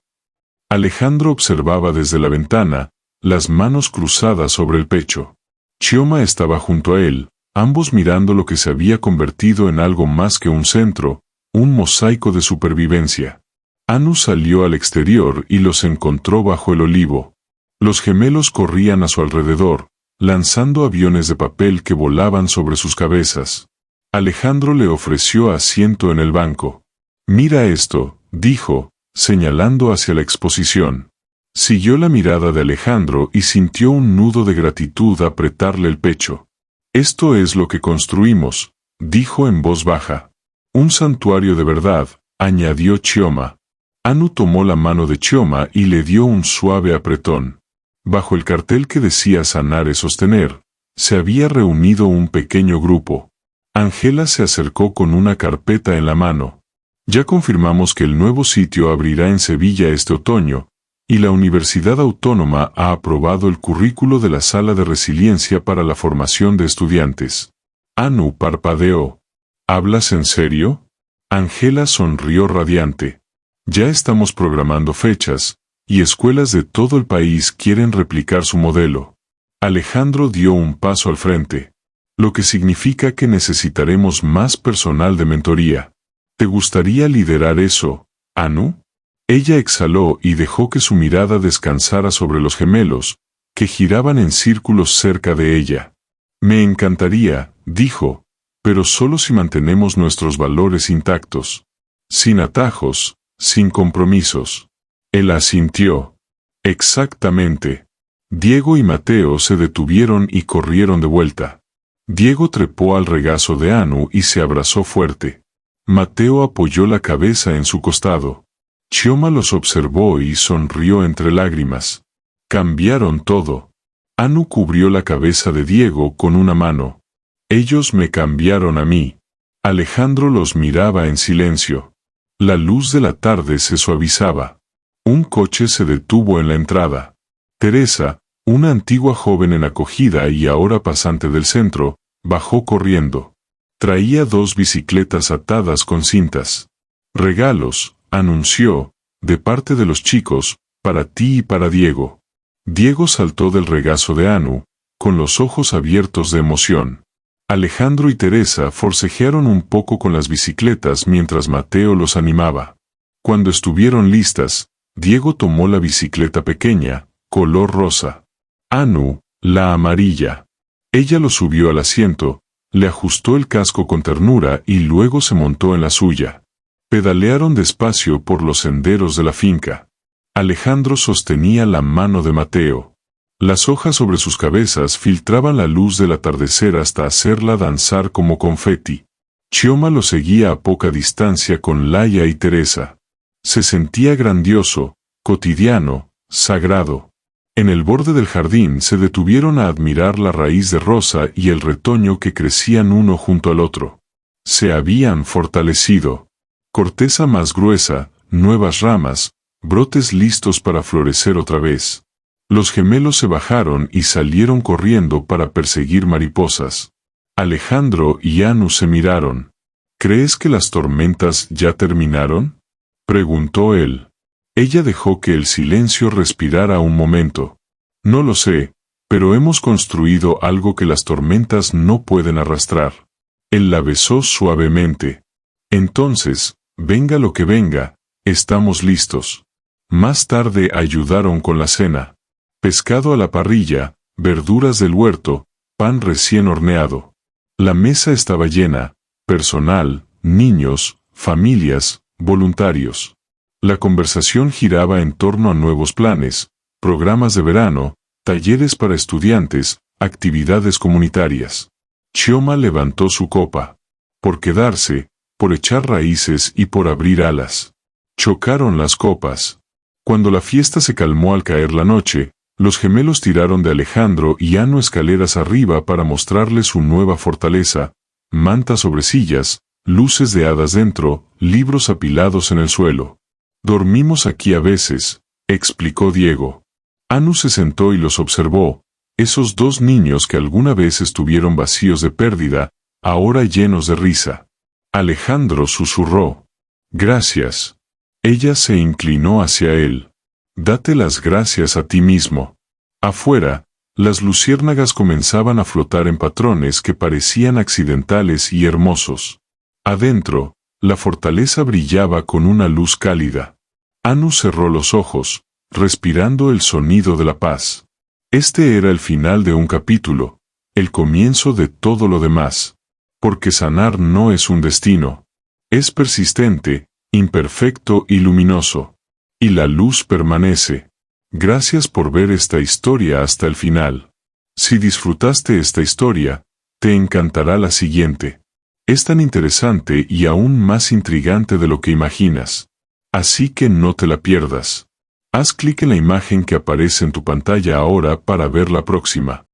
Alejandro observaba desde la ventana, las manos cruzadas sobre el pecho. Chioma estaba junto a él, ambos mirando lo que se había convertido en algo más que un centro, un mosaico de supervivencia. Anu salió al exterior y los encontró bajo el olivo. Los gemelos corrían a su alrededor, lanzando aviones de papel que volaban sobre sus cabezas. Alejandro le ofreció asiento en el banco. «Mira esto», dijo, señalando hacia la exposición. Siguió la mirada de Alejandro y sintió un nudo de gratitud apretarle el pecho. «Esto es lo que construimos», dijo en voz baja. «Un santuario de verdad», añadió Chioma. Anu tomó la mano de Chioma y le dio un suave apretón. Bajo el cartel que decía sanar es sostener, se había reunido un pequeño grupo. Ángela se acercó con una carpeta en la mano. «Ya confirmamos que el nuevo sitio abrirá en Sevilla este otoño, y la Universidad Autónoma ha aprobado el currículo de la Sala de Resiliencia para la formación de estudiantes». Anu parpadeó. «¿Hablas en serio?» Ángela sonrió radiante. «Ya estamos programando fechas, y escuelas de todo el país quieren replicar su modelo». Alejandro dio un paso al frente. «Lo que significa que necesitaremos más personal de mentoría. ¿Te gustaría liderar eso, Anu?» Ella exhaló y dejó que su mirada descansara sobre los gemelos, que giraban en círculos cerca de ella. «Me encantaría», dijo, «pero solo si mantenemos nuestros valores intactos. Sin atajos, sin compromisos». Él asintió. «Exactamente». Diego y Mateo se detuvieron y corrieron de vuelta. Diego trepó al regazo de Anu y se abrazó fuerte. Mateo apoyó la cabeza en su costado. Chioma los observó y sonrió entre lágrimas. Cambiaron todo. Anu cubrió la cabeza de Diego con una mano. «Ellos me cambiaron a mí». Alejandro los miraba en silencio. La luz de la tarde se suavizaba. Un coche se detuvo en la entrada. Teresa, una antigua joven en acogida y ahora pasante del centro, bajó corriendo. Traía 2 bicicletas atadas con cintas. «Regalos», anunció, «de parte de los chicos, para ti y para Diego». Diego saltó del regazo de Anu, con los ojos abiertos de emoción. Alejandro y Teresa forcejearon un poco con las bicicletas mientras Mateo los animaba. Cuando estuvieron listas, Diego tomó la bicicleta pequeña, color rosa. Anu, la amarilla. Ella lo subió al asiento, le ajustó el casco con ternura y luego se montó en la suya. Pedalearon despacio por los senderos de la finca. Alejandro sostenía la mano de Mateo. Las hojas sobre sus cabezas filtraban la luz del atardecer hasta hacerla danzar como confeti. Chioma lo seguía a poca distancia con Laia y Teresa. Se sentía grandioso, cotidiano, sagrado. En el borde del jardín se detuvieron a admirar la raíz de rosa y el retoño que crecían uno junto al otro. Se habían fortalecido. Corteza más gruesa, nuevas ramas, brotes listos para florecer otra vez. Los gemelos se bajaron y salieron corriendo para perseguir mariposas. Alejandro y Anu se miraron. ¿Crees que las tormentas ya terminaron?, preguntó él. Ella dejó que el silencio respirara un momento. No lo sé, pero hemos construido algo que las tormentas no pueden arrastrar. Él la besó suavemente. Entonces, venga lo que venga, estamos listos. Más tarde ayudaron con la cena. Pescado a la parrilla, verduras del huerto, pan recién horneado. La mesa estaba llena, personal, niños, familias, voluntarios. La conversación giraba en torno a nuevos planes, programas de verano, talleres para estudiantes, actividades comunitarias. Chioma levantó su copa. Por quedarse, por echar raíces y por abrir alas. Chocaron las copas. Cuando la fiesta se calmó al caer la noche, los gemelos tiraron de Alejandro y Anu escaleras arriba para mostrarle su nueva fortaleza, mantas sobre sillas, luces de hadas dentro, libros apilados en el suelo. Dormimos aquí a veces, explicó Diego. Anu se sentó y los observó, esos dos niños que alguna vez estuvieron vacíos de pérdida, ahora llenos de risa. Alejandro susurró. Gracias. Ella se inclinó hacia él. Date las gracias a ti mismo. Afuera, las luciérnagas comenzaban a flotar en patrones que parecían accidentales y hermosos. Adentro, la fortaleza brillaba con una luz cálida. Anu cerró los ojos, respirando el sonido de la paz. Este era el final de un capítulo, el comienzo de todo lo demás. Porque sanar no es un destino. Es persistente, imperfecto y luminoso. Y la luz permanece. Gracias por ver esta historia hasta el final. Si disfrutaste esta historia, te encantará la siguiente. Es tan interesante y aún más intrigante de lo que imaginas. Así que no te la pierdas. Haz clic en la imagen que aparece en tu pantalla ahora para ver la próxima.